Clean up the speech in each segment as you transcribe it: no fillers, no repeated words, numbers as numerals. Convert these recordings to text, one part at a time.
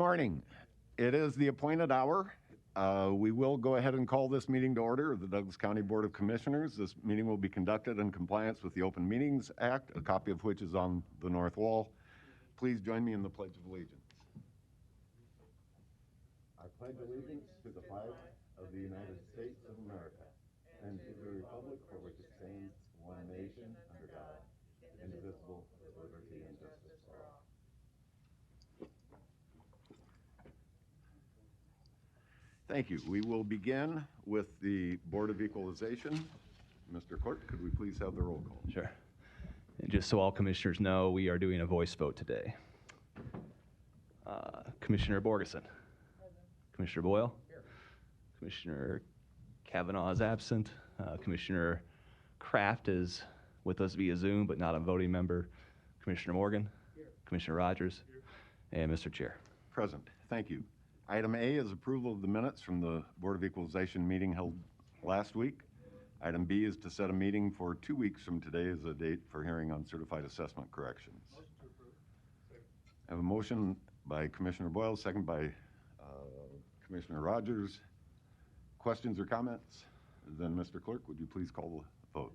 Morning. It is the appointed hour. We will go ahead and call this meeting to order of the Douglas County Board of Commissioners. This meeting will be conducted in compliance with the Open Meetings Act, a copy of which is on the north wall. Please join me in the Pledge of Allegiance. I pledge allegiance to the flag of the United States of America and to the republic for which it stands, one nation, under God, indivisible, with liberty and justice for all. Thank you. We will begin with the Board of Equalization. Mr. Clerk, could we please have the roll call? Sure. And just so all commissioners know, we are doing a voice vote today. Commissioner Borgeson. Commissioner Boyle. Here. Commissioner Kavanaugh is absent. Commissioner Kraft is with us via Zoom, but not a voting member. Commissioner Morgan. Here. Commissioner Rogers. Here. And Mr. Chair. Present. Thank you. Item A is approval of the minutes from the Board of Equalization meeting held last week. Item B is to set a meeting for 2 weeks from today as a date for hearing on certified assessment corrections. Motion to approve. I have a motion by Commissioner Boyle, second by Commissioner Rogers. Questions or comments? Then, Mr. Clerk, would you please call the vote?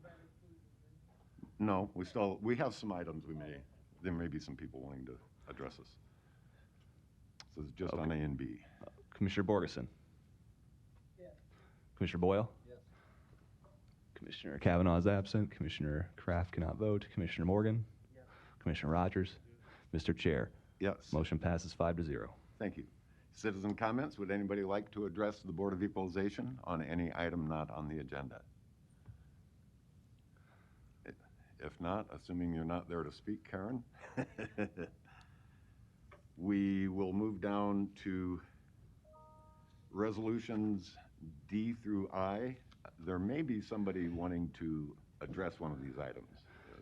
No, we have some items there may be some people wanting to address us. So it's just on A and B. Commissioner Borgeson. Yes. Commissioner Boyle. Yes. Commissioner Kavanaugh is absent. Commissioner Kraft cannot vote. Commissioner Morgan. Yes. Commissioner Rogers. Yes. Mr. Chair. Yes. Motion passes 5-0. Thank you. Citizen comments. Would anybody like to address the Board of Equalization on any item not on the agenda? If not, assuming you're not there to speak, Karen, we will move down to resolutions D through I. There may be somebody wanting to address one of these items.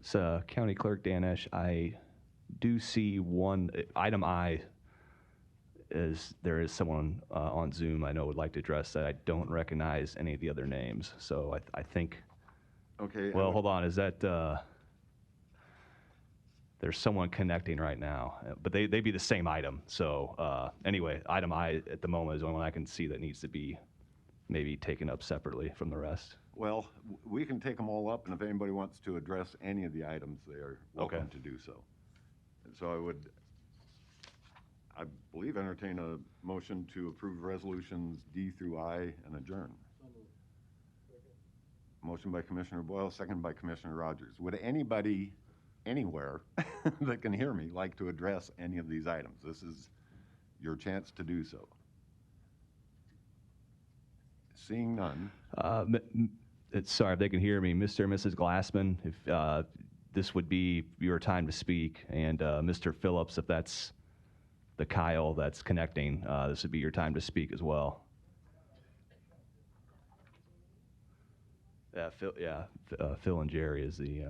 So, County Clerk Danesh, I do see one item I. There is someone on Zoom I know would like to address that. I don't recognize any of the other names, so I think. Okay. Well, hold on. Is that there's someone connecting right now, but they be the same item. So anyway, item I at the moment is the only one I can see that needs to be maybe taken up separately from the rest. Well, we can take them all up, and if anybody wants to address any of the items, they are welcome to do so. And so I believe, entertain a motion to approve resolutions D through I and adjourn. Motion by Commissioner Boyle, second by Commissioner Rogers. Would anybody anywhere that can hear me like to address any of these items? This is your chance to do so. Seeing none. Sorry, if they can hear me, Mr. and Mrs. Glassman, if this would be your time to speak, and Mr. Phillips, if that's the Kyle that's connecting, this would be your time to speak as well. Yeah, Phil and Jerry is the.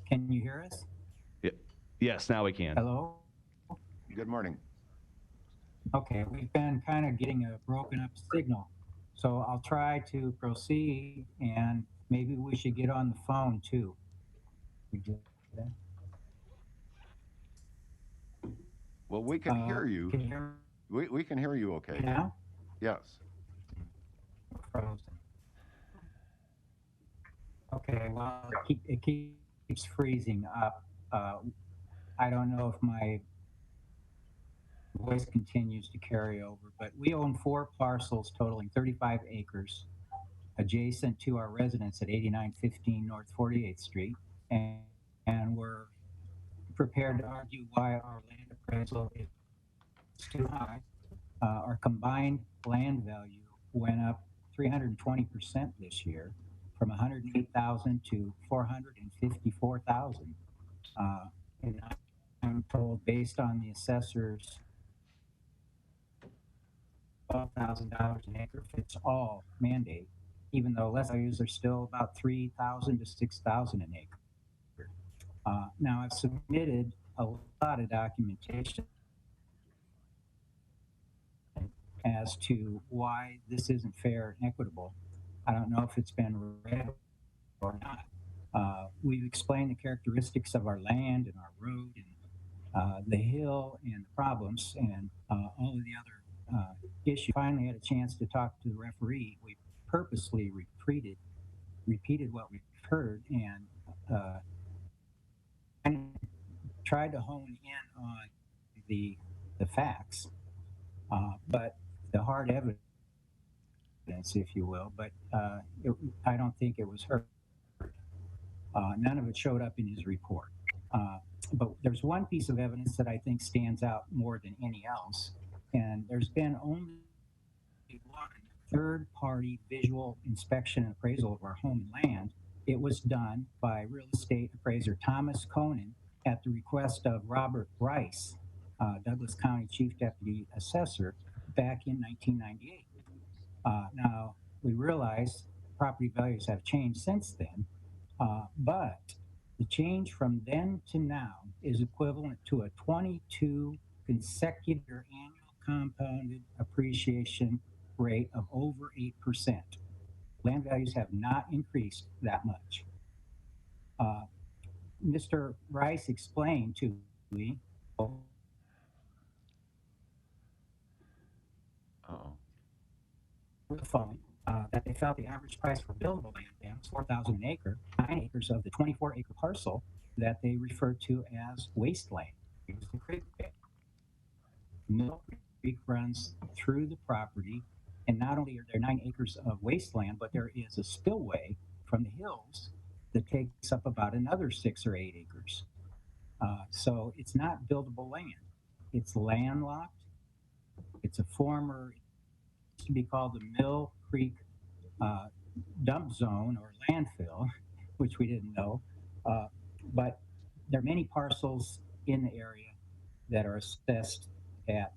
Can you hear us? Yeah. Yes, now we can. Hello? Good morning. Okay, we've been kind of getting a broken up signal. So I'll try to proceed, and maybe we should get on the phone too. We do that? Well, we can hear you. Can you hear We can hear you okay. now? Yes. Frozen. Okay, well, it keeps freezing up. I don't know if my voice continues to carry over, but we own 4 parcels totaling 35 acres adjacent to our residence at 8915 North 48th Street, and we're prepared to argue why our land appraisal is too high. Our combined land value went up 320% this year, from 108,000 to 454,000. And I'm told, based on the assessor's $12,000 an acre fits all mandate, even though less values are still about 3,000 to 6,000 an acre. Now I've submitted a lot of documentation as to why this isn't fair and equitable. I don't know if it's been read or not. We've explained the characteristics of our land and our road and the hill and the problems and all of the other issues. Finally had a chance to talk to the referee. We purposely repeated what we've heard and tried to hone in on the facts, but the hard evidence, if you will. But I don't think it was heard. None of it showed up in his report. But there's one piece of evidence that I think stands out more than any else, and there's been only one third-party visual inspection and appraisal of our home and land. It was done by real estate appraiser Thomas Conan at the request of Robert Rice, Douglas County Chief Deputy Assessor, back in 1998. Now, we realize property values have changed since then, but the change from then to now is equivalent to a 22 consecutive annual compounded appreciation rate of over 8%. Land values have not increased that much. Mr. Rice explained to me over the phone that they felt the average price for buildable land was $4,000 an acre, 9 acres of the 24-acre parcel that they referred to as wasteland. It was the creek bed. Mill Creek runs through the property, and not only are there 9 acres of wasteland, but there is a spillway from the hills that takes up about another 6 or 8 acres. So it's not buildable land. It's landlocked. It's a former, it used to be called the Mill Creek dump zone or landfill, which we didn't know. But there are many parcels in the area that are assessed at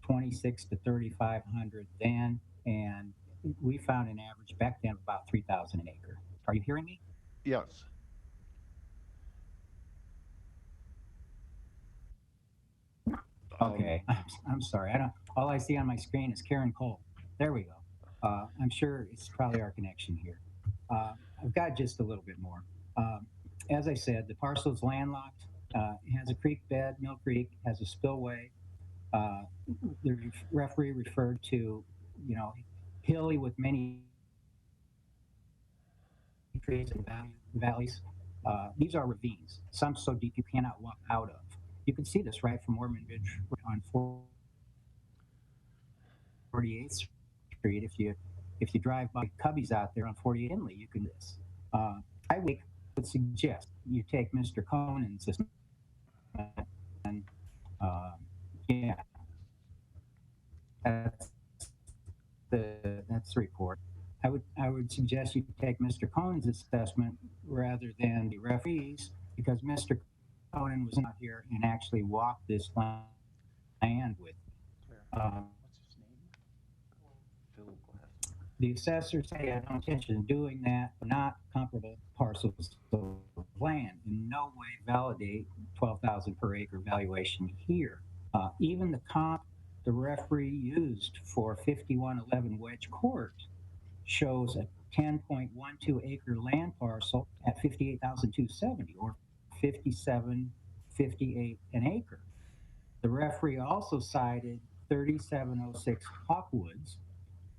26 to 3,500 then, and we found an average back then of about 3,000 an acre. Are you hearing me? Yes. Okay, I'm sorry. I don't. All I see on my screen is Karen Cole. There we go. I'm sure it's probably our connection here. I've got just a little bit more. As I said, the parcel is landlocked. It has a creek bed. Mill Creek has a spillway. The referee referred to, hilly with many trees and valleys. These are ravines, some so deep you cannot walk out of. You can see this right from Ormond Ridge on 48th Street. If you drive by Cubby's out there on 48 Inley, you can do this. I would suggest you take Mr. Conan's and yeah, that's the report. I would suggest you take Mr. Conan's assessment rather than the referee's, because Mr. Conan was not here and actually walked this land with. What's his name? Phil Glass. The assessors say I had no intention of doing that, but not comparable parcels of land. In no way validate 12,000 per acre valuation here. Even the comp the referee used for 5111 Wedge Court shows a 10.12 acre land parcel at 58,270 or 57.58 an acre. The referee also cited 3706 Hawkwoods,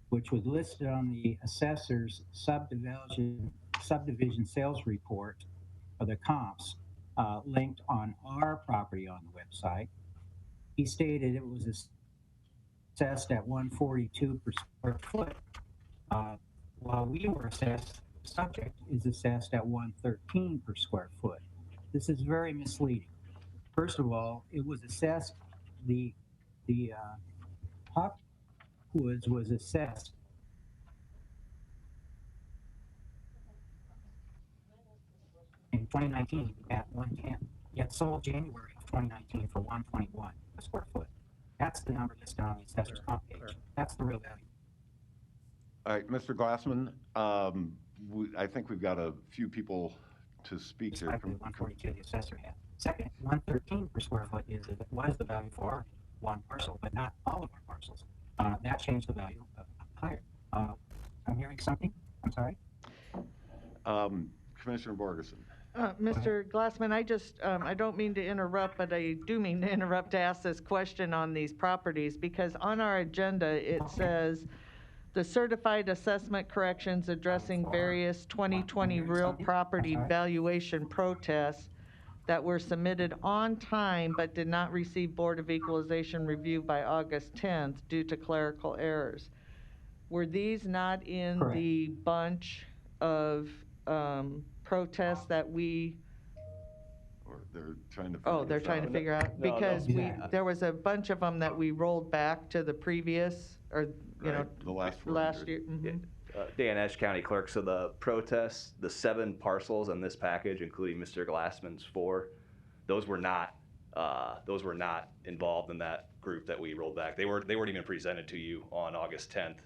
which was listed on the assessor's subdivision sales report of the comps linked on our property on the website. He stated it was assessed at 142 per square foot, while we were assessed, the subject is assessed at 113 per square foot. This is very misleading. First of all, it was assessed, the Hawkwoods was assessed in 2019 at 110, yet sold January of 2019 for 121 a square foot. That's the number listed on the assessor's comp page. That's the real value. All right, Mr. Glassman, I think we've got a few people to speak here. Despite the 142 the assessor had. Second, 113 per square foot was the value for one parcel, but not all of our parcels. that changed the value higher. I'm hearing something. I'm sorry. Commissioner Borgeson. Mr. Glassman, I don't mean to interrupt, but I do mean to interrupt to ask this question on these properties, because on our agenda, it says the certified assessment corrections addressing various 2020 real property valuation protests that were submitted on time but did not receive Board of Equalization review by August 10th due to clerical errors. Were these not in Correct. the bunch of protests that we, Or they're trying to. oh, they're trying to figure out? No, no. Because Exactly. there was a bunch of them that we rolled back to the previous, or, you know, Right, the last 400. last year. Mhm. Dan Esch, County Clerk. So the protests, the 7 parcels in this package, including Mr. Glassman's 4, those were not involved in that group that we rolled back. They weren't even presented to you on August 10th.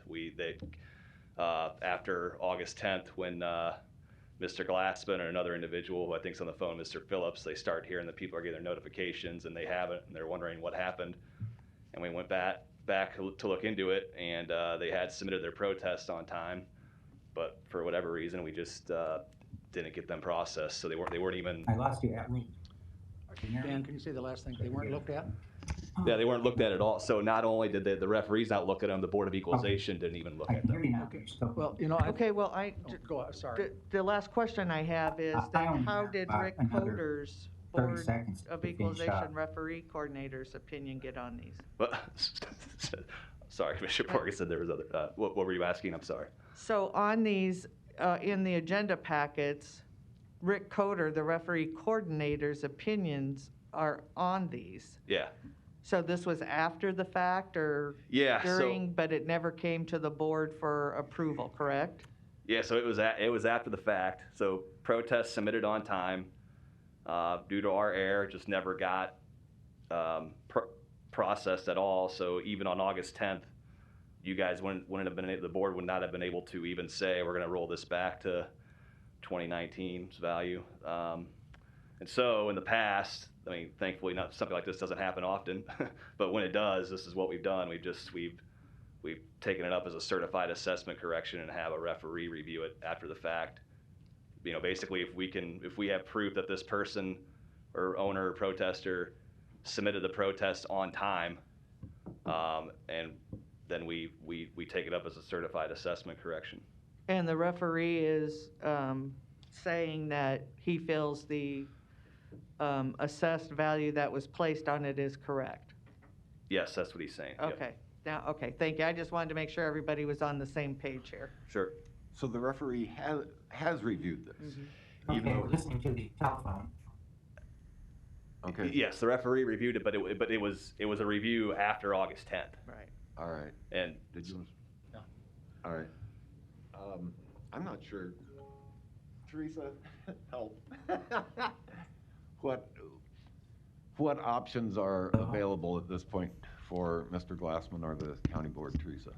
After August 10th, when Mr. Glassman and another individual who I think's on the phone, Mr. Phillips, they start hearing that people are getting their notifications and they haven't, and they're wondering what happened. And we went back to look into it, and they had submitted their protest on time, but for whatever reason, we just didn't get them processed. So they weren't even. I lost you at me. Dan, can you say the last thing? They weren't looked at? Yeah, they weren't looked at all. So not only did the referees not look at them, the Board of Equalization didn't even look I at can hear them. you now. Okay. So, Well, Okay, well, go on, sorry. the last question I have is I then only how have did about Rick another Coder's 30 Board seconds of to finish Equalization up. referee coordinator's opinion get on these? But, sorry, Commissioner Porgas said there was other. What were you asking? I'm sorry. So on these, in the agenda packets, Rick Coder, the referee coordinator's opinions are on these. Yeah. So this was after the fact or Yeah. during, but it never came to the board for approval, correct? Yeah, so it was after the fact. So protests submitted on time, due to our error, just never got processed at all. So even on August 10th, you guys wouldn't have been, the board would not have been able to even say we're going to roll this back to 2019's value. And so in the past, I mean, thankfully, not something like this doesn't happen often, but when it does, this is what we've done. We've taken it up as a certified assessment correction and have a referee review it after the fact. You know, basically, if we have proof that this person or owner or protester submitted the protest on time, and then we take it up as a certified assessment correction. And the referee is saying that he feels the assessed value that was placed on it is correct. Yes, that's what he's saying. Yep. Okay. Now, okay, thank you. I just wanted to make sure everybody was on the same page here. Sure. So the referee has reviewed this. Okay, Even we're though, listening to the telephone. okay, Yes, the referee reviewed it, but it was a review after August 10th. Right. all right. And Did you? No. All right. I'm not sure. Teresa, help. What options are available at this point for Mr. Glassman or the county board, Teresa?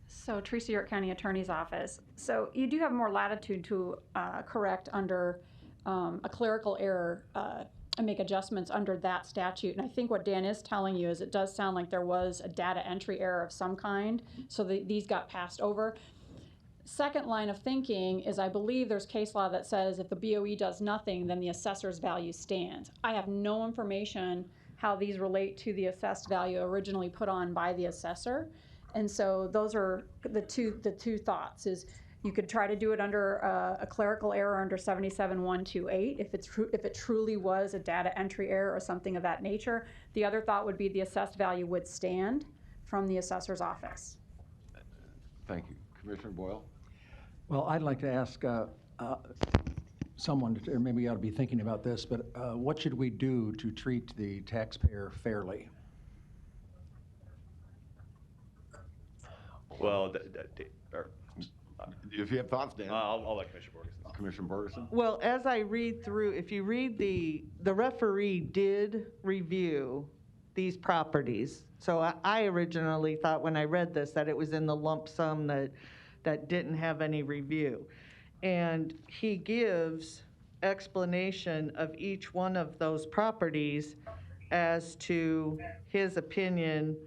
So Teresa, York County Attorney's Office. So you do have more latitude to correct under a clerical error and make adjustments under that statute. And I think what Dan is telling you is it does sound like there was a data entry error of some kind, so these got passed over. Second line of thinking is I believe there's case law that says if the BOE does nothing, then the assessor's value stands. I have no information how these relate to the assessed value originally put on by the assessor. And so those are the two thoughts is you could try to do it under a clerical error under 77128 if it truly was a data entry error or something of that nature. The other thought would be the assessed value would stand from the assessor's office. Thank you. Commissioner Boyle? Well, I'd like to ask someone, or maybe you ought to be thinking about this, but what should we do to treat the taxpayer fairly? well, If you have thoughts, Dan. I'll let Commissioner Borges. Commissioner Borgeson? Well, as I read through, if you read the referee did review these properties. So I originally thought when I read this that it was in the lump sum that didn't have any review. And he gives explanation of each one of those properties as to his opinion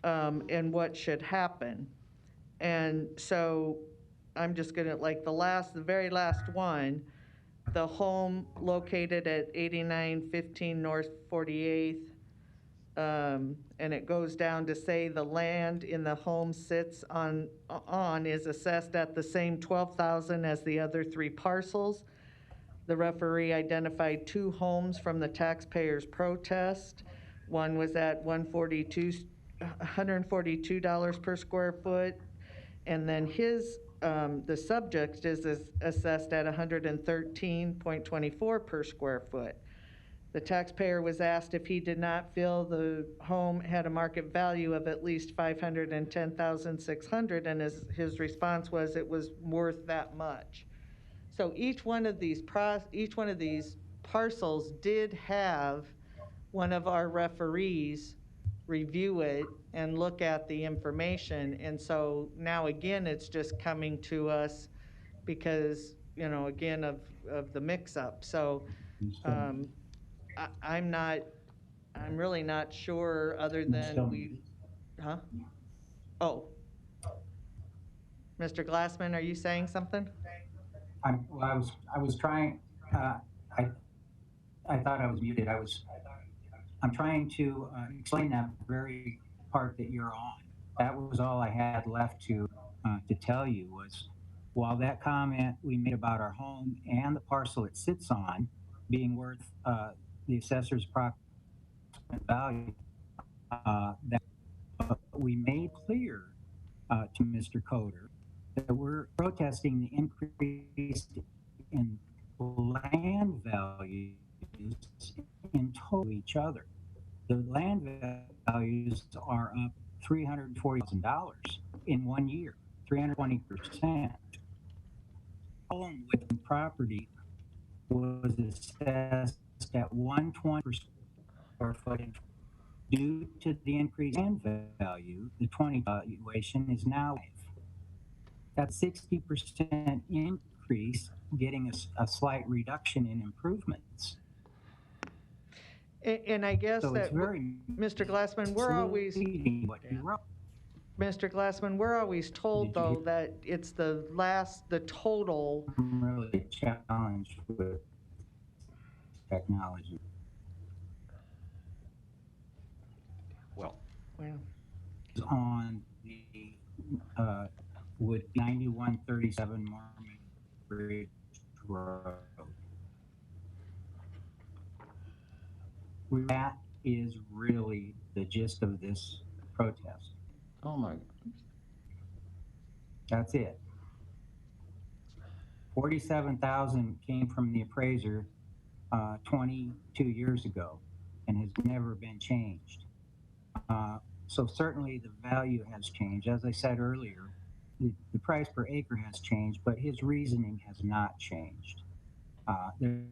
and what should happen. And so I'm just gonna, like the very last one, the home located at 8915 North 48th, and it goes down to say the land in the home sits on is assessed at the same 12,000 as the other 3 parcels. The referee identified 2 homes from the taxpayers' protest. One was at $142 per square foot, and then the subject is assessed at $113.24 per square foot. The taxpayer was asked if he did not feel the home had a market value of at least $510,600, and his response was it was worth that much. So each one of these parcels did have one of our referees review it and look at the information. And so now again, it's just coming to us because, again, of the mix-up. So I'm really not sure other than huh? Oh. Mr. Glassman, are you saying something? I was trying, I thought I was muted. I'm trying to explain that very part that you're on. That was all I had left to tell you was, while that comment we made about our home and the parcel it sits on being worth the assessor's approximate value, that we made clear to Mr. Coder that we're protesting the increase in land values in total each other. The land values are up $340,000 in 1 year, 320%. Home with property was assessed at $120 per square foot. Due to the increased land value, the 20 valuation is now that's 60% increase, getting a slight reduction in improvements. And I guess So that, it's very Mr. Glassman, we're always, what you wrote. Mr. Glassman, we're always told, Did you though, that it's the total. I'm really challenged with technology. Well, On the would 9137 Mormon Bridge Road. That is really the gist of this protest. Oh, my. That's it. 47,000 came from the appraiser 22 years ago and has never been changed. So certainly the value has changed. As I said earlier, the price per acre has changed, but his reasoning has not changed. There's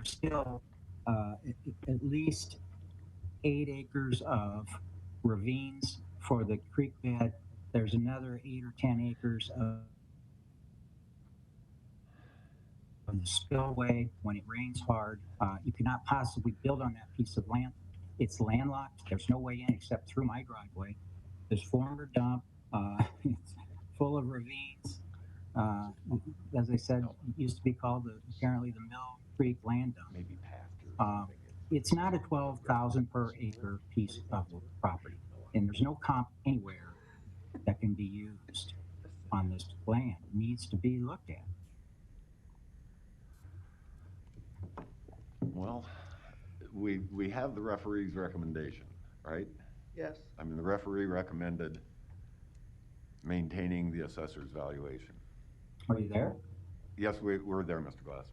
still at least 8 acres of ravines for the creek bed. There's another 8 or 10 acres of the spillway. When it rains hard, you cannot possibly build on that piece of land. It's landlocked. There's no way in except through my driveway. There's former dump. It's full of ravines. As I said, it used to be called apparently the Mill Creek Land Dump. maybe past. It's not a 12,000 per acre piece of property, and there's no comp anywhere that can be used on this land. It needs to be looked at. Well, we have the referee's recommendation, right? Yes. I mean, the referee recommended maintaining the assessor's valuation. Are you there? Yes, we're there, Mr. Glassman.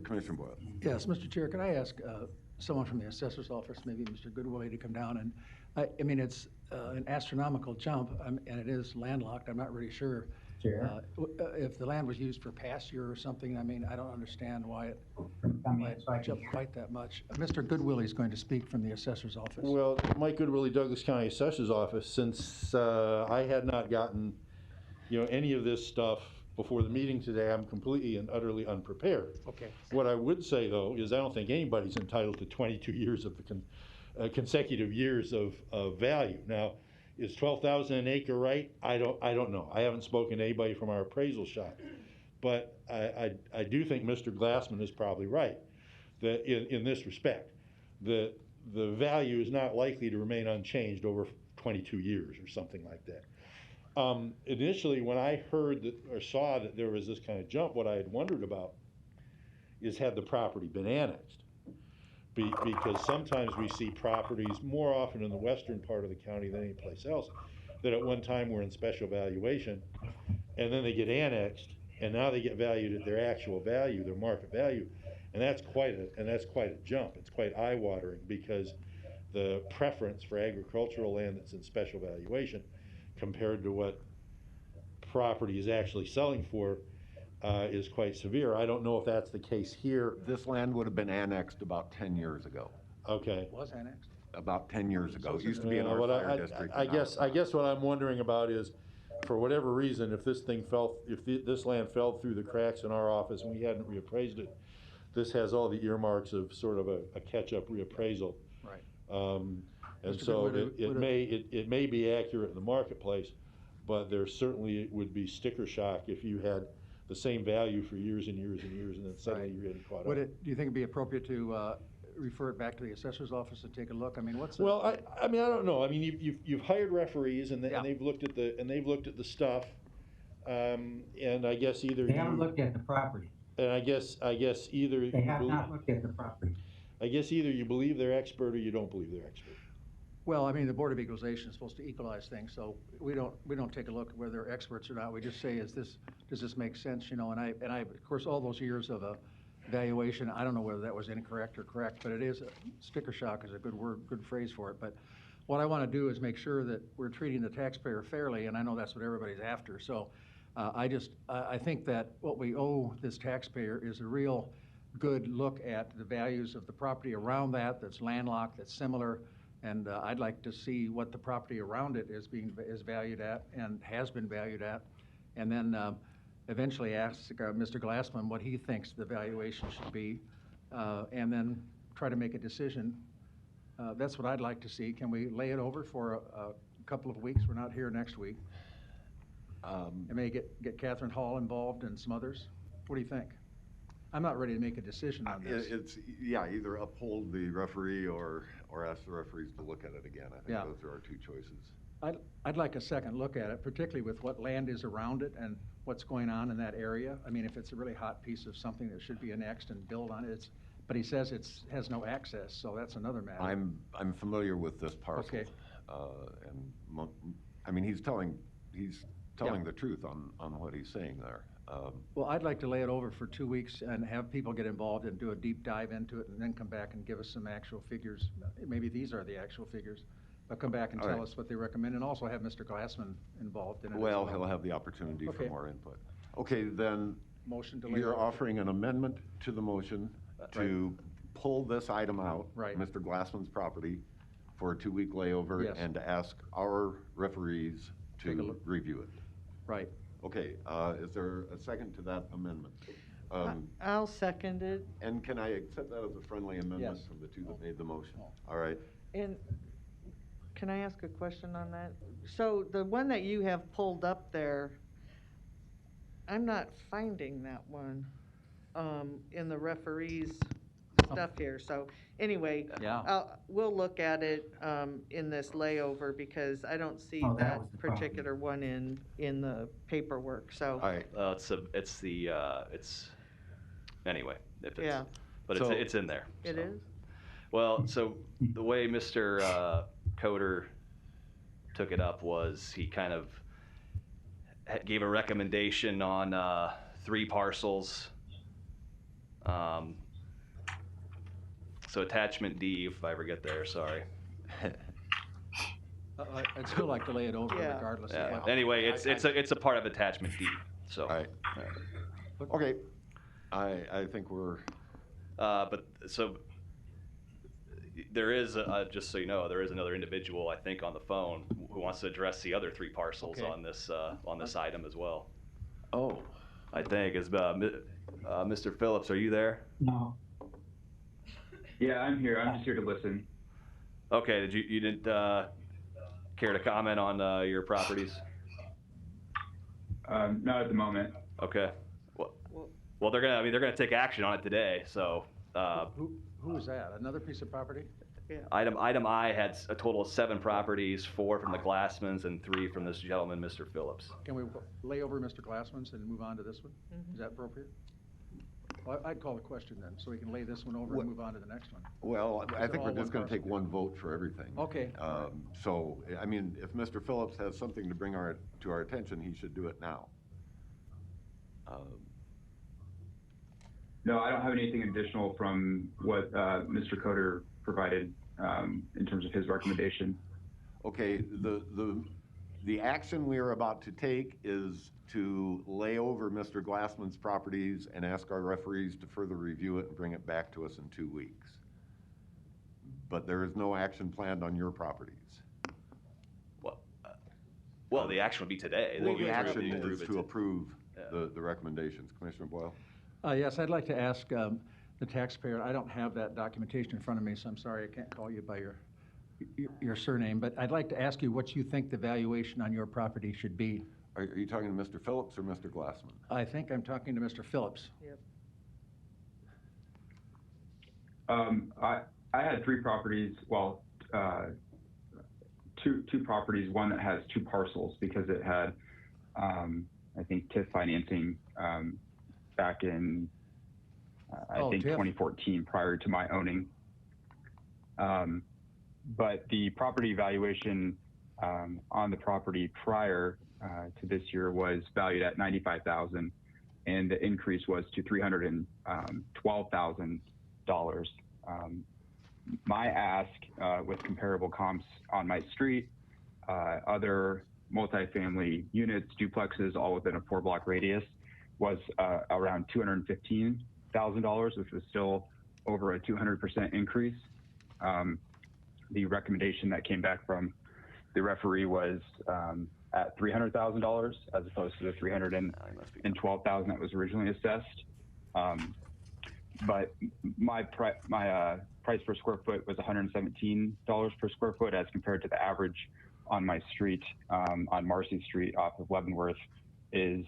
Commissioner Boyle. Yes, Mr. Chair, can I ask someone from the assessor's office, maybe Mr. Goodwillie, to come down? And I mean, it's an astronomical jump, and it is landlocked. I'm not really sure. If the land was used for pasture or something, I mean, I don't understand why it jumped quite that much. Mr. Goodwillie is going to speak from the assessor's office. Well, Mike Goodwillie, Douglas County Assessor's Office, since I had not gotten, any of this stuff before the meeting today, I'm completely and utterly unprepared. Okay. What I would say, though, is I don't think anybody's entitled to 22 years of consecutive years of value. Now, is 12,000 an acre right? I don't know. I haven't spoken to anybody from our appraisal shop, but I do think Mr. Glassman is probably right that in this respect, the value is not likely to remain unchanged over 22 years or something like that. Initially, when I heard that or saw that there was this kind of jump, what I had wondered about is had the property been annexed? Because sometimes we see properties more often in the western part of the county than any place else that at one time were in special valuation, and then they get annexed, and now they get valued at their actual value, their market value, and that's quite a jump. It's quite eye-watering because the preference for agricultural land that's in special valuation compared to what property is actually selling for is quite severe. I don't know if that's the case here. This land would have been annexed about 10 years ago. Okay. It was annexed. About 10 years ago. It used to be in Yeah, our what fire district. I guess what I'm wondering about is, for whatever reason, if this land fell through the cracks in our office and we hadn't reappraised it, this has all the earmarks of sort of a catch-up reappraisal. Right. And Mr. so Goodwin, it may be accurate in the marketplace, but there certainly would be sticker shock if you had the same value for years and years and years, and then suddenly Right. you're getting caught Do up. you think it'd be appropriate to refer it back to the assessor's office to take a look? I mean, what's the? Well, I mean, I don't know. I mean, you've hired referees, and Yeah. they've looked at the stuff, and I guess either They haven't you, looked at the property. and I guess either They you have believe, not looked at the property. I guess either you believe they're expert or you don't believe they're expert. Well, I mean, the Board of Equalization is supposed to equalize things, so we don't take a look at whether they're experts or not. We just say, does this make sense, you know? And I, of course, all those years of evaluation, I don't know whether that was incorrect or correct, but it is, sticker shock is a good word, good phrase for it. But what I want to do is make sure that we're treating the taxpayer fairly, and I know that's what everybody's after. So I think that what we owe this taxpayer is a real good look at the values of the property around that's landlocked, that's similar. And I'd like to see what the property around it is valued at and has been valued at. And then eventually ask Mr. Glassman what he thinks the valuation should be, and then try to make a decision. That's what I'd like to see. Can we lay it over for a couple of weeks? We're not here next week. And maybe get Catherine Hall involved and some others. What do you think? I'm not ready to make a decision on this. It's, yeah, either uphold the referee or ask the referees to look at it again. I think Yeah. those are our two choices. I'd like a second look at it, particularly with what land is around it and what's going on in that area. I mean, if it's a really hot piece of something that should be annexed and built on it, but he says has no access, so that's another matter. I'm familiar with this parcel. Okay. I mean, he's telling Yeah. the truth on what he's saying there. Well, I'd like to lay it over for 2 weeks and have people get involved and do a deep dive into it and then come back and give us some actual figures. Maybe these are the actual figures, but come back and All tell right. us what they recommend, and also have Mr. Glassman involved in it as Well, he'll have the opportunity for Okay. more input. Okay, then Motion to lay it you're over. offering an amendment to the motion to pull this item out, Right. Mr. Glassman's property, for a 2-week layover, Yes. and to ask our referees Take a to look. review it. Right. Okay, is there a second to that amendment? I'll second it. And can I accept that as a friendly amendment Yes. from the two that made the motion? Oh. All right. And can I ask a question on that? So the one that you have pulled up there, I'm not finding that one in the referees stuff here. So anyway, Yeah. we'll look at it in this layover because I don't see Oh, that that was the problem. particular one in the paperwork. So All right. Anyway, if it's, Yeah. but So- it's in there. it so. is. Well, so the way Mr. Coder took it up was he kind of gave a recommendation on 3 parcels. So attachment D, if I ever get there, sorry. I'd still like to lay it over Yeah. regardless of Yeah. what. Anyway, it's a part of attachment D. So. All right. Okay. I think we're, But so there is, just so you know, there is another individual, I think, on the phone who wants to address the other 3 parcels Okay. on this item as well. oh, I think is Mr. Phillips. Are you there? No, Yeah, I'm here. I'm just here to listen. Okay, you didn't care to comment on your properties? Not at the moment. Okay. Well, they're gonna take action on it today, so. Who is that? Another piece of property? Item I had a total of 7 properties, 4 from the Glassmans and 3 from this gentleman, Mr. Phillips. Can we lay over Mr. Glassman's and move on to this one? Is that appropriate? Well, I'd call the question then, so we can lay this one over and move on to the next one. Well, I it think all we're just one going to take parcel? one vote for everything. Okay. So, I mean, if Mr. Phillips has something to bring to our attention, he should do it now. No, I don't have anything additional from what Mr. Coder provided in terms of his recommendation. Okay, the action we are about to take is to lay over Mr. Glassman's properties and ask our referees to further review it and bring it back to us in 2 weeks. But there is no action planned on your properties. Well, the action would be today. Well, We the approve action it is to approve Yeah. the recommendations. Commissioner Boyle? Yes, I'd like to ask the taxpayer, I don't have that documentation in front of me, so I'm sorry I can't call you by your surname, but I'd like to ask you what you think the valuation on your property should be. Are you talking to Mr. Phillips or Mr. Glassman? I think I'm talking to Mr. Phillips. I had 3 properties, well, two properties, one that has 2 parcels because it had, I think, TIF financing back in, I think, TIF. 2014, prior to my owning. But the property valuation on the property prior to this year was valued at $95,000, and the increase was to $312,000. My ask with comparable comps on my street, other multifamily units, duplexes, all within a 4-block radius, was around $215,000, which was still over a 200% increase. The recommendation that came back from the referee was at $300,000 as opposed to the $312,000 that was originally assessed. But my price per square foot was $117 per square foot as compared to the average on my street, on Marcy Street off of Leavenworth, is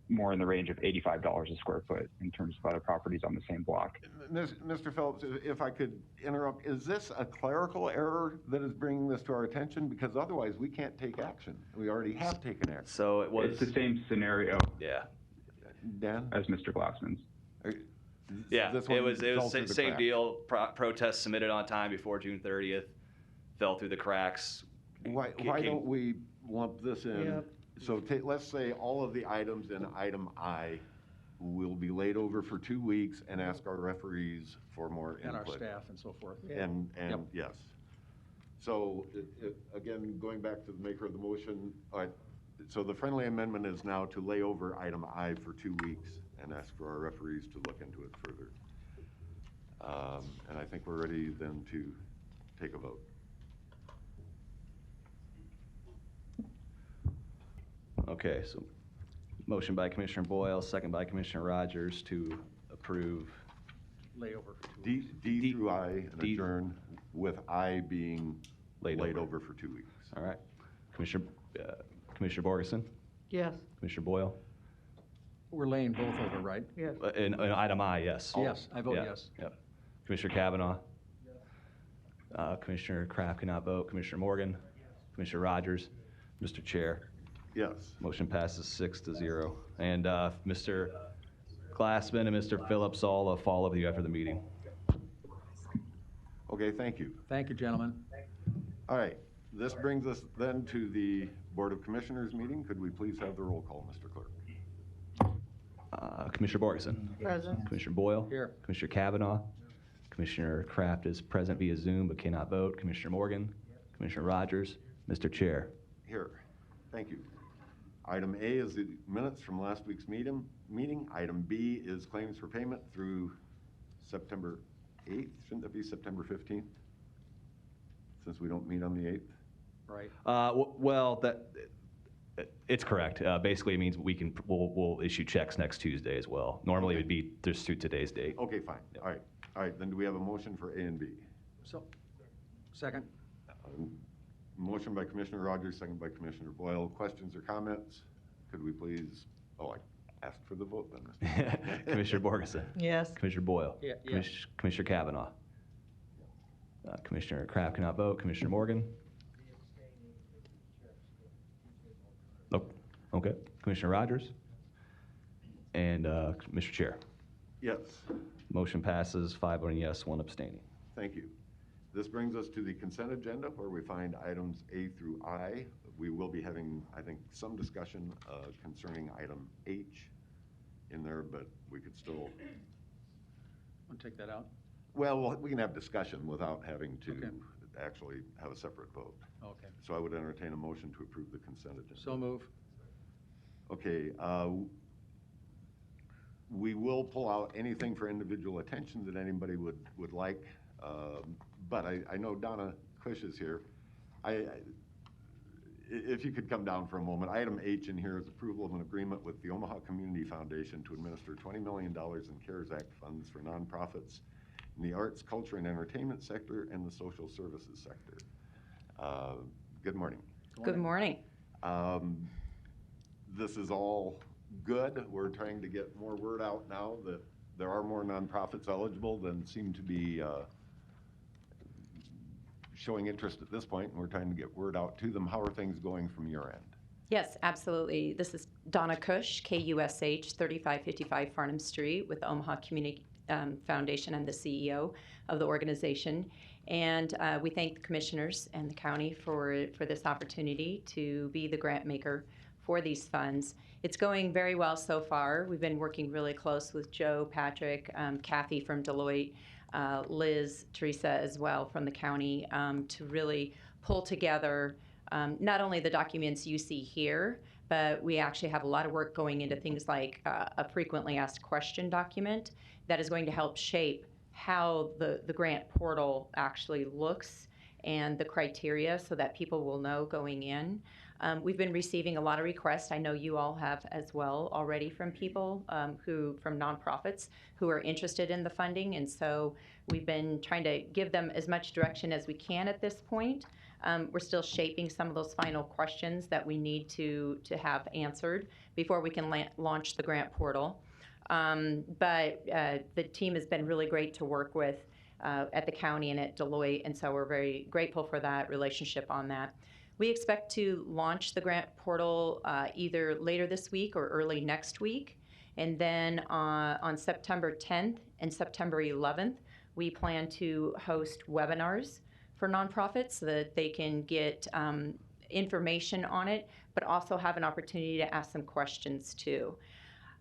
more in the range of $85 a square foot in terms of other properties on the same block. Mr. Phillips, if I could interrupt, is this a clerical error that is bringing this to our attention? Because otherwise we can't take action. We already have taken action. So it was. It's the same scenario Yeah. Dan? as Mr. Glassman's. Yeah, This it one was fell through the same cracks. deal. Protest submitted on time before June 30th, fell through the cracks. Why don't we lump this in? Yep. So let's say all of the items in item I will be laid over for 2 weeks and ask our referees for more input. And our staff and so forth. And Yep. yes. So again, going back to the maker of the motion, so the friendly amendment is now to lay over item I for 2 weeks and ask for our referees to look into it further. And I think we're ready then to take a vote. Okay, so motion by Commissioner Boyle, second by Commissioner Rogers to approve. Lay over for 2 weeks. D through I and D- adjourn, with I being Laid laid over. over for 2 weeks. All right. Commissioner Borgeson, Yes, Commissioner Boyle, We're laying both over, right? yes. in item I, yes. Yes, I vote Yeah, yes. Yep. Commissioner Kavanaugh. Commissioner Kraft cannot vote. Commissioner Morgan. Commissioner Rogers. Mr. Chair. Yes. Motion passes 6-0. And Mr. Glassman and Mr. Phillips, I'll follow up with you after the meeting. Okay, thank you. Thank you, gentlemen. All right, this brings us then to the Board of Commissioners meeting. Could we please have the roll call, Mr. Clerk? Commissioner Borgeson. Present. Commissioner Boyle. Here. Commissioner Kavanaugh. Commissioner Kraft is present via Zoom but cannot vote. Commissioner Morgan. Commissioner Rogers. Mr. Chair. Here, thank you. Item A is the minutes from last week's meeting. Item B is claims for payment through September 8th. Shouldn't that be September 15th? Since we don't meet on the 8th? Right. Well, it's correct. Basically, it means we'll issue checks next Tuesday as well. Normally, it would be just through today's date. Okay, fine. All right. All right, then do we have a motion for A and B? So, Second. Motion by Commissioner Rogers, second by Commissioner Boyle. Questions or comments? Could we please, I asked for the vote then. Commissioner Borgeson. Yes. Commissioner Boyle. Yeah. Commissioner Kavanaugh. Commissioner Kraft cannot vote. Commissioner Morgan. Nope. Okay. Commissioner Rogers. And Mr. Chair. Yes. Motion passes 5 voting yes, 1 abstaining. Thank you. This brings us to the consent agenda where we find items A through I. We will be having, I think, some discussion concerning item H in there, but we could still, Want to take that out? well, we can have discussion without having to Okay. actually have a separate vote. Okay. So I would entertain a motion to approve the consent agenda. So move. Okay, we will pull out anything for individual attention that anybody would like, but I know Donna Cush is here. If you could come down for a moment. Item H in here is approval of an agreement with the Omaha Community Foundation to administer $20 million in CARES Act funds for nonprofits in the arts, culture, and entertainment sector and the social services sector. Good morning. Good morning. This is all good. We're trying to get more word out now that there are more nonprofits eligible than seem to be showing interest at this point, and we're trying to get word out to them. How are things going from your end? Yes, absolutely. This is Donna Cush, KUSH, 3555 Farnham Street with the Omaha Community Foundation. I'm the CEO of the organization. And we thank the commissioners and the county for this opportunity to be the grant maker for these funds. It's going very well so far. We've been working really close with Joe, Patrick, Kathy from Deloitte, Liz, Teresa as well from the county to really pull together not only the documents you see here, but we actually have a lot of work going into things like a frequently asked question document that is going to help shape how the grant portal actually looks and the criteria so that people will know going in. We've been receiving a lot of requests. I know you all have as well already from people from nonprofits who are interested in the funding. And so we've been trying to give them as much direction as we can at this point. We're still shaping some of those final questions that we need to have answered before we can launch the grant portal. But the team has been really great to work with at the county and at Deloitte. And so we're very grateful for that relationship on that. We expect to launch the grant portal either later this week or early next week. And then on September 10th and September 11th, we plan to host webinars for nonprofits so that they can get information on it, but also have an opportunity to ask some questions too.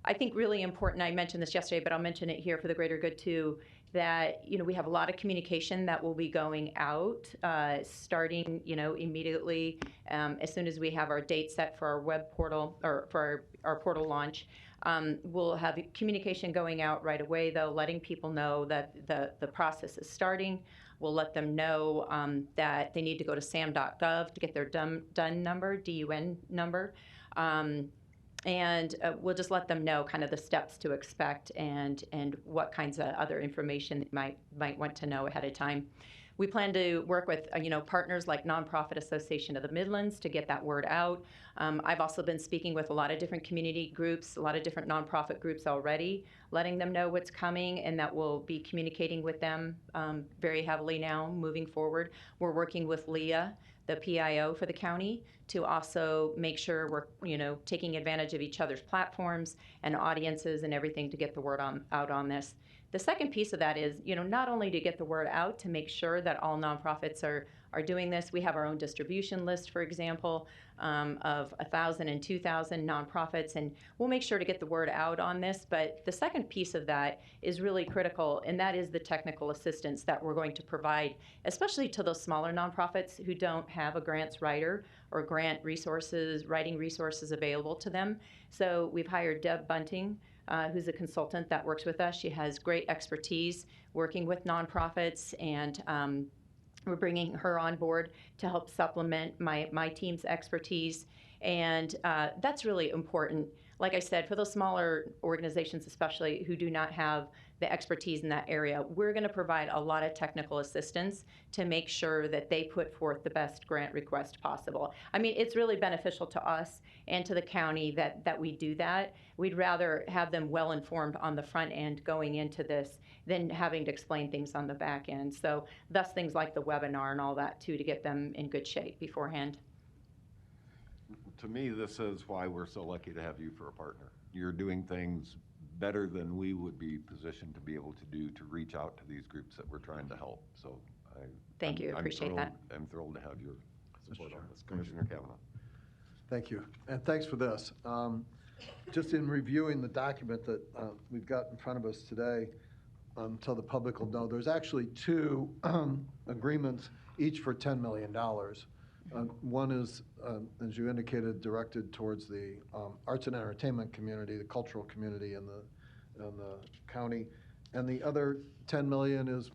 I think really important, I mentioned this yesterday, but I'll mention it here for the greater good too, that we have a lot of communication that will be going out starting immediately as soon as we have our date set for our web portal or for our portal launch. We'll have communication going out right away though, letting people know that the process is starting. We'll let them know that they need to go to sam.gov to get their DUN number, D-U-N number. And we'll just let them know kind of the steps to expect and what kinds of other information they might want to know ahead of time. We plan to work with partners like Nonprofit Association of the Midlands to get that word out. I've also been speaking with a lot of different community groups, a lot of different nonprofit groups already, letting them know what's coming, and that we'll be communicating with them very heavily now moving forward. We're working with Leah, the PIO for the county, to also make sure we're taking advantage of each other's platforms and audiences and everything to get the word out on this. The second piece of that is, not only to get the word out to make sure that all nonprofits are doing this. We have our own distribution list, for example, of 1,000 and 2,000 nonprofits, and we'll make sure to get the word out on this. But the second piece of that is really critical, and that is the technical assistance that we're going to provide, especially to those smaller nonprofits who don't have a grants writer or grant resources, writing resources available to them. So we've hired Deb Bunting, who's a consultant that works with us. She has great expertise working with nonprofits, and we're bringing her on board to help supplement my team's expertise. And that's really important. Like I said, for those smaller organizations, especially who do not have the expertise in that area, we're going to provide a lot of technical assistance to make sure that they put forth the best grant request possible. I mean, it's really beneficial to us and to the county that we do that. We'd rather have them well informed on the front end going into this than having to explain things on the back end. So thus things like the webinar and all that too, to get them in good shape beforehand. To me, this is why we're so lucky to have you for a partner. You're doing things better than we would be positioned to be able to do to reach out to these groups that we're trying to help. So Thank you, appreciate that. I'm thrilled to have your support on this. Commissioner Kavanaugh. Thank you, and thanks for this. Just in reviewing the document that we've got in front of us today, so the public will know, there's actually two agreements, each for $10 million. One is, as you indicated, directed towards the arts and entertainment community, the cultural community in the county, and the other $10 million is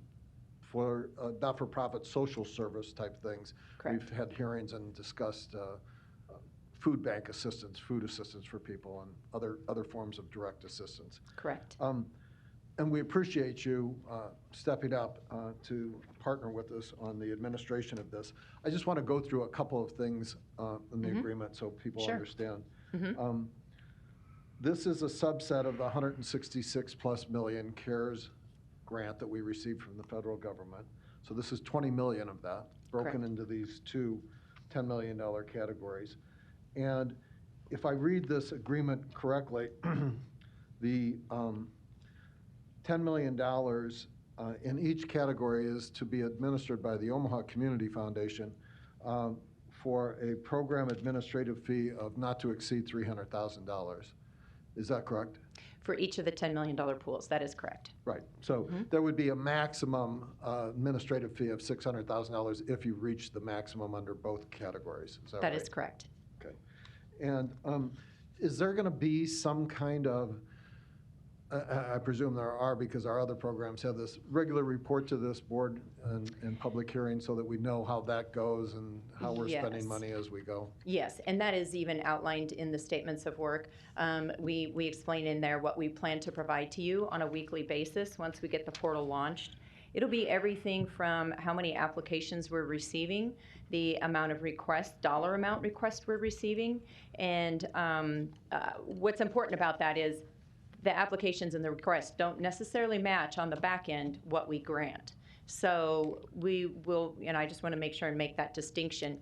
for not-for-profit social service type things. Correct. We've had hearings and discussed food bank assistance, food assistance for people, and other forms of direct assistance. Correct. And we appreciate you stepping up to partner with us on the administration of this. I just want to go through a couple of things in the agreement so people understand. This is a subset of the $166+ million CARES grant that we received from the federal government. So this is $20 million of that, broken into these two $10 million categories. And if I read this agreement correctly, the $10 million in each category is to be administered by the Omaha Community Foundation for a program administrative fee of not to exceed $300,000. Is that correct? For each of the $10 million pools, that is correct. Right. So there would be a maximum administrative fee of $600,000 if you reach the maximum under both categories. Is that right? That is correct. Okay. And is there going to be some kind of, I presume there are because our other programs have this regular report to this board and public hearing so that we know how that goes and how we're spending money as we go? Yes, and that is even outlined in the statements of work. We explain in there what we plan to provide to you on a weekly basis once we get the portal launched. It'll be everything from how many applications we're receiving, the amount of requests, dollar amount requests we're receiving, and what's important about that is the applications and the requests don't necessarily match on the back end what we grant. So we will, and I just want to make sure and make that distinction.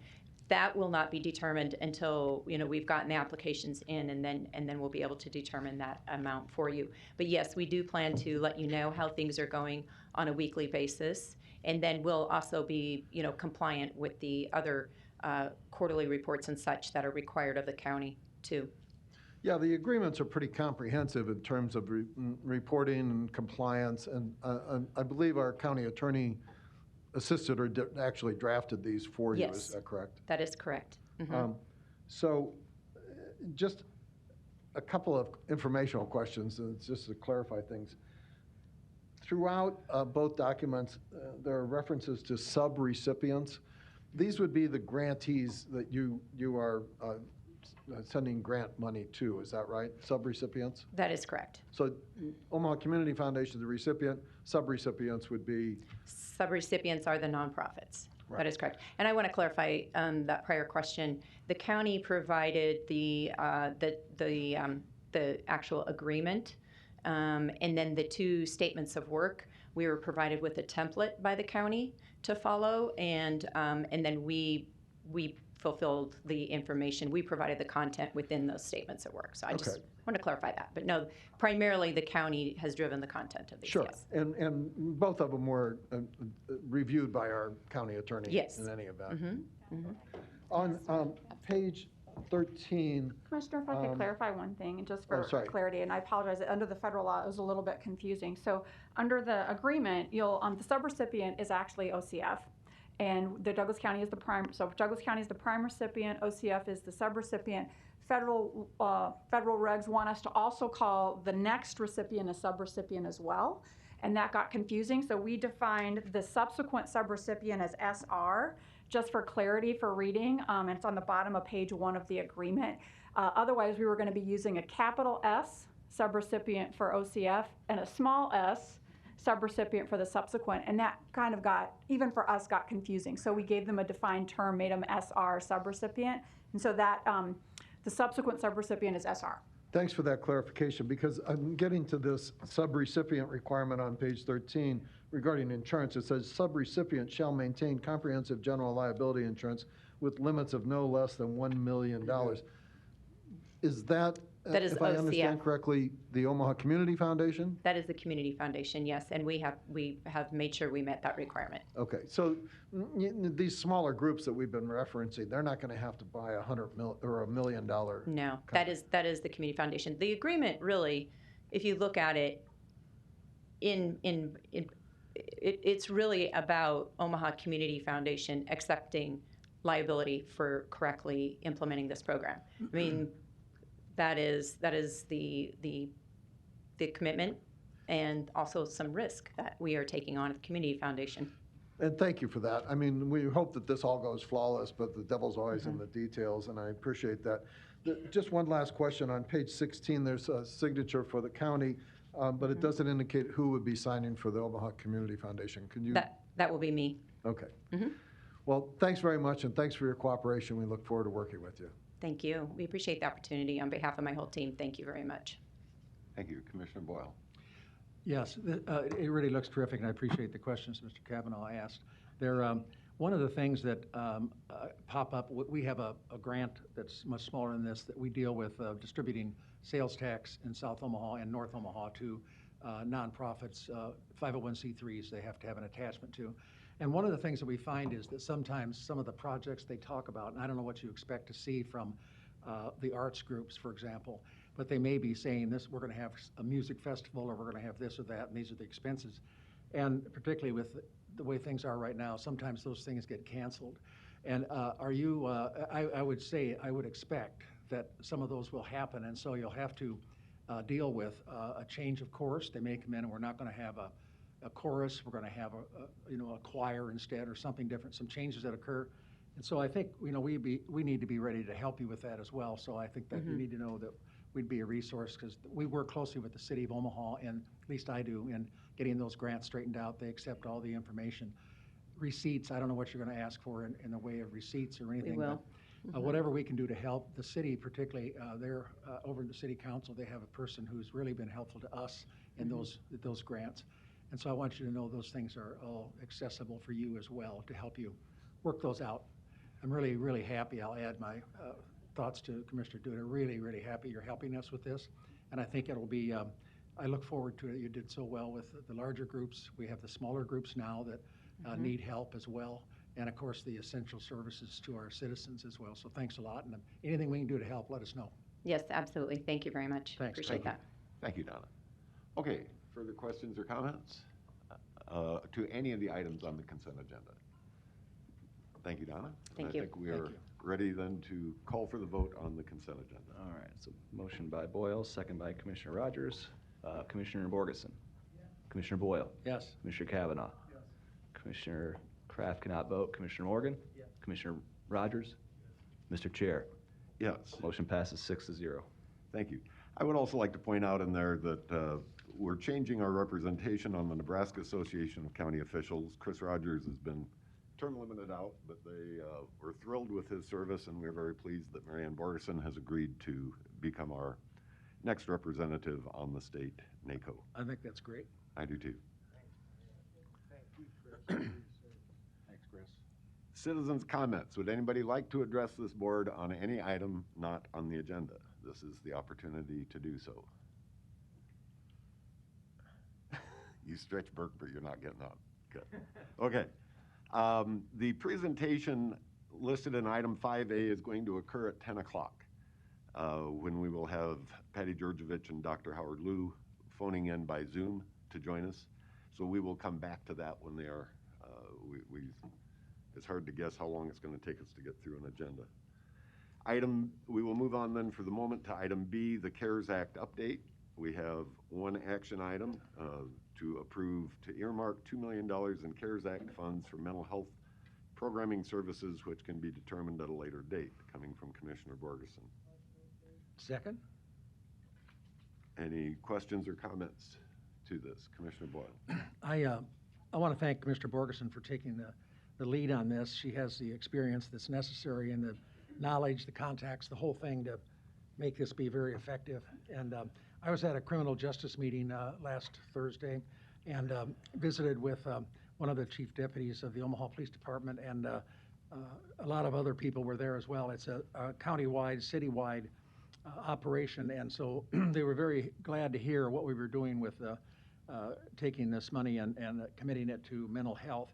That will not be determined until we've gotten the applications in, and then we'll be able to determine that amount for you. But yes, we do plan to let you know how things are going on a weekly basis, and then we'll also be compliant with the other quarterly reports and such that are required of the county too. Yeah, the agreements are pretty comprehensive in terms of reporting and compliance, and I believe our county attorney assisted or actually drafted these for you. Yes. Is that correct? That is correct. So just a couple of informational questions, just to clarify things. Throughout both documents, there are references to sub-recipients. These would be the grantees that you are sending grant money to, is that right? Sub-recipients? That is correct. So Omaha Community Foundation is the recipient, sub-recipients would be? Sub-recipients are the nonprofits. Right. That is correct. And I want to clarify that prior question. The county provided the actual agreement, and then the two statements of work. We were provided with a template by the county to follow, and then we fulfilled the information. We provided the content within those statements of work. So I just want to clarify that. But no, primarily the county has driven the content of these. Sure. Yes. And both of them were reviewed by our county attorney. Yes. In any event. On page 13. Commissioner, if I could clarify one thing, just for clarity, and I apologize, under the federal law, it was a little bit confusing. So under the agreement, the subrecipient is actually OCF. And the Douglas County is the prime, so Douglas County is the prime recipient, OCF is the subrecipient. Federal regs want us to also call the next recipient a subrecipient as well, and that got confusing. So we defined the subsequent subrecipient as SR, just for clarity for reading, and it's on the bottom of page 1 of the agreement. Otherwise, we were going to be using a capital S subrecipient for OCF and a small s subrecipient for the subsequent, and that kind of got, even for us, got confusing. So we gave them a defined term, made them SR subrecipient, and so that the subsequent subrecipient is SR. Thanks for that clarification, because I'm getting to this subrecipient requirement on page 13 regarding insurance. It says subrecipient shall maintain comprehensive general liability insurance with limits of no less than $1 million. Is that, That is if I understand OCF. correctly, the Omaha Community Foundation? That is the community foundation, yes, and we have made sure we met that requirement. Okay, so these smaller groups that we've been referencing, they're not going to have to buy $100 million or $1 million. No, that is the community foundation. The agreement really, if you look at it, it's really about Omaha Community Foundation accepting liability for correctly implementing this program. I mean, that is the commitment and also some risk that we are taking on at the community foundation. And thank you for that. I mean, we hope that this all goes flawless, but the devil's always in the details, and I appreciate that. Just one last question. On page 16, there's a signature for the county, but it doesn't indicate who would be signing for the Omaha Community Foundation. Can you? That will be me. Okay. Well, thanks very much, and thanks for your cooperation. We look forward to working with you. Thank you. We appreciate the opportunity. On behalf of my whole team, thank you very much. Thank you. Commissioner Boyle. Yes, it really looks terrific, and I appreciate the questions Mr. Kavanaugh asked. One of the things that pop up, we have a grant that's much smaller than this that we deal with distributing sales tax in South Omaha and North Omaha to nonprofits, 501c3s they have to have an attachment to. And one of the things that we find is that sometimes some of the projects they talk about, and I don't know what you expect to see from the arts groups, for example, but they may be saying this, we're going to have a music festival, or we're going to have this or that, and these are the expenses. And particularly with the way things are right now, sometimes those things get canceled. And I would say, I would expect that some of those will happen, and so you'll have to deal with a change of course. They may come in and we're not going to have a chorus, we're going to have a choir instead, or something different, some changes that occur. And so I think, we need to be ready to help you with that as well. So I think that you need to know that we'd be a resource, because we work closely with the city of Omaha, and at least I do, in getting those grants straightened out. They accept all the information. Receipts, I don't know what you're going to ask for in the way of receipts or anything. We will. But whatever we can do to help the city, particularly they're over in the city council, they have a person who's really been helpful to us in those grants. And so I want you to know those things are all accessible for you as well, to help you work those out. I'm really, really happy. I'll add my thoughts to Commissioner Duda. Really, really happy you're helping us with this. And I think it'll be, I look forward to it. You did so well with the larger groups. We have the smaller groups now that need help as well. And of course, the essential services to our citizens as well. So thanks a lot. And anything we can do to help, let us know. Yes, absolutely. Thank you very much. Thanks. Appreciate that. Thank you, Donna. Okay, further questions or comments to any of the items on the consent agenda? Thank you, Donna. Thank I you. think we are ready then to call for the vote on the consent agenda. All right, so motion by Boyle, second by Commissioner Rogers. Commissioner Borgeson. Yes. Commissioner Boyle. Yes. Commissioner Kavanaugh. Yes. Commissioner Kraft cannot vote. Commissioner Morgan. Yes. Commissioner Rogers. Yes. Mr. Chair. Yes. Motion passes 6-0. Thank you. I would also like to point out in there that we're changing our representation on the Nebraska Association of County Officials. Chris Rogers has been term limited out, but they were thrilled with his service, and we're very pleased that Marianne Borgeson has agreed to become our next representative on the state NACO. I think that's great. I do too. Thank you, Chris. Thanks, Chris. Citizens' comments. Would anybody like to address this board on any item not on the agenda? This is the opportunity to do so. You stretch Burke, but you're not getting up. Good. Okay. The presentation listed in item 5A is going to occur at 10 o'clock when we will have Patty Georgievich and Dr. Howard Liu phoning in by Zoom to join us. So we will come back to that when they are, it's hard to guess how long it's going to take us to get through an agenda. We will move on then for the moment to item B, the CARES Act update. We have one action item to approve to earmark $2 million in CARES Act funds for mental health programming services which can be determined at a later date, coming from Commissioner Borgeson. Second? Any questions or comments to this? Commissioner Boyle. I want to thank Commissioner Borgeson for taking the lead on this. She has the experience that's necessary and the knowledge, the contacts, the whole thing to make this be very effective. And I was at a criminal justice meeting last Thursday and visited with one of the chief deputies of the Omaha Police Department, and a lot of other people were there as well. It's a county-wide, citywide operation, and so they were very glad to hear what we were doing with taking this money and committing it to mental health.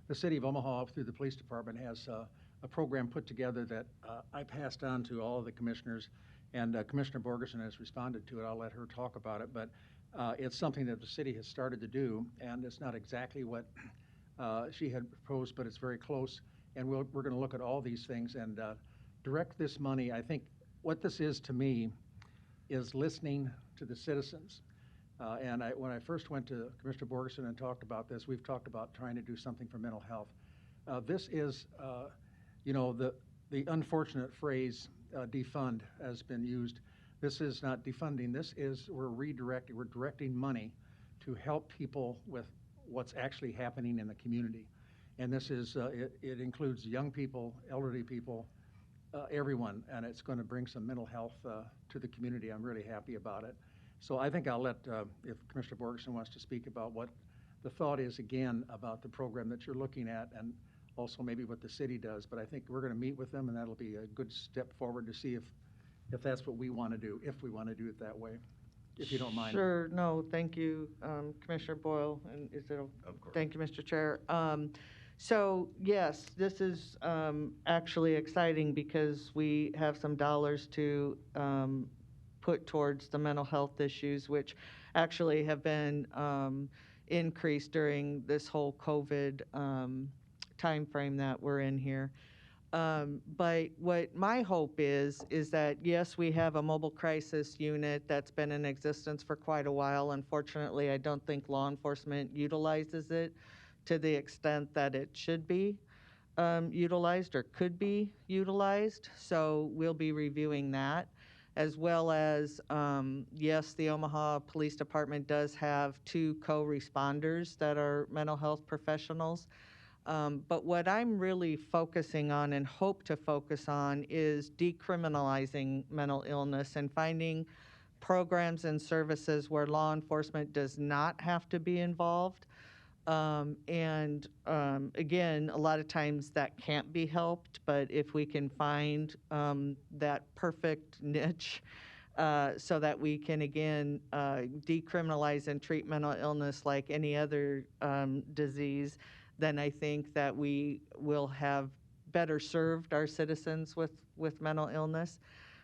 The city of Omaha, through the police department, has a program put together that I passed on to all of the commissioners, and Commissioner Borgeson has responded to it. I'll let her talk about it, but it's something that the city has started to do, and it's not exactly what she had proposed, but it's very close, and we're going to look at all these things and direct this money. I think what this is to me is listening to the citizens. And when I first went to Commissioner Borgeson and talked about this, we've talked about trying to do something for mental health. This is, the unfortunate phrase, defund, has been used. This is not defunding. This is, we're directing money to help people with what's actually happening in the community. And this is, it includes young people, elderly people, everyone, and it's going to bring some mental health to the community. I'm really happy about it. So I think I'll let, if Commissioner Borgeson wants to speak about what the thought is again about the program that you're looking at, and also maybe what the city does. But I think we're going to meet with them, and that'll be a good step forward to see if that's what we want to do, if we want to do it that way, if you don't mind. Sure. No, thank you, Commissioner Boyle. And is it? Of course. Thank you, Mr. Chair. So yes, this is actually exciting because we have some dollars to put towards the mental health issues, which actually have been increased during this whole COVID time frame that we're in here. But what my hope is that, yes, we have a mobile crisis unit that's been in existence for quite a while. Unfortunately, I don't think law enforcement utilizes it to the extent that it should be utilized or could be utilized. So we'll be reviewing that, as well as, yes, the Omaha Police Department does have 2 co-responders that are mental health professionals. But what I'm really focusing on and hope to focus on is decriminalizing mental illness and finding programs and services where law enforcement does not have to be involved. Again, a lot of times that can't be helped, but if we can find that perfect niche so that we can, again, decriminalize and treat mental illness like any other disease, then I think that we will have better served our citizens with mental illness.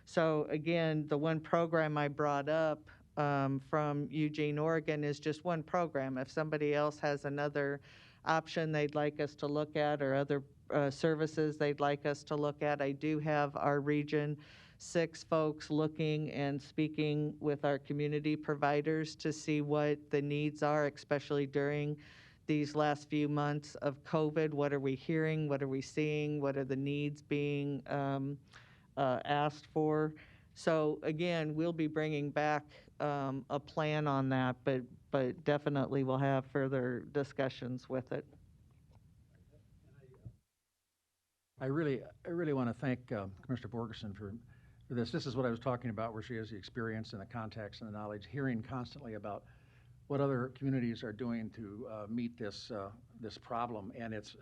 So again, the one program I brought up from Eugene, Oregon is just one program. If somebody else has another option they'd like us to look at, or other services they'd like us to look at, I do have our Region 6 folks looking and speaking with our community providers to see what the needs are, especially during these last few months of COVID. What are we hearing? What are we seeing? What are the needs being asked for? So again, we'll be bringing back a plan on that, but definitely we'll have further discussions with it. I really want to thank Commissioner Borgeson for this. This is what I was talking about, where she has the experience and the contacts and the knowledge, hearing constantly about what other communities are doing to meet this problem. And it's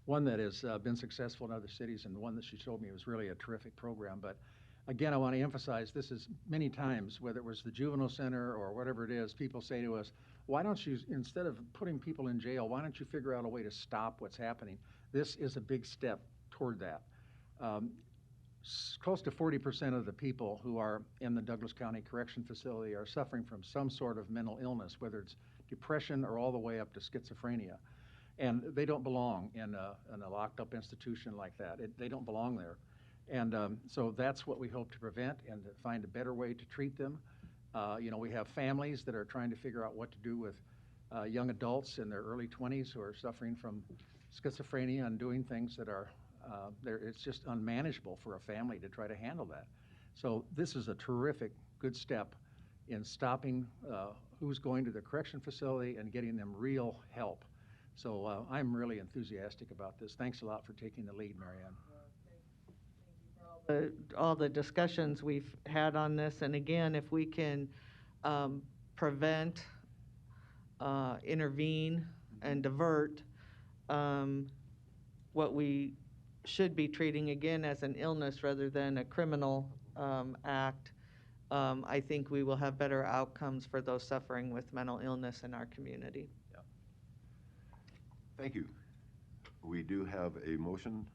one that has been successful in other cities, and the one that she told me was really a terrific program. But again, I want to emphasize, this is many times, whether it was the juvenile center or whatever it is, people say to us, why don't you, instead of putting people in jail, why don't you figure out a way to stop what's happening? This is a big step toward that. Close to 40% of the people who are in the Douglas County Correction Facility are suffering from some sort of mental illness, whether it's depression or all the way up to schizophrenia. And they don't belong in a locked up institution like that. They don't belong there. And so that's what we hope to prevent, and to find a better way to treat them. We have families that are trying to figure out what to do with young adults in their early 20s who are suffering from schizophrenia and doing things that are, it's just unmanageable for a family to try to handle that. So this is a terrific, good step in stopping who's going to the correction facility and getting them real help. So I'm really enthusiastic about this. Thanks a lot for taking the lead, Marianne. All the discussions we've had on this, and again, if we can prevent, intervene, and divert what we should be treating again as an illness rather than a criminal act, I think we will have better outcomes for those suffering with mental illness in our community. Yeah. Thank you. We do have a motion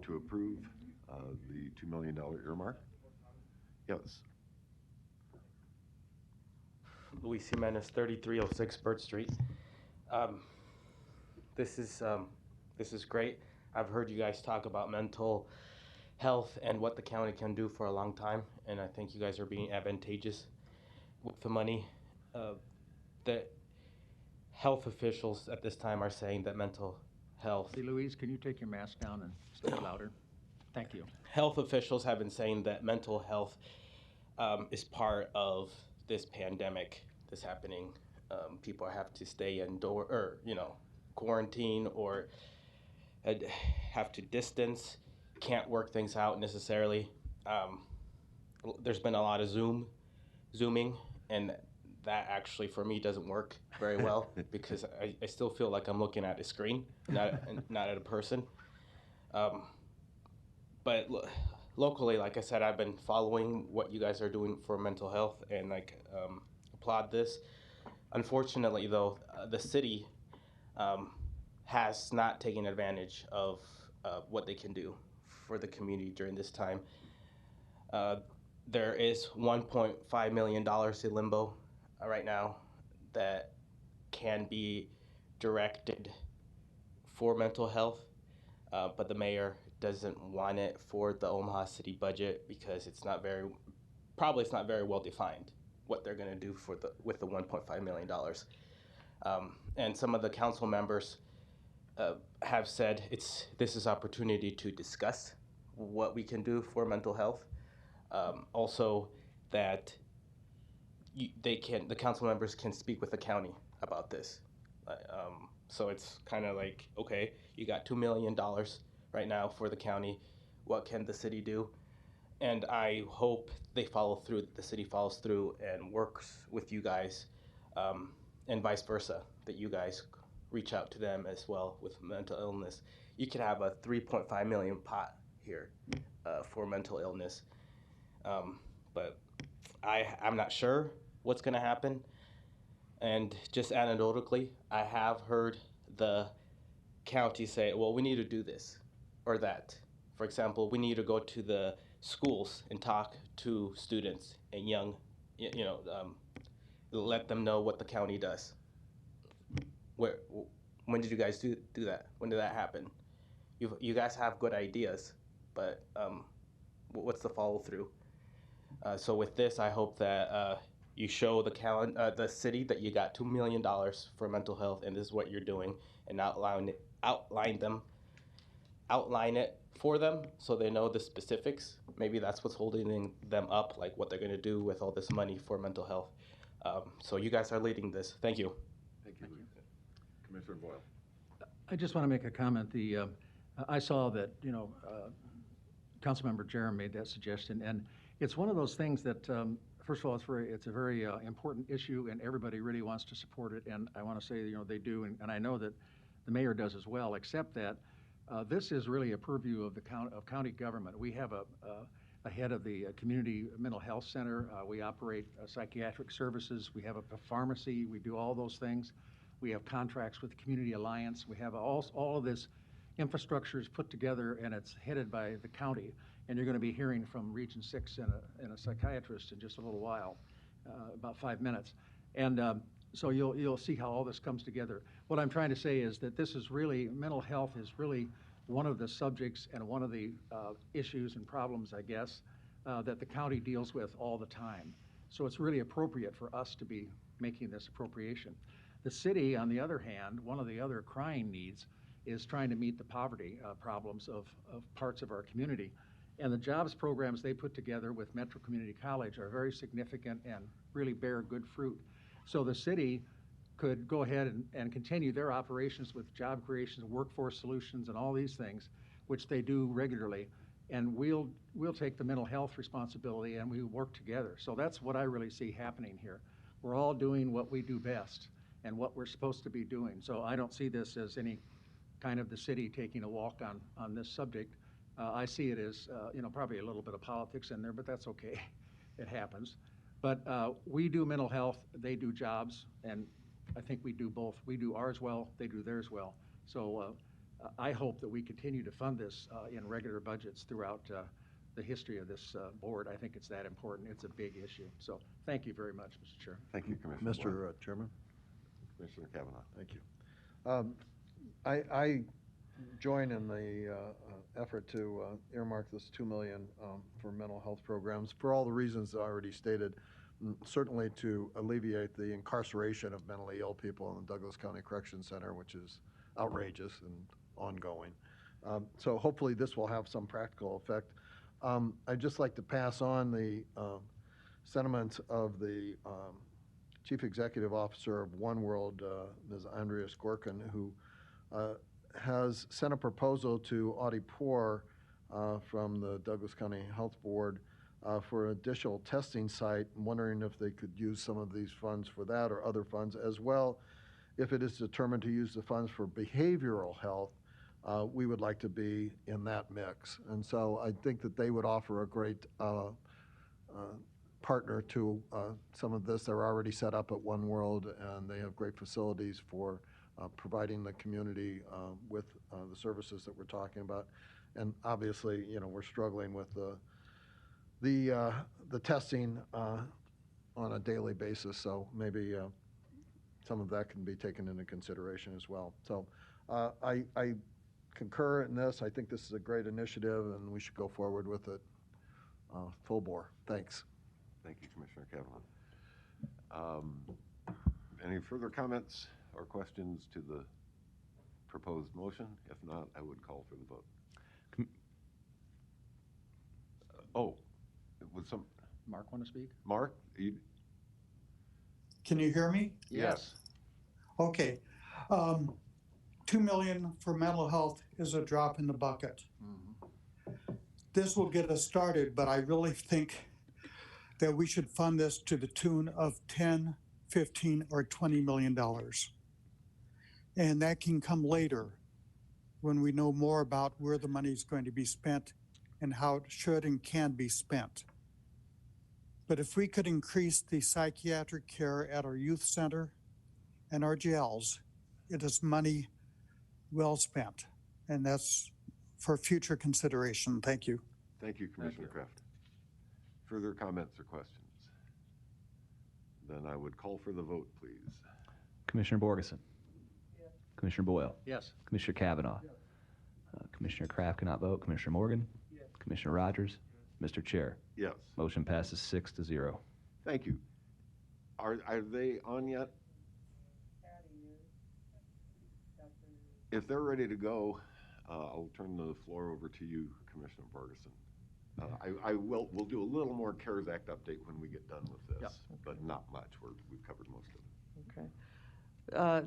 to approve the $2 million earmark. Yes. Luis Jimenez, 3306 Bird Street. This is great. I've heard you guys talk about mental health and what the county can do for a long time, and I think you guys are being advantageous with the money. The health officials at this time are saying that mental health. Hey, Louise, can you take your mask down and speak louder? Thank you. Health officials have been saying that mental health is part of this pandemic that's happening. People have to stay indoor, or quarantine, or have to distance. Can't work things out necessarily. There's been a lot of zooming, and that actually for me doesn't work very well because I still feel like I'm looking at a screen, not at a person. But locally, like I said, I've been following what you guys are doing for mental health, and applaud this. Unfortunately, though, the city has not taken advantage of what they can do for the community during this time. There is $1.5 million in limbo right now that can be directed for mental health, but the mayor doesn't want it for the Omaha city budget because it's not very well defined what they're going to do with the $1.5 million. And some of the council members have said this is opportunity to discuss what we can do for mental health. Also, that the council members can speak with the county about this. So it's kind of like, okay, you got $2 million right now for the county. What can the city do? And I hope they follow through, the city follows through and works with you guys, and vice versa, that you guys reach out to them as well with mental illness. You could have a $3.5 million pot here for mental illness. But I'm not sure what's going to happen. And just anecdotally, I have heard the county say, well, we need to do this or that. For example, we need to go to the schools and talk to students and young, let them know what the county does. When did you guys do that? When did that happen? You guys have good ideas, but what's the follow through? So with this, I hope that you show the city that you got $2 million for mental health, and this is what you're doing, and outline it for them so they know the specifics. Maybe that's what's holding them up, like what they're going to do with all this money for mental health. So you guys are leading this. Thank you. Thank you. Commissioner Boyle. I just want to make a comment. I saw that, Councilmember Jerem made that suggestion, and it's one of those things that, first of all, it's a very important issue, and everybody really wants to support it, and I want to say, they do, and I know that the mayor does as well, except that this is really a purview of the county government. We have a head of the Community Mental Health Center. We operate Psychiatric Services. We have a pharmacy. We do all those things. We have contracts with the Community Alliance. We have all of this infrastructure is put together, and it's headed by the county. And you're going to be hearing from Region 6 and a psychiatrist in just a little while, about 5 minutes. And so you'll see how all this comes together. What I'm trying to say is that this is really, mental health is really one of the subjects and one of the issues and problems, I guess, that the county deals with all the time. So it's really appropriate for us to be making this appropriation. The city, on the other hand, one of the other crying needs is trying to meet the poverty problems of parts of our community. And the jobs programs they put together with Metro Community College are very significant and really bear good fruit. So the city could go ahead and continue their operations with job creation, workforce solutions, and all these things, which they do regularly. And we'll take the mental health responsibility and we work together. So that's what I really see happening here. We're all doing what we do best and what we're supposed to be doing. So I don't see this as any kind of the city taking a walk on this subject. I see it as, probably a little bit of politics in there, but that's okay. It happens. But we do mental health, they do jobs, and I think we do both. We do ours well, they do theirs well. So I hope that we continue to fund this in regular budgets throughout the history of this board. I think it's that important. It's a big issue. So thank you very much, Mr. Chair. Thank you, Commissioner. Mr. Chairman? Commissioner Kavanaugh. Thank you. I join in the effort to earmark this $2 million for mental health programs for all the reasons I already stated. Certainly to alleviate the incarceration of mentally ill people in the Douglas County Correction Center, which is outrageous and ongoing. So hopefully this will have some practical effect. I'd just like to pass on the sentiments of the Chief Executive Officer of One World, Ms. Andrea Skorkin, who has sent a proposal to Audie Poor from the Douglas County Health Board for an additional testing site. I'm wondering if they could use some of these funds for that or other funds as well. If it is determined to use the funds for behavioral health, we would like to be in that mix. And so I think that they would offer a great partner to some of this. They're already set up at One World, and they have great facilities for providing the community with the services that we're talking about. And obviously, we're struggling with the testing on a daily basis, so maybe some of that can be taken into consideration as well. So I concur in this. I think this is a great initiative, and we should go forward with it full bore. Thanks. Thank you, Commissioner Kavanaugh. Any further comments or questions to the proposed motion? If not, I would call for the vote. Would some Mark want to speak? Mark? Can you hear me? Yes. Okay. 2 million for mental health is a drop in the bucket. Mm-hmm. This will get us started, but I really think that we should fund this to the tune of 10, 15, or $20 million. And that can come later when we know more about where the money is going to be spent and how it should and can be spent. But if we could increase the psychiatric care at our youth center and our jails, it is money well spent. And that's for future consideration. Thank you. Thank you, Commissioner Kraft. Further comments or questions? Then I would call for the vote, please. Commissioner Borgeson. Yes. Commissioner Boyle. Yes. Commissioner Kavanaugh. Yes. Commissioner Kraft cannot vote. Commissioner Morgan. Yes. Commissioner Rogers. Yes. Mr. Chair. Yes. Motion passes 6-0. Thank you. Are they on yet? If they're ready to go, I'll turn the floor over to you, Commissioner Borgeson. We'll do a little more CARES Act update when we get done with this, Yep. but not much. We've covered most of it. Okay.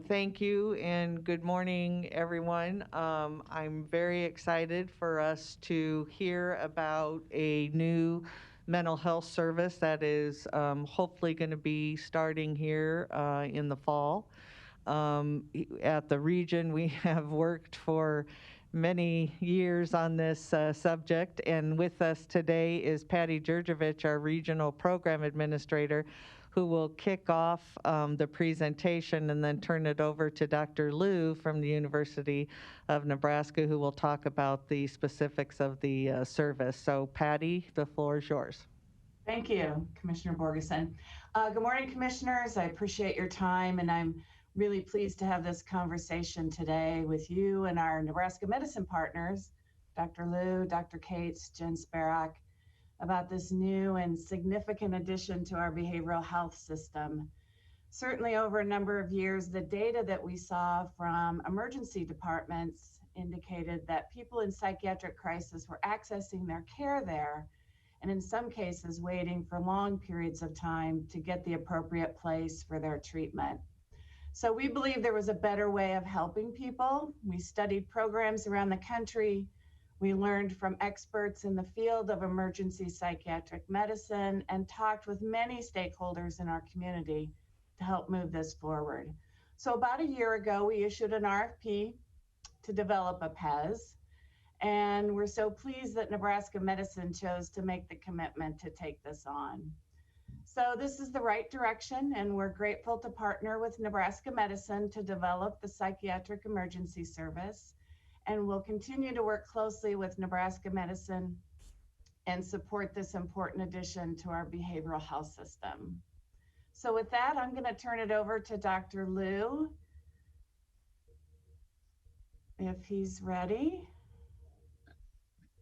Thank you and good morning, everyone. I'm very excited for us to hear about a new mental health service that is hopefully going to be starting here in the fall. At the region, we have worked for many years on this subject, and with us today is Patty Jurjevich, our Regional Program Administrator, who will kick off the presentation and then turn it over to Dr. Liu from the University of Nebraska, who will talk about the specifics of the service. So Patty, the floor is yours. Thank you, Commissioner Borgeson. Good morning, Commissioners. I appreciate your time, and I'm really pleased to have this conversation today with you and our Nebraska medicine partners, Dr. Liu, Dr. Cates, Jen Sparak, about this new and significant addition to our behavioral health system. Certainly over a number of years, the data that we saw from emergency departments indicated that people in psychiatric crisis were accessing their care there, and in some cases waiting for long periods of time to get the appropriate place for their treatment. So we believe there was a better way of helping people. We studied programs around the country. We learned from experts in the field of emergency psychiatric medicine and talked with many stakeholders in our community to help move this forward. So about a year ago, we issued an RFP to develop a PES, and we're so pleased that Nebraska Medicine chose to make the commitment to take this on. So this is the right direction, and we're grateful to partner with Nebraska Medicine to develop the Psychiatric Emergency Service, and we'll continue to work closely with Nebraska Medicine and support this important addition to our behavioral health system. So with that, I'm going to turn it over to Dr. Liu, if he's ready.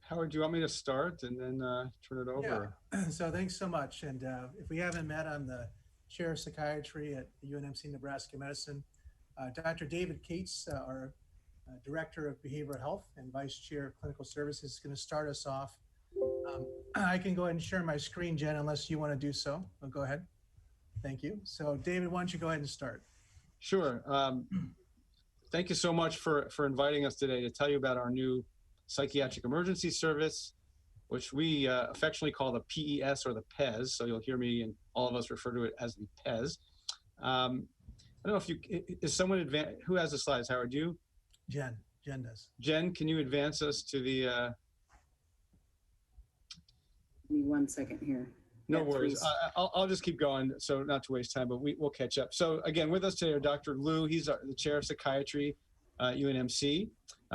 Howard, do you want me to start and then turn it over? Yeah. So thanks so much. And if we haven't met, I'm the Chair of Psychiatry at UNMC Nebraska Medicine. Dr. David Cates, our Director of Behavioral Health and Vice Chair of Clinical Services, is going to start us off. I can go ahead and share my screen, Jen, unless you want to do so. I'll go ahead. Thank you. So David, why don't you go ahead and start? Sure. Thank you so much for inviting us today to tell you about our new Psychiatric Emergency Service, which we affectionately call the PES or the PES. So you'll hear me and all of us refer to it as the PES. I don't know if is someone who has the slides? Howard, you? Jen does. Jen, can you advance us to the? Give me 1 second here. No worries. I'll just keep going, so not to waste time, but we'll catch up. So again, with us today are Dr. Liu. He's the Chair of Psychiatry, UNMC.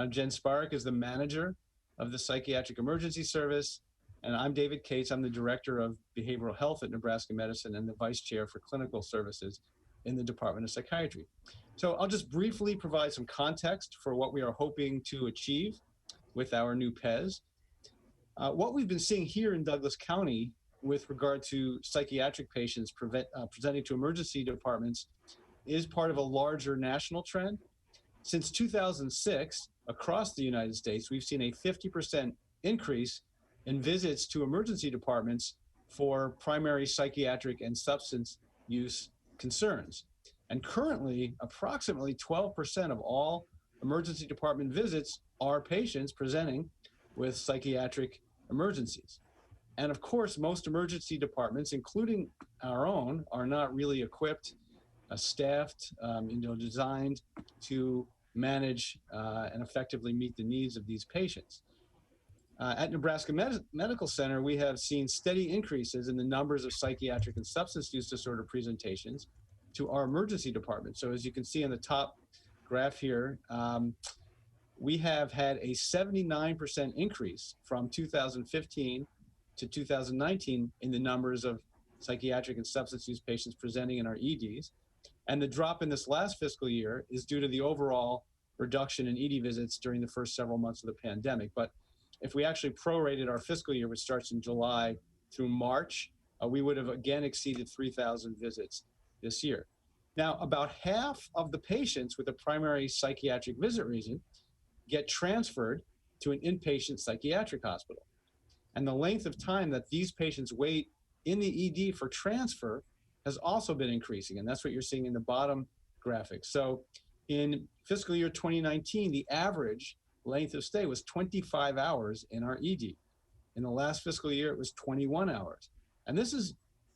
Jen Spark is the manager of the Psychiatric Emergency Service. And I'm David Cates. I'm the Director of Behavioral Health at Nebraska Medicine and the Vice Chair for Clinical Services in the Department of Psychiatry. So I'll just briefly provide some context for what we are hoping to achieve with our new PES. What we've been seeing here in Douglas County with regard to psychiatric patients presenting to emergency departments is part of a larger national trend. Since 2006, across the United States, we've seen a 50% increase in visits to emergency departments for primary psychiatric and substance use concerns. And currently, approximately 12% of all emergency department visits are patients presenting with psychiatric emergencies. And of course, most emergency departments, including our own, are not really equipped, staffed, designed to manage and effectively meet the needs of these patients. At Nebraska Medical Center, we have seen steady increases in the numbers of psychiatric and substance use disorder presentations to our emergency department. So as you can see on the top graph here, we have had a 79% increase from 2015 to 2019 in the numbers of psychiatric and substance use patients presenting in our EDs. And the drop in this last fiscal year is due to the overall reduction in ED visits during the first several months of the pandemic. But if we actually prorated our fiscal year, which starts in July through March, we would have again exceeded 3,000 visits this year. Now, about half of the patients with a primary psychiatric visit reason get transferred to an inpatient psychiatric hospital. And the length of time that these patients wait in the ED for transfer has also been increasing. And that's what you're seeing in the bottom graphic. So in fiscal year 2019, the average length of stay was 25 hours in our ED. In the last fiscal year, it was 21 hours. And this is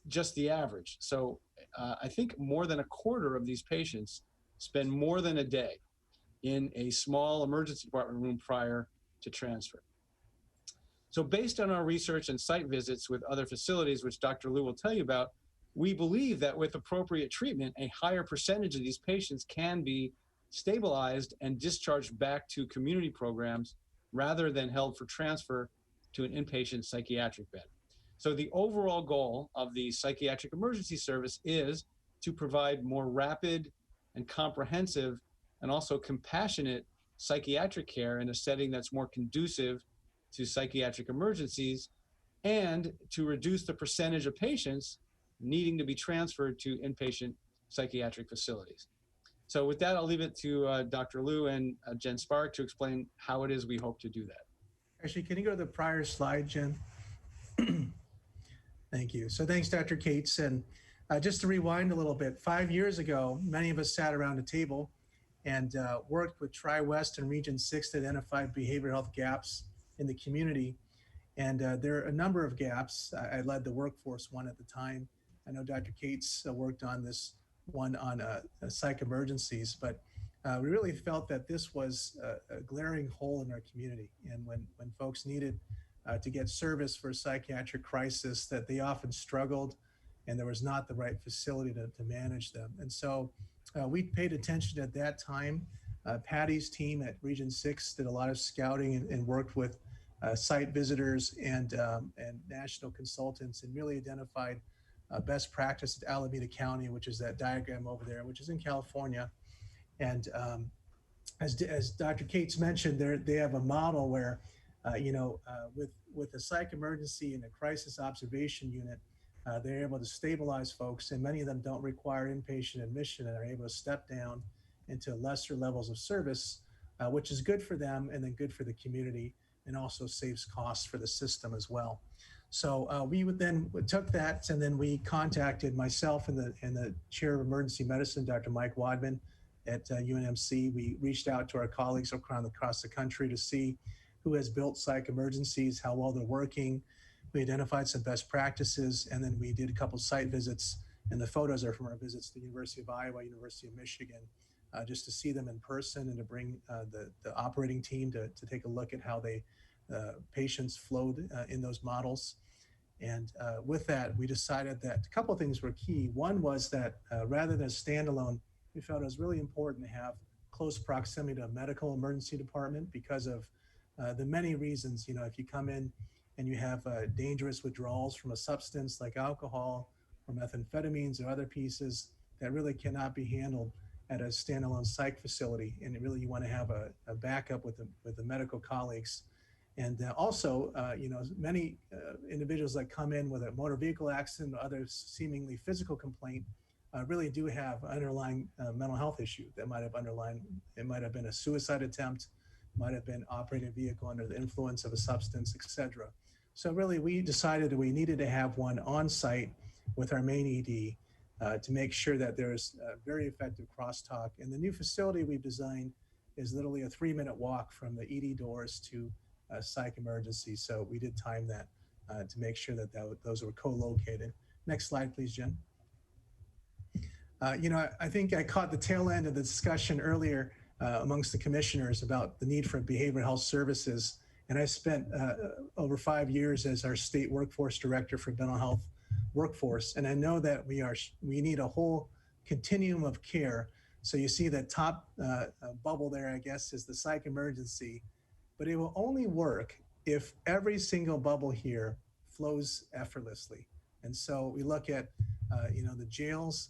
just the average. So I think more than a quarter of these patients spend more than a day in a small emergency department room prior to transfer. So based on our research and site visits with other facilities, which Dr. Liu will tell you about, we believe that with appropriate treatment, a higher percentage of these patients can be stabilized and discharged back to community programs rather than held for transfer to an inpatient psychiatric bed. So the overall goal of the Psychiatric Emergency Service is to provide more rapid and comprehensive and also compassionate psychiatric care in a setting that's more conducive to psychiatric emergencies, and to reduce the percentage of patients needing to be transferred to inpatient psychiatric facilities. So with that, I'll leave it to Dr. Liu and Jen Spark to explain how it is we hope to do that. Actually, can you go to the prior slide, Jen? Thank you. So thanks, Dr. Cates. And just to rewind a little bit, 5 years ago, many of us sat around a table and worked with Tri-West and Region 6 to identify behavioral health gaps in the community. And there are a number of gaps. I led the workforce one at the time. I know Dr. Cates worked on this one on psych emergencies, but we really felt that this was a glaring hole in our community. And when folks needed to get service for a psychiatric crisis, that they often struggled and there was not the right facility to manage them. And so we paid attention at that time. Patty's team at Region 6 did a lot of scouting and worked with site visitors and national consultants and really identified best practice at Alameda County, which is that diagram over there, which is in California. And as Dr. Cates mentioned, they have a model where, with a psych emergency and a crisis observation unit, they're able to stabilize folks, and many of them don't require inpatient admission and are able to step down into lesser levels of service, which is good for them and then good for the community, and also saves costs for the system as well. So we took that, and then we contacted myself and the chair of emergency medicine, Dr. Mike Wadman at UNMC. We reached out to our colleagues across the country to see who has built psych emergencies, how well they're working. We identified some best practices, and then we did a couple site visits, and the photos are from our visits to the University of Iowa, University of Michigan, just to see them in person and to bring the operating team to take a look at how patients flowed in those models. And with that, we decided that a couple of things were key. One was that rather than a standalone, we felt it was really important to have close proximity to a medical emergency department because of the many reasons. If you come in and you have dangerous withdrawals from a substance like alcohol or methamphetamines or other pieces that really cannot be handled at a standalone psych facility, and really you want to have a backup with the medical colleagues. And also, many individuals that come in with a motor vehicle accident or other seemingly physical complaint really do have underlying mental health issue that might have it might have been a suicide attempt, might have been operating a vehicle under the influence of a substance, etc. So really, we decided that we needed to have one on site with our main ED to make sure that there's very effective crosstalk. And the new facility we've designed is literally a 3-minute walk from the ED doors to psych emergency. So we did time that to make sure that those were co-located. Next slide, please, Jen. I think I caught the tail end of the discussion earlier amongst the commissioners about the need for behavioral health services. And I spent over 5 years as our state workforce director for mental health workforce. And I know that we need a whole continuum of care. So you see the top bubble there, I guess, is the psych emergency. But it will only work if every single bubble here flows effortlessly. And so we look at, the jails,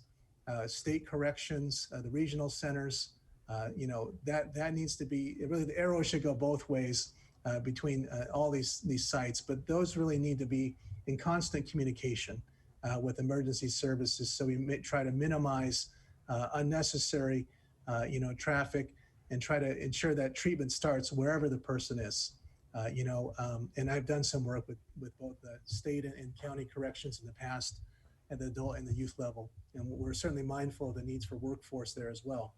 state corrections, the regional centers, that needs to be, really the arrow should go both ways between all these sites, but those really need to be in constant communication with emergency services. So we try to minimize unnecessary, traffic, and try to ensure that treatment starts wherever the person is. And I've done some work with both the state and county corrections in the past at the adult and the youth level. And we're certainly mindful of the needs for workforce there as well.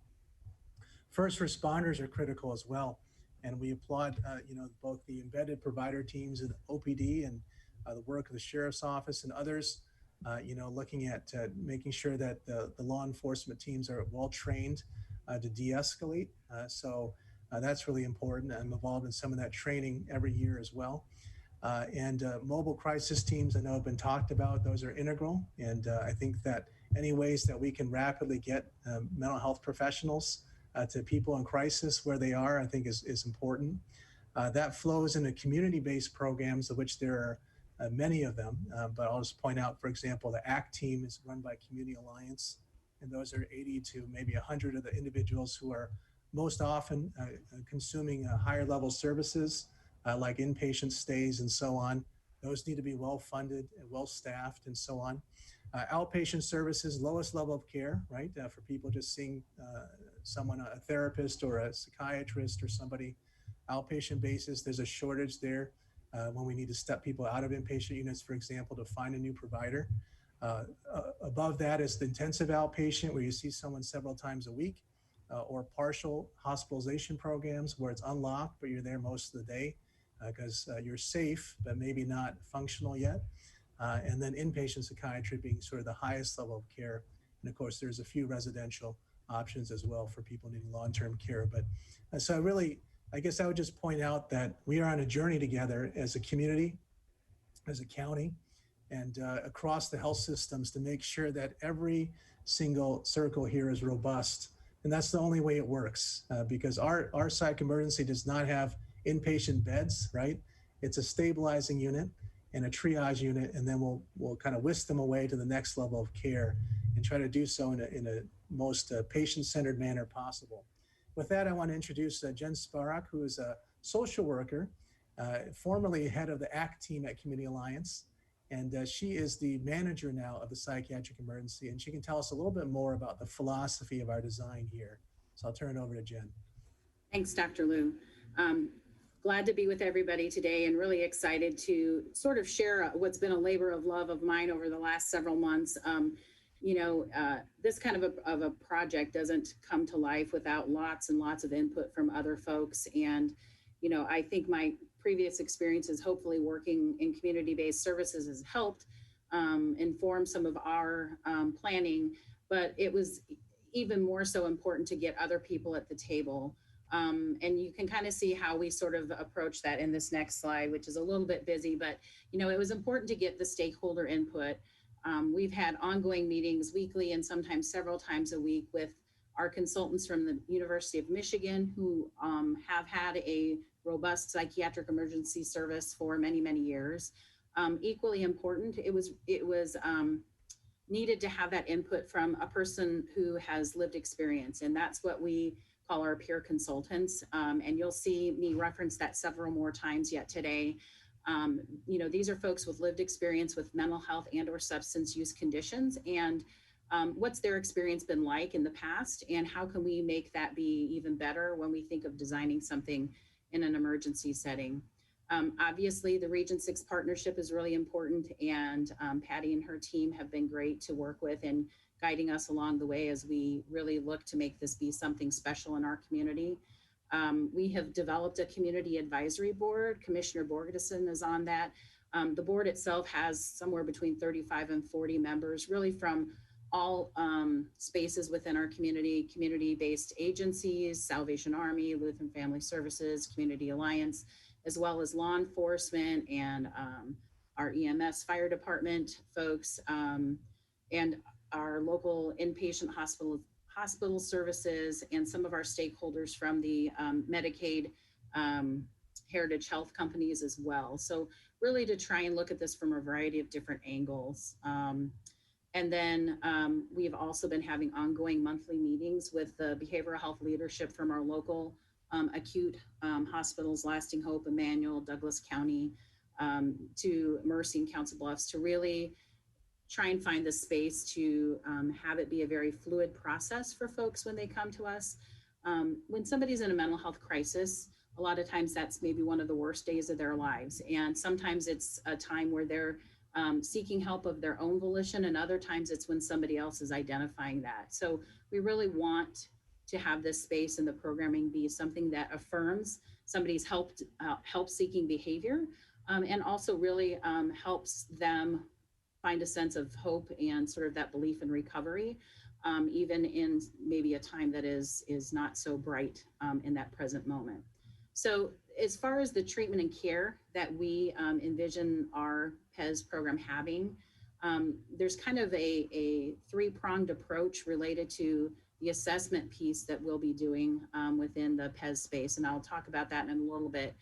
First responders are critical as well. And we applaud, both the embedded provider teams in OPD and the work of the sheriff's office and others, looking at making sure that the law enforcement teams are well trained to de-escalate. So that's really important. I'm involved in some of that training every year as well. And mobile crisis teams, I know have been talked about. Those are integral. And I think that any ways that we can rapidly get mental health professionals to people in crisis where they are, I think is important. That flows into community-based programs, of which there are many of them. But I'll just point out, for example, the ACT team is run by Community Alliance. And those are 80 to maybe 100 of the individuals who are most often consuming higher level services like inpatient stays and so on. Those need to be well funded and well staffed and so on. Outpatient services, lowest level of care, right? For people just seeing someone, a therapist or a psychiatrist or somebody, outpatient basis. There's a shortage there when we need to step people out of inpatient units, for example, to find a new provider. Above that is the intensive outpatient, where you see someone several times a week, or partial hospitalization programs where it's unlocked, but you're there most of the day because you're safe, but maybe not functional yet. And then inpatient psychiatry being sort of the highest level of care. And of course, there's a few residential options as well for people needing long-term care. But so I guess I would just point out that we are on a journey together as a community, as a county, and across the health systems to make sure that every single circle here is robust. And that's the only way it works because our psych emergency does not have inpatient beds, right? It's a stabilizing unit and a triage unit, and then we'll kind of whisk them away to the next level of care and try to do so in a most patient-centered manner possible. With that, I want to introduce Jen Sparak, who is a social worker, formerly head of the ACT team at Community Alliance, and she is the manager now of the psychiatric emergency, and she can tell us a little bit more about the philosophy of our design here. So I'll turn it over to Jen. Thanks, Dr. Liu. Glad to be with everybody today and really excited to sort of share what's been a labor of love of mine over the last several months. This kind of a project doesn't come to life without lots and lots of input from other folks. And, I think my previous experiences, hopefully working in community-based services, has helped inform some of our planning, but it was even more so important to get other people at the table. And you can kind of see how we sort of approach that in this next slide, which is a little bit busy, but it was important to get the stakeholder input. We've had ongoing meetings weekly and sometimes several times a week with our consultants from the University of Michigan, who have had a robust psychiatric emergency service for many, many years. Equally important, it was needed to have that input from a person who has lived experience, and that's what we call our peer consultants. And you'll see me reference that several more times yet today. These are folks with lived experience with mental health and or substance use conditions, and what's their experience been like in the past, and how can we make that be even better when we think of designing something in an emergency setting. Obviously, the Region 6 partnership is really important, and Patty and her team have been great to work with and guiding us along the way as we really look to make this be something special in our community. We have developed a community advisory board. Commissioner Borgeson is on that. The board itself has somewhere between 35 and 40 members, really from all spaces within our community, community-based agencies, Salvation Army, Lutheran Family Services, Community Alliance, as well as law enforcement and our EMS fire department folks, and our local inpatient hospital services, and some of our stakeholders from the Medicaid Heritage Health companies as well. So really to try and look at this from a variety of different angles. And then we've also been having ongoing monthly meetings with the behavioral health leadership from our local acute hospitals, Lasting Hope, Emmanuel, Douglas County, to Mercy and Council Bluffs, to really try and find the space to have it be a very fluid process for folks when they come to us. When somebody's in a mental health crisis, a lot of times that's maybe one of the worst days of their lives. And sometimes it's a time where they're seeking help of their own volition, and other times it's when somebody else is identifying that. So we really want to have this space and the programming be something that affirms somebody's help-seeking behavior, and also really helps them find a sense of hope and sort of that belief in recovery, even in maybe a time that is not so bright in that present moment. So as far as the treatment and care that we envision our PES program having, there's kind of a three-pronged approach related to the assessment piece that we'll be doing within the PES space, and I'll talk about that in a little bit.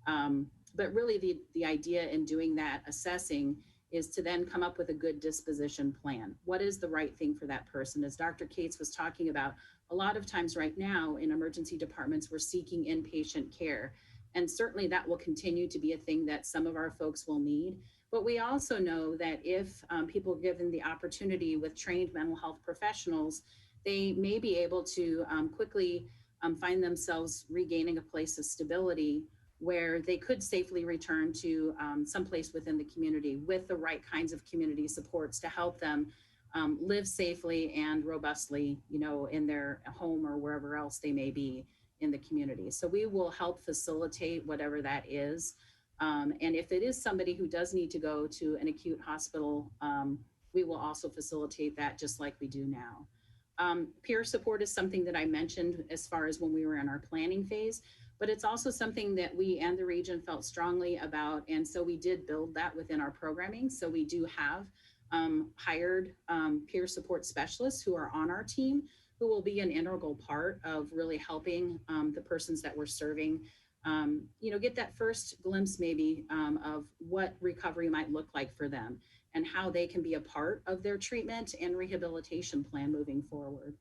But really the idea in doing that assessing is to then come up with a good disposition plan. What is the right thing for that person? As Dr. Cates was talking about, a lot of times right now in emergency departments, we're seeking inpatient care. And certainly that will continue to be a thing that some of our folks will need. But we also know that if people are given the opportunity with trained mental health professionals, they may be able to quickly find themselves regaining a place of stability where they could safely return to someplace within the community with the right kinds of community supports to help them live safely and robustly, you know, in their home or wherever else they may be in the community. So we will help facilitate whatever that is. And if it is somebody who does need to go to an acute hospital, we will also facilitate that just like we do now. Peer support is something that I mentioned as far as when we were in our planning phase, but it's also something that we and the region felt strongly about. And so we did build that within our programming. So we do have hired peer support specialists who are on our team who will be an integral part of really helping the persons that we're serving, you know, get that first glimpse maybe of what recovery might look like for them and how they can be a part of their treatment and rehabilitation plan moving forward.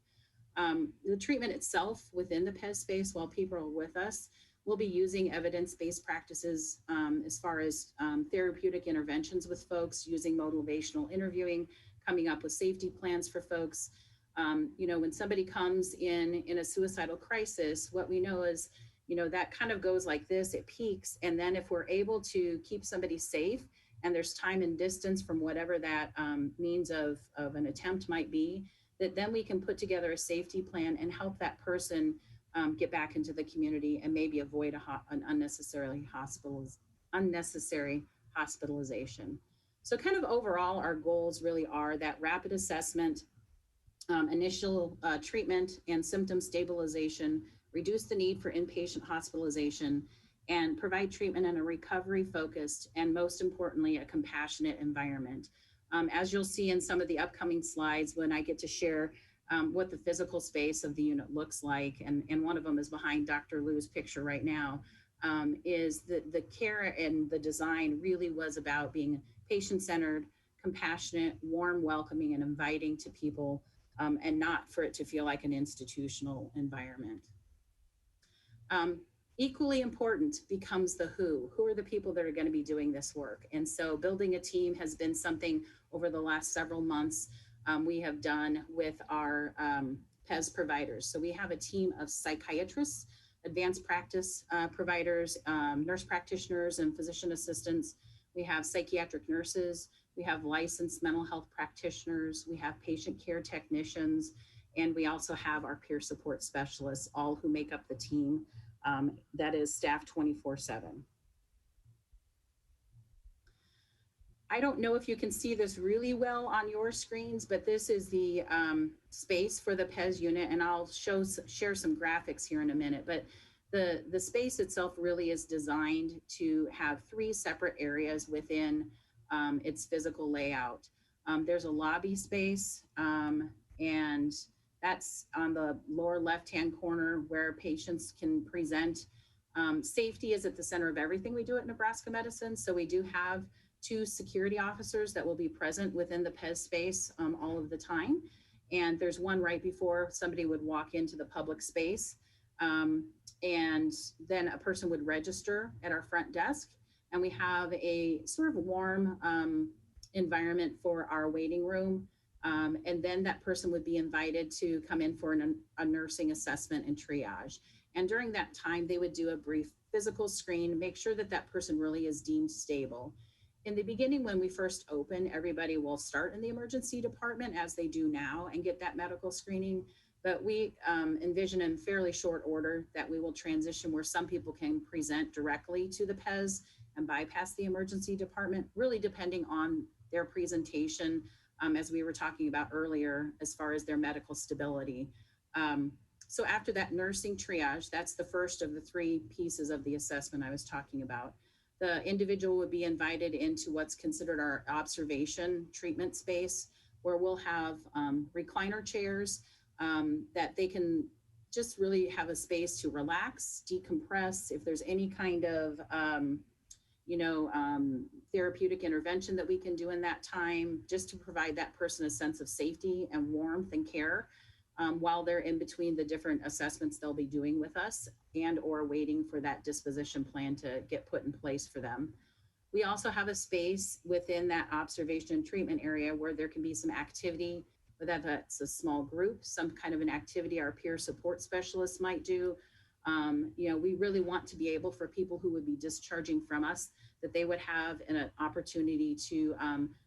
The treatment itself within the PES space while people are with us, we'll be using evidence-based practices as far as therapeutic interventions with folks, using motivational interviewing, coming up with safety plans for folks. You know, when somebody comes in a suicidal crisis, what we know is, you know, that kind of goes like this, it peaks. And then if we're able to keep somebody safe and there's time and distance from whatever that means of an attempt might be, that then we can put together a safety plan and help that person get back into the community and maybe avoid an unnecessary hospitalization. So kind of overall, our goals really are that rapid assessment, initial treatment and symptom stabilization, reduce the need for inpatient hospitalization, and provide treatment in a recovery-focused and most importantly, a compassionate environment. As you'll see in some of the upcoming slides when I get to share what the physical space of the unit looks like, and one of them is behind Dr. Liu's picture right now, is that the care and the design really was about being patient-centered, compassionate, warm, welcoming, and inviting to people, and not for it to feel like an institutional environment. Equally important becomes the who. Who are the people that are going to be doing this work? And so building a team has been something over the last several months we have done with our PES providers. So we have a team of psychiatrists, advanced practice providers, nurse practitioners, and physician assistants. We have psychiatric nurses. We have licensed mental health practitioners. We have patient care technicians. And we also have our peer support specialists, all who make up the team that is staffed 24/7. I don't know if you can see this really well on your screens, but this is the space for the PES unit, and I'll share some graphics here in a minute. But the space itself really is designed to have 3 separate areas within its physical layout. There's a lobby space, and that's on the lower left-hand corner where patients can present. Safety is at the center of everything we do at Nebraska Medicine. So we do have 2 security officers that will be present within the PES space all of the time. And there's one right before somebody would walk into the public space. And then a person would register at our front desk. And we have a sort of warm environment for our waiting room. And then that person would be invited to come in for a nursing assessment and triage. And during that time, they would do a brief physical screen, make sure that that person really is deemed stable. In the beginning, when we first open, everybody will start in the emergency department as they do now and get that medical screening. But we envision in fairly short order that we will transition where some people can present directly to the PES and bypass the emergency department, really depending on their presentation, as we were talking about earlier, as far as their medical stability. So after that nursing triage, that's the first of the 3 pieces of the assessment I was talking about. The individual would be invited into what's considered our observation treatment space, where we'll have recliner chairs that they can just really have a space to relax, decompress. If there's any kind of therapeutic intervention that we can do in that time, just to provide that person a sense of safety and warmth and care while they're in between the different assessments they'll be doing with us and or waiting for that disposition plan to get put in place for them. We also have a space within that observation and treatment area where there can be some activity, whether that's a small group, some kind of an activity our peer support specialists might do. We really want to be able for people who would be discharging from us, that they would have an opportunity to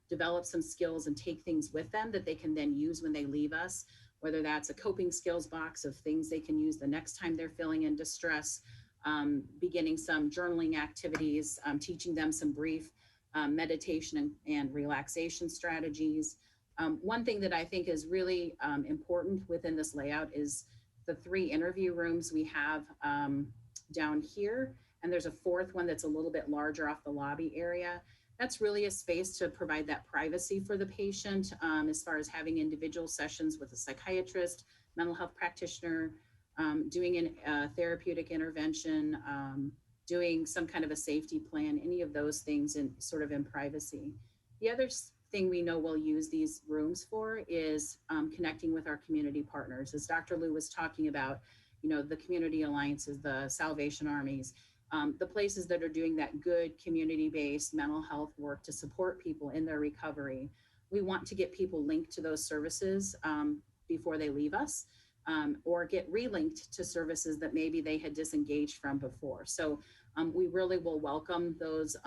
develop some skills and take things with them that they can then use when they leave us, whether that's a coping skills box of things they can use the next time they're feeling in distress, beginning some journaling activities, teaching them some brief meditation and relaxation strategies. One thing that I think is really important within this layout is the 3 interview rooms we have down here, and there's a 4th one that's a little bit larger off the lobby area. That's really a space to provide that privacy for the patient, as far as having individual sessions with a psychiatrist, mental health practitioner, doing a therapeutic intervention, doing some kind of a safety plan, any of those things in privacy. The other thing we know we'll use these rooms for is connecting with our community partners. As Dr. Liu was talking about, the community alliances, the Salvation Armies, the places that are doing that good community-based mental health work to support people in their recovery. We want to get people linked to those services before they leave us, or get relinked to services that maybe they had disengaged from before. So we really will welcome those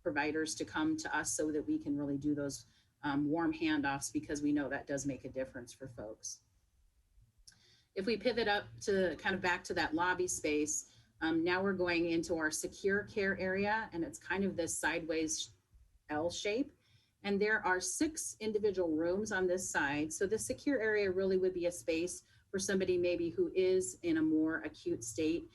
providers to come to us so that we can really do those warm handoffs, because we know that does make a difference for folks. If we pivot up to kind of back to that lobby space, now we're going into our secure care area, and it's kind of this sideways L shape. And there are 6 individual rooms on this side. So the secure area really would be a space for somebody maybe who is in a more acute state.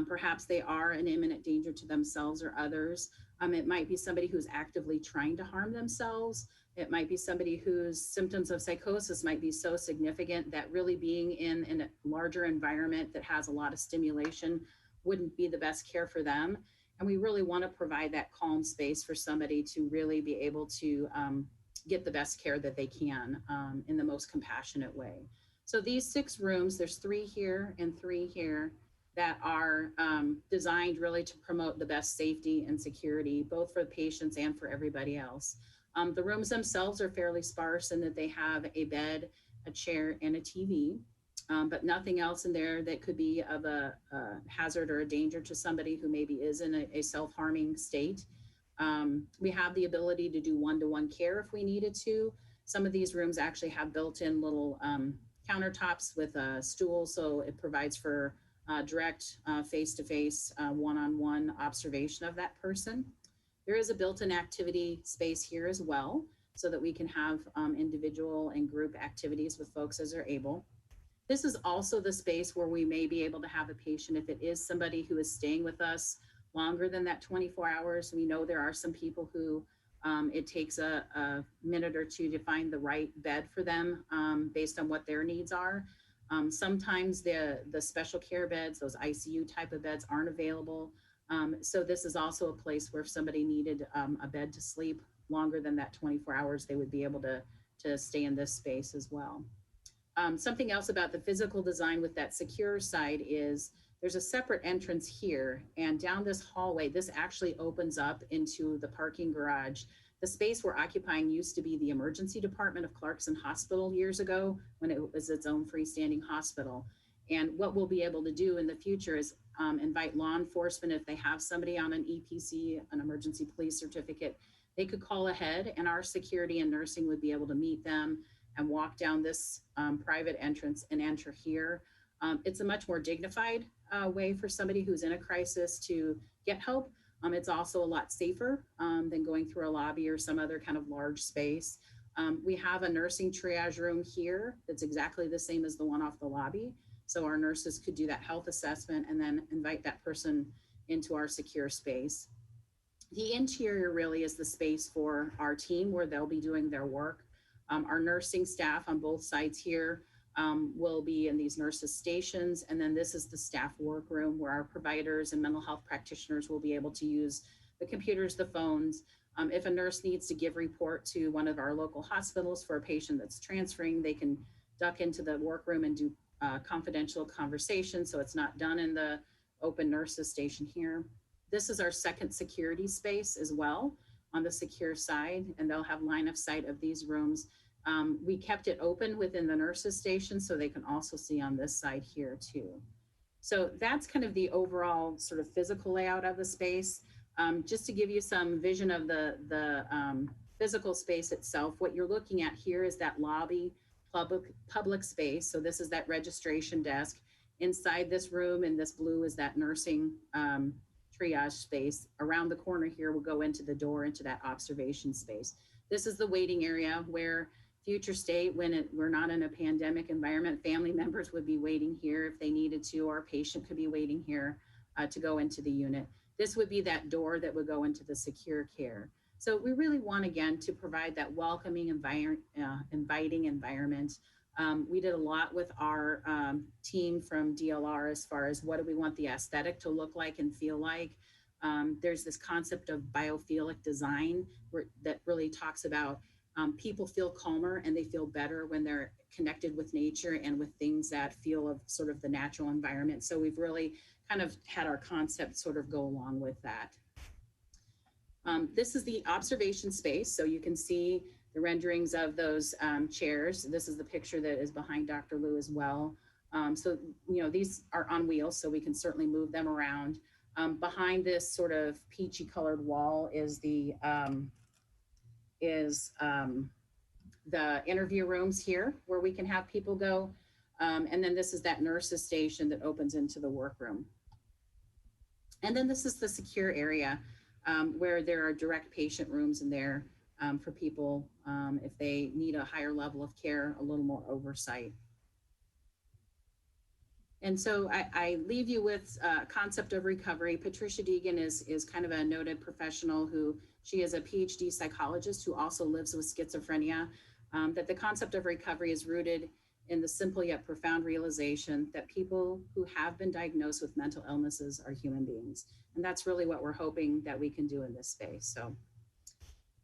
Perhaps they are an imminent danger to themselves or others. It might be somebody who's actively trying to harm themselves. It might be somebody whose symptoms of psychosis might be so significant that really being in a larger environment that has a lot of stimulation wouldn't be the best care for them. And we really want to provide that calm space for somebody to really be able to get the best care that they can in the most compassionate way. So these 6 rooms, there's 3 here and 3 here, that are designed really to promote the best safety and security, both for the patients and for everybody else. The rooms themselves are fairly sparse in that they have a bed, a chair, and a TV. But nothing else in there that could be of a hazard or a danger to somebody who maybe is in a self-harming state. We have the ability to do one-to-one care if we needed to. Some of these rooms actually have built-in little countertops with a stool, so it provides for direct face-to-face, one-on-one observation of that person. There is a built-in activity space here as well, so that we can have individual and group activities with folks as they're able. This is also the space where we may be able to have a patient, if it is somebody who is staying with us longer than that 24 hours. We know there are some people who it takes a minute or 2 to find the right bed for them based on what their needs are. Sometimes the special care beds, those ICU type of beds, aren't available. So this is also a place where if somebody needed a bed to sleep longer than that 24 hours, they would be able to stay in this space as well. Something else about the physical design with that secure side is there's a separate entrance here, and down this hallway, this actually opens up into the parking garage. The space we're occupying used to be the emergency department of Clarkson Hospital years ago, when it was its own freestanding hospital. And what we'll be able to do in the future is invite law enforcement, if they have somebody on an EPC, an emergency police certificate, they could call ahead, and our security and nursing would be able to meet them and walk down this private entrance and enter here. It's a much more dignified way for somebody who's in a crisis to get help. It's also a lot safer than going through a lobby or some other kind of large space. We have a nursing triage room here that's exactly the same as the one off the lobby. So our nurses could do that health assessment and then invite that person into our secure space. The interior really is the space for our team where they'll be doing their work. Our nursing staff on both sides here will be in these nurses' stations. And then this is the staff workroom where our providers and mental health practitioners will be able to use the computers, the phones. If a nurse needs to give report to one of our local hospitals for a patient that's transferring, they can duck into the workroom and do confidential conversation. So it's not done in the open nurses station here. This is our second security space as well on the secure side, and they'll have line of sight of these rooms. We kept it open within the nurses station so they can also see on this side here too. So that's kind of the overall sort of physical layout of the space. Just to give you some vision of the physical space itself, what you're looking at here is that lobby public space. So this is that registration desk. Inside this room in this blue is that nursing triage space. Around the corner here, we'll go into the door into that observation space. This is the waiting area where future state, when we're not in a pandemic environment, family members would be waiting here if they needed to, or a patient could be waiting here to go into the unit. This would be that door that would go into the secure care. So we really want, again, to provide that welcoming, inviting environment. We did a lot with our team from DLR as far as what do we want the aesthetic to look like and feel like. There's this concept of biophilic design that really talks about people feel calmer and they feel better when they're connected with nature and with things that feel of sort of the natural environment. So we've really kind of had our concept sort of go along with that. This is the observation space. So you can see the renderings of those chairs. This is the picture that is behind Dr. Liu as well. So, you know, these are on wheels, so we can certainly move them around. Behind this sort of peachy colored wall is the interview rooms here where we can have people go. And then this is that nurses station that opens into the workroom. And then this is the secure area where there are direct patient rooms in there for people if they need a higher level of care, a little more oversight. And so I leave you with a concept of recovery. Patricia Deegan is kind of a noted professional she is a PhD psychologist who also lives with schizophrenia, that the concept of recovery is rooted in the simple yet profound realization that people who have been diagnosed with mental illnesses are human beings. And that's really what we're hoping that we can do in this space. So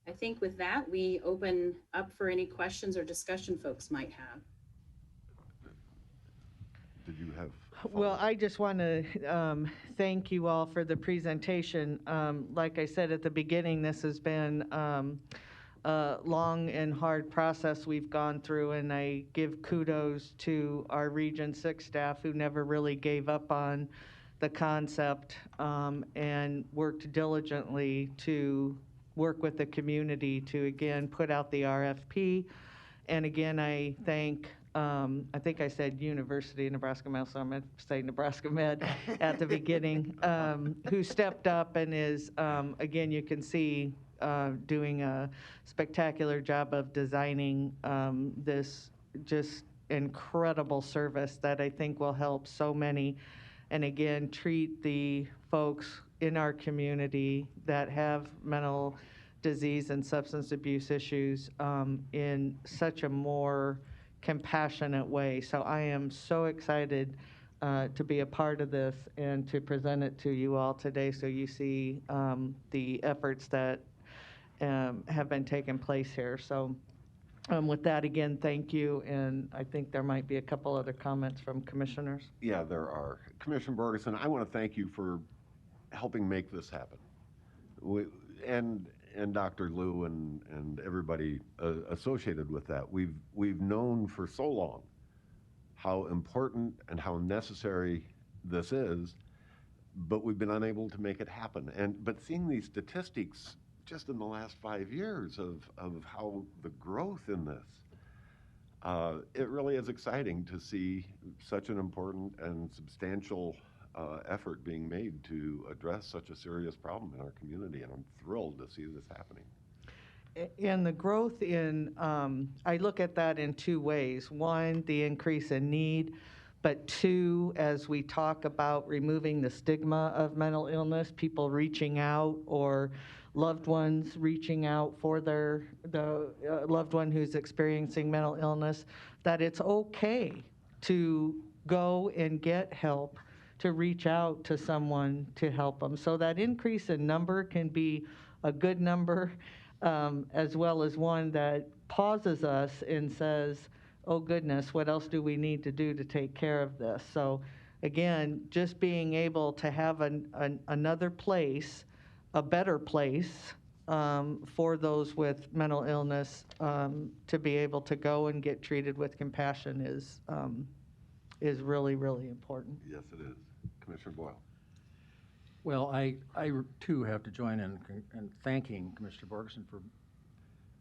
I think with that, we open up for any questions or discussion folks might have. Did you have? Well, I just want to thank you all for the presentation. Like I said at the beginning, this has been a long and hard process we've gone through, and I give kudos to our Region 6 staff who never really gave up on the concept and worked diligently to work with the community to, again, put out the RFP. And again, I thank I think I said University of Nebraska Med, so I'm going to say Nebraska Med at the beginning, who stepped up and is, again, you can see doing a spectacular job of designing this just incredible service that I think will help so many. And again, treat the folks in our community that have mental disease and substance abuse issues in such a more compassionate way. So I am so excited to be a part of this and to present it to you all today so you see the efforts that have been taking place here. So with that, again, thank you. And I think there might be a couple other comments from commissioners. Yeah, there are. Commissioner Borgeson, I want to thank you for helping make this happen. And Dr. Liu and everybody associated with that. We've known for so long how important and how necessary this is, but we've been unable to make it happen. But seeing these statistics just in the last 5 years of how the growth in this, it really is exciting to see such an important and substantial effort being made to address such a serious problem in our community, and I'm thrilled to see this happening. And the growth in, I look at that in two ways. One, the increase in need, but two, as we talk about removing the stigma of mental illness, people reaching out or loved ones reaching out for the loved one who's experiencing mental illness, that it's okay to go and get help, to reach out to someone to help them. So that increase in number can be a good number, as well as one that pauses us and says, oh goodness, what else do we need to do to take care of this? So again, just being able to have another place, a better place for those with mental illness to be able to go and get treated with compassion is really, really important. Yes, it is. Commissioner Boyle. Well, I too have to join in thanking Commissioner Borgeson for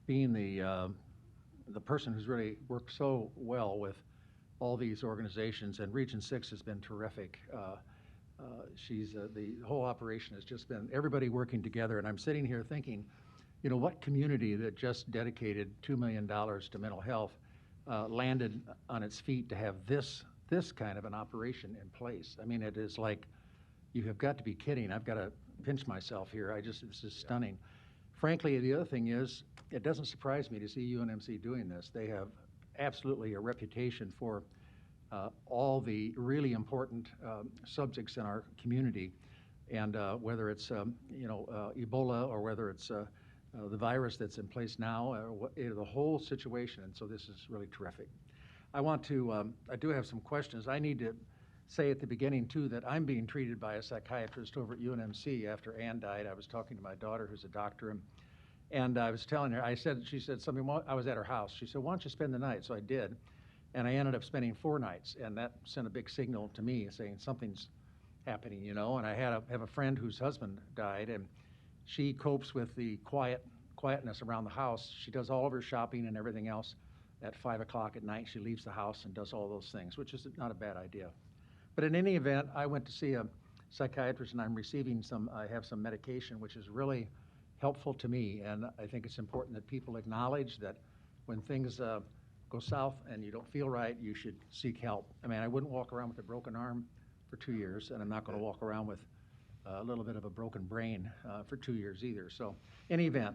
being the person who's really worked so well with all these organizations, and Region 6 has been terrific. She's the whole operation has just been everybody working together, and I'm sitting here thinking, you know, what community that just dedicated $2 million to mental health landed on its feet to have this kind of an operation in place? I mean, it is like, you have got to be kidding. I've got to pinch myself here. This is stunning. Frankly, the other thing is, it doesn't surprise me to see UNMC doing this. They have absolutely a reputation for all the really important subjects in our community, and whether it's Ebola, or whether it's the virus that's in place now, the whole situation. And so this is really terrific. I do have some questions. I need to say at the beginning too that I'm being treated by a psychiatrist over at UNMC after Ann died. I was talking to my daughter, who's a doctor, and I was telling her, she said something, I was at her house. She said, why don't you spend the night? So I did. And I ended up spending 4 nights, and that sent a big signal to me saying something's happening, you know. And I have a friend whose husband died, and she copes with the quietness around the house. She does all of her shopping and everything else at 5 o'clock at night. She leaves the house and does all those things, which is not a bad idea. But in any event, I went to see a psychiatrist, and I have some medication, which is really helpful to me. And I think it's important that people acknowledge that when things go south and you don't feel right, you should seek help. I mean, I wouldn't walk around with a broken arm for 2 years, and I'm not going to walk around with a little bit of a broken brain for 2 years either. So in any event,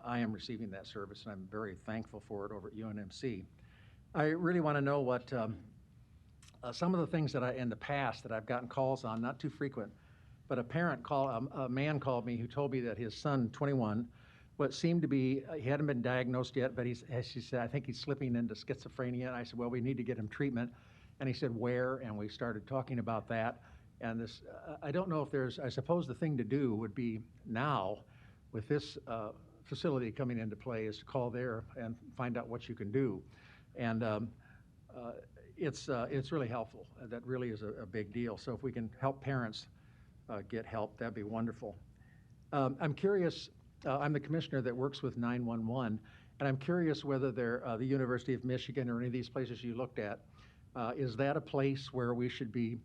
I am receiving that service, and I'm very thankful for it over at UNMC. I really want to know what some of the things that in the past that I've gotten calls on, not too frequent, but a man called me who told me that his son, 21, what seemed to be, he hadn't been diagnosed yet, but as she said, I think he's slipping into schizophrenia. And I said, well, we need to get him treatment. And he said, where? And we started talking about that. And this, I don't know if I suppose the thing to do would be now, with this facility coming into play, is to call there and find out what you can do. And it's really helpful. That really is a big deal. So if we can help parents get help, that'd be wonderful. I'm curious, I'm the commissioner that works with 911, and I'm curious whether the University of Michigan or any of these places you looked at, is that a place where we should be,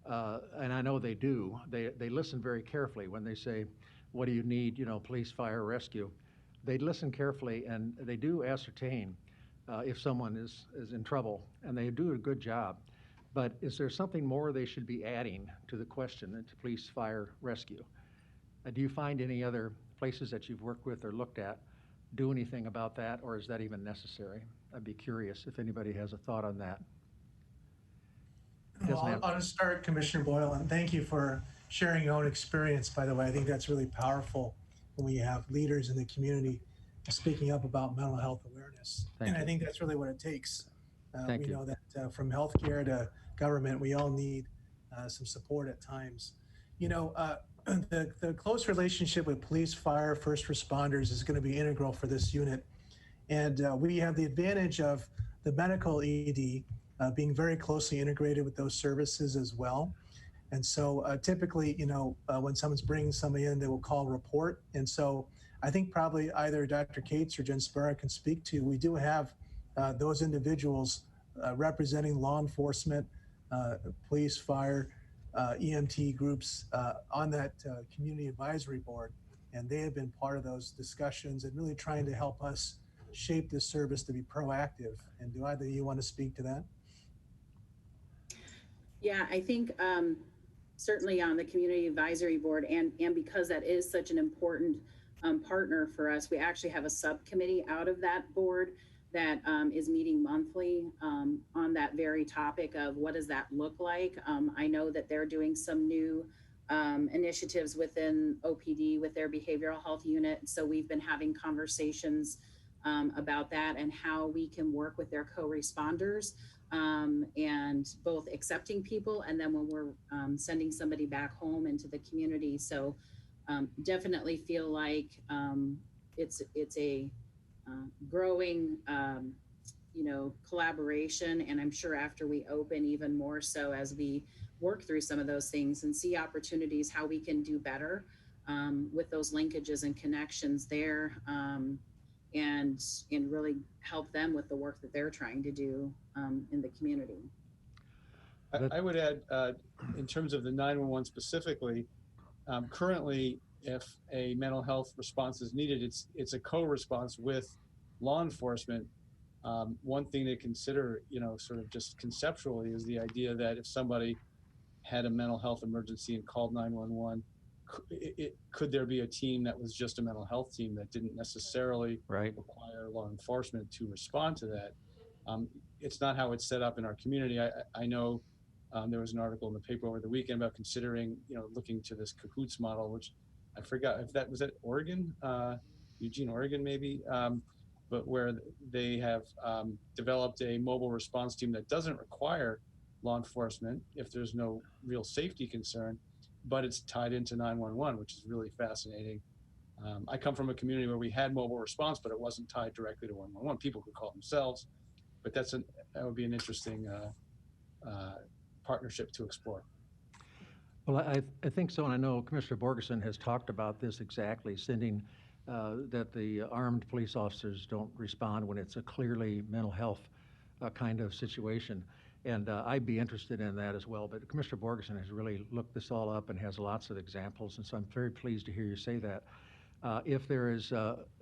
and I know they do, they listen very carefully when they say, what do you need, you know, police, fire, rescue. They listen carefully, and they do ascertain if someone is in trouble, and they do a good job. But is there something more they should be adding to the question to police, fire, rescue? Do you find any other places that you've worked with or looked at do anything about that, or is that even necessary? I'd be curious if anybody has a thought on that. Well, I'll just start, Commissioner Boyle, and thank you for sharing your own experience, by the way. I think that's really powerful when we have leaders in the community speaking up about mental health awareness. I think that's really what it takes. We know that from healthcare to government, we all need some support at times. You know, the close relationship with police, fire, first responders is going to be integral for this unit. And we have the advantage of the medical ED being very closely integrated with those services as well. And so typically, you know, when someone's bringing somebody in, they will call report. And so I think probably either Dr. Cates or Jen Sparrow can speak to, we do have those individuals representing law enforcement, police, fire, EMT groups on that community advisory board. And they have been part of those discussions and really trying to help us shape this service to be proactive. And do either of you want to speak to that? Yeah, I think certainly on the community advisory board, and because that is such an important partner for us, we actually have a subcommittee out of that board that is meeting monthly on that very topic of what does that look like. I know that they're doing some new initiatives within OPD with their behavioral health unit. So we've been having conversations about that and how we can work with their co-responders and and both accepting people and then when we're sending somebody back home into the community. So definitely feel like it's a growing collaboration, and I'm sure after we open even more so as we work through some of those things and see opportunities how we can do better with those linkages and connections there, and really help them with the work that they're trying to do in the community. I would add, in terms of the 911 specifically, currently, if a mental health response is needed, it's a co-response with law enforcement. One thing to consider, sort of just conceptually, is the idea that if somebody had a mental health emergency and called 911, could there be a team that was just a mental health team that didn't necessarily require law enforcement to respond to that? It's not how it's set up in our community. I know there was an article in the paper over the weekend about considering, looking to this cahoots model, which I forgot if that was at Oregon, Eugene, Oregon, maybe, but where they have developed a mobile response team that doesn't require law enforcement if there's no real safety concern, but it's tied into 911, which is really fascinating. I come from a community where we had mobile response, but it wasn't tied directly to 111. People could call themselves, but that would be an interesting partnership to explore. Well, I think so, and I know Commissioner Borgeson has talked about this exactly, sending that the armed police officers don't respond when it's a clearly mental health kind of situation. And I'd be interested in that as well. But Commissioner Borgeson has really looked this all up and has lots of examples, and so I'm very pleased to hear you say that. If there is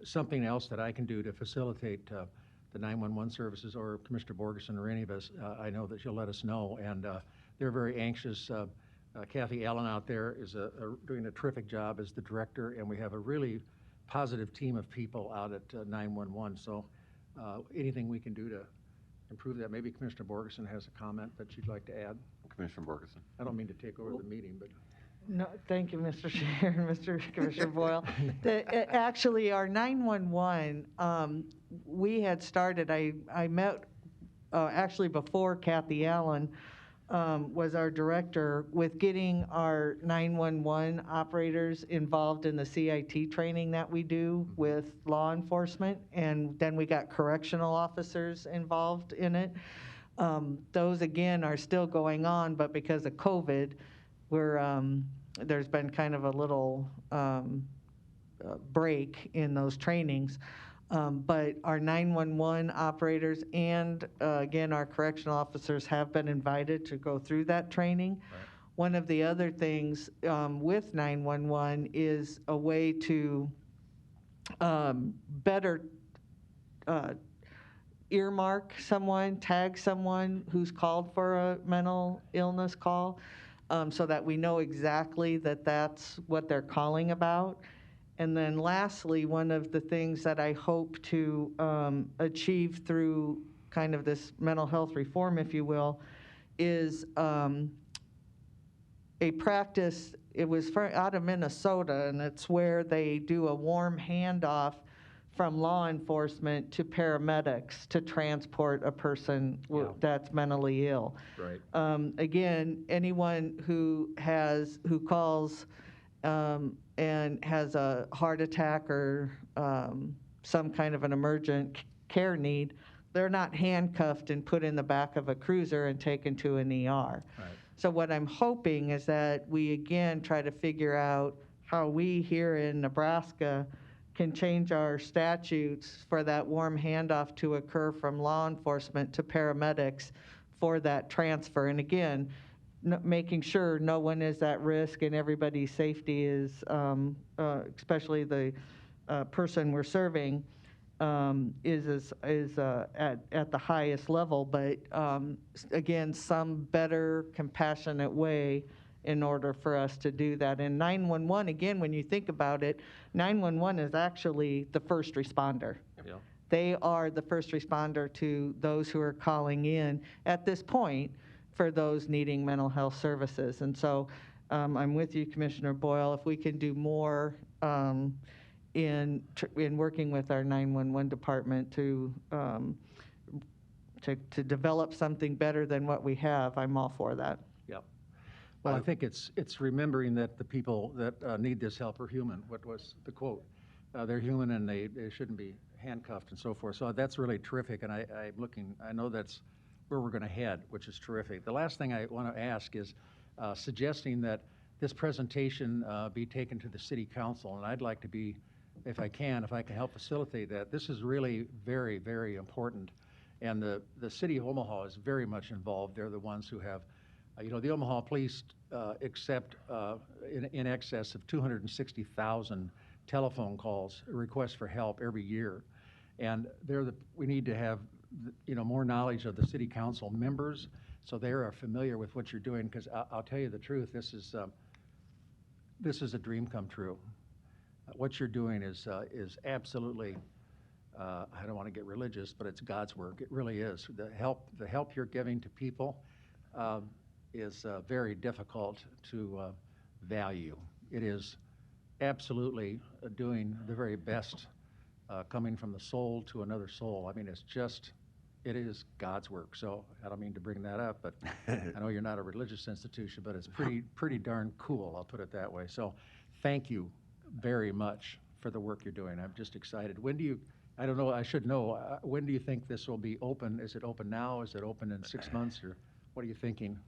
something else that I can do to facilitate the 911 services, or Commissioner Borgeson or any of us, I know that you'll let us know. And they're very anxious. Kathy Allen out there is doing a terrific job as the director, and we have a really positive team of people out at 911. So anything we can do to improve that. Maybe Commissioner Borgeson has a comment that you'd like to add. Commissioner Borgeson. I don't mean to take over the meeting, but. No, thank you, Mr. Chair and Mr. Commissioner Boyle. Actually, our 911, we had started, I met actually before Kathy Allen was our director, with getting our 911 operators involved in the CIT training that we do with law enforcement, and then we got correctional officers involved in it. Those, again, are still going on, but because of COVID, there's been kind of a little break in those trainings. But our 911 operators and, again, our correctional officers have been invited to go through that training. Right. One of the other things with 911 is a way to better earmark someone, tag someone who's called for a mental illness call, so that we know exactly that that's what they're calling about. And then lastly, one of the things that I hope to achieve through kind of this mental health reform, if you will, is a practice. It was out of Minnesota, and it's where they do a warm handoff from law enforcement to paramedics to transport a person that's mentally ill. Right. Again, anyone who calls and has a heart attack or some kind of an emergent care need, they're not handcuffed and put in the back of a cruiser and taken to an ER. Right. So what I'm hoping is that we, again, try to figure out how we here in Nebraska can change our statutes for that warm handoff to occur from law enforcement to paramedics for that transfer. And again, making sure no one is at risk and everybody's safety is, especially the person we're serving, is at the highest level. But again, some better compassionate way in order for us to do that. And 911, again, when you think about it, 911 is actually the first responder. Yeah. They are the first responder to those who are calling in at this point for those needing mental health services. And so I'm with you, Commissioner Boyle. If we can do more in working with our 911 department to to develop something better than what we have, I'm all for that. Yep. Well, I think it's remembering that the people that need this help are human. What was the quote? They're human and they shouldn't be handcuffed and so forth. So that's really terrific, and I know that's where we're going to head, which is terrific. The last thing I want to ask is suggesting that this presentation be taken to the city council, and I'd like to be, if I can help facilitate that. This is really very, very important, and the city of Omaha is very much involved. They're the ones who have, the Omaha police accept in excess of 260,000 telephone calls, requests for help every year. And we need to have, more knowledge of the city council members so they are familiar with what you're doing, because I'll tell you the truth, this is a dream come true. What you're doing is absolutely, I don't want to get religious, but it's God's work. It really is. The help you're giving to people is very difficult to value. It is absolutely doing the very best, coming from the soul to another soul. I mean, it is God's work. So I don't mean to bring that up, but I know you're not a religious institution, but it's pretty darn cool, I'll put it that way. So thank you very much for the work you're doing. I'm just excited. I don't know, I should know, when do you think this will be open? Is it open now? Is it open in 6 months, or what are you thinking?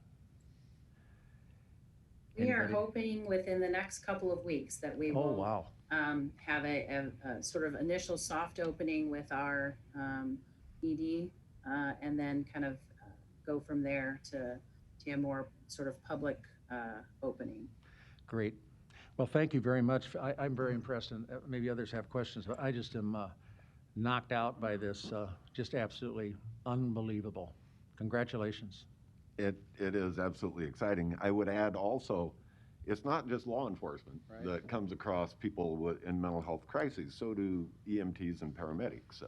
We are hoping within the next couple of weeks that we will wow. Have a sort of initial soft opening with our ED, and then kind of go from there to a more sort of public opening. Great. Well, thank you very much. I'm very impressed, and maybe others have questions, but I just am knocked out by this. Just absolutely unbelievable. Congratulations. It is absolutely exciting. I would add also, it's not just law enforcement that comes across people in mental health crises. So do EMTs and paramedics.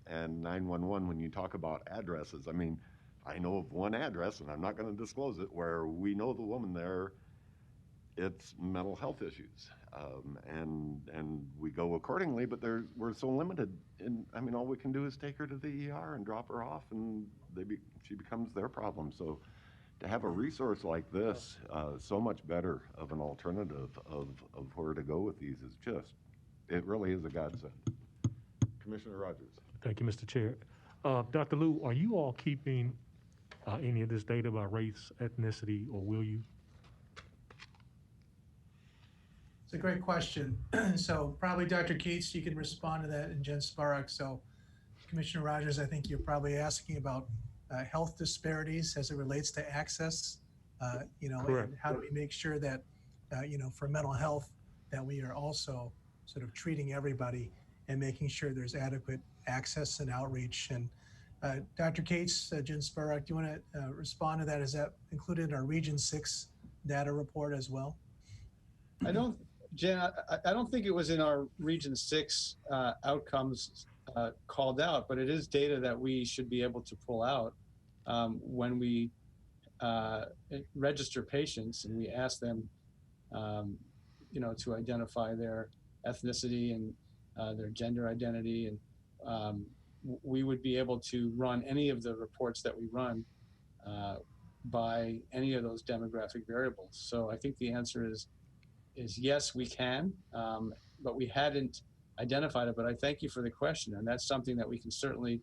And 911, when you talk about addresses, I mean, I know of one address, and I'm not going to disclose it, where we know the woman there, it's mental health issues. And we go accordingly, but we're so limited. I mean, all we can do is take her to the ER and drop her off, and she becomes their problem. So to have a resource like this, so much better of an alternative of where to go with these is it really is a godsend. Commissioner Rogers. Thank you, Mr. Chair. Dr. Liu, are you all keeping any of this data about race, ethnicity, or will you? It's a great question. So probably Dr. Cates, you can respond to that, and Jen Sparrock. So Commissioner Rogers, I think you're probably asking about health disparities as it relates to access, and how do we make sure that, for mental health, that we are also sort of treating everybody and making sure there's adequate access and outreach. And Dr. Cates, Jen Sparrock, do you want to respond to that? Is that included in our Region 6 data report as well? Jen, I don't think it was in our Region 6 outcomes called out, but it is data that we should be able to pull out when we register patients and we ask them, to identify their ethnicity and their gender identity. And we would be able to run any of the reports that we run by any of those demographic variables. So I think the answer is yes, we can, but we hadn't identified it. But I thank you for the question, and that's something that we can certainly,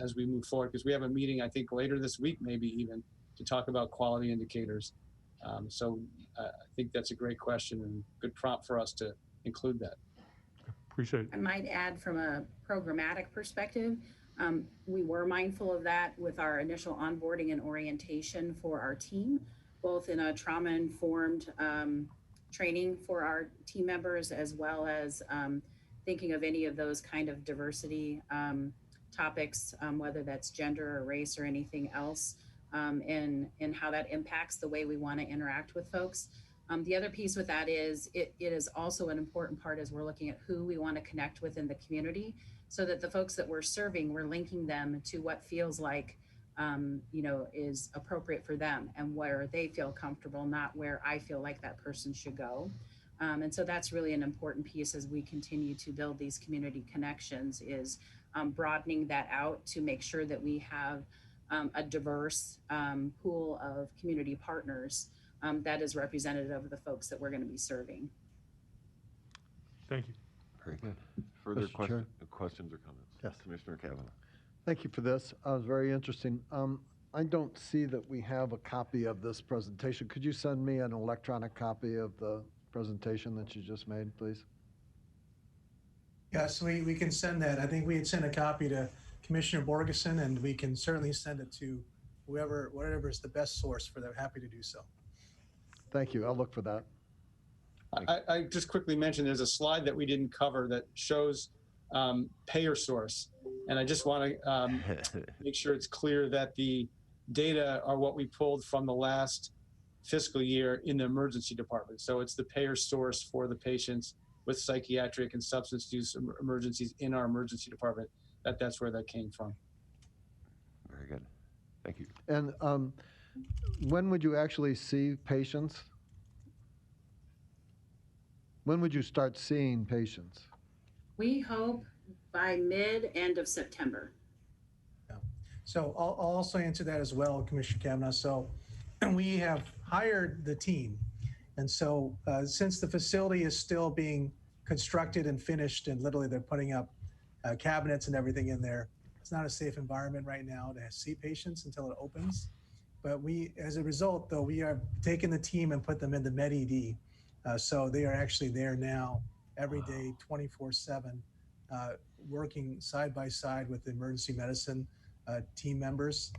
as we move forward, because we have a meeting, I think, later this week, maybe even, to talk about quality indicators. So I think that's a great question and good prompt for us to include that. Appreciate it. I might add, from a programmatic perspective, we were mindful of that with our initial onboarding and orientation for our team, both in a trauma-informed training for our team members, as well as thinking of any of those kind of diversity topics, whether that's gender or race or anything else, and how that impacts the way we want to interact with folks. The other piece with that is it is also an important part as we're looking at who we want to connect with in the community, so that the folks that we're serving, we're linking them to what feels like is appropriate for them and where they feel comfortable, not where I feel like that person should go. And so that's really an important piece as we continue to build these community connections, is broadening that out to make sure that we have a diverse pool of community partners that is representative of the folks that we're going to be serving. Thank you. Very good. Further Mr. Chair? questions or comments? Yes. Commissioner Kavanaugh. Thank you for this. It was very interesting. I don't see that we have a copy of this presentation. Could you send me an electronic copy of the presentation that you just made, please? Yes, we can send that. I think we had sent a copy to Commissioner Borgeson, and we can certainly send it to whatever is the best source for them. Happy to do so. Thank you. I'll look for that. I just quickly mentioned there's a slide that we didn't cover that shows payer source. And I just want to make sure it's clear that the data are what we pulled from the last fiscal year in the emergency department. So it's the payer source for the patients with psychiatric and substance use emergencies in our emergency department. That's where that came from. Very good. Thank you. And when would you actually see patients? When would you start seeing patients? We hope by end of September. Yeah. So I'll also answer that as well, Commissioner Kavanaugh. So we have hired the team. And so since the facility is still being constructed and finished, and literally they're putting up cabinets and everything in there, it's not a safe environment right now to see patients until it opens. But as a result, though, we are taking the team and put them in the Med-ED. So they are actually there now every day, 24/7, working side by side with the emergency medicine team members.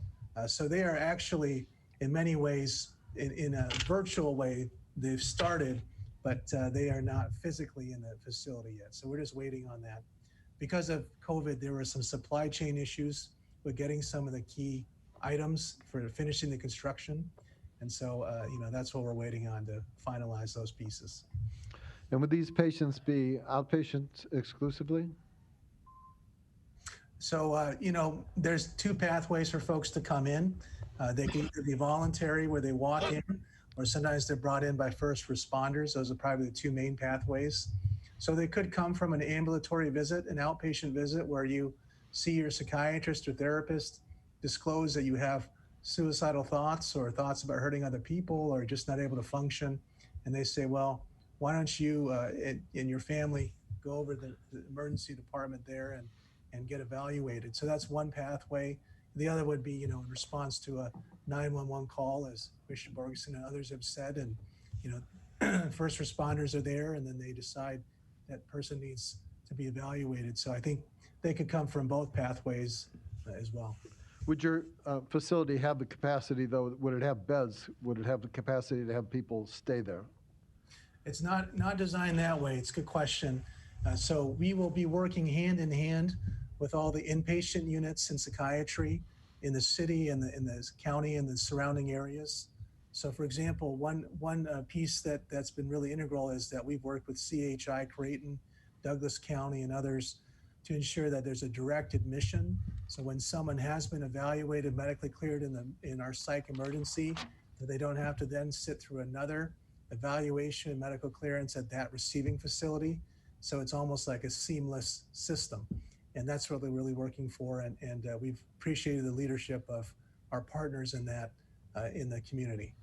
So they are actually, in many ways, in a virtual way, they've started, but they are not physically in the facility yet. So we're just waiting on that. Because of COVID, there were some supply chain issues with getting some of the key items for finishing the construction. And so, that's what we're waiting on to finalize those pieces. And would these patients be outpatient exclusively? So, there's two pathways for folks to come in. They can either be voluntary, where they walk in, or sometimes they're brought in by first responders. Those are probably the two main pathways. So they could come from an ambulatory visit, an outpatient visit, where you see your psychiatrist or therapist, disclose that you have suicidal thoughts or thoughts about hurting other people or just not able to function. And they say, well, why don't you and your family go over to the emergency department there and get evaluated. So that's one pathway. The other would be, in response to a 911 call, as Commissioner Borgeson and others have said, and, first responders are there, and then they decide that person needs to be evaluated. So I think they could come from both pathways as well. Would your facility have the capacity, though, would it have beds? Would it have the capacity to have people stay there? It's not designed that way. It's a good question. So we will be working hand in hand with all the inpatient units in psychiatry in the city and in the county and the surrounding areas. So, for example, one piece that's been really integral is that we've worked with CHI, Creighton, Douglas County, and others to ensure that there's a direct admission. So when someone has been evaluated, medically cleared in our psych emergency, that they don't have to then sit through another evaluation and medical clearance at that receiving facility. So it's almost like a seamless system. And that's what we're really working for. And we've appreciated the leadership of our partners in that in the community.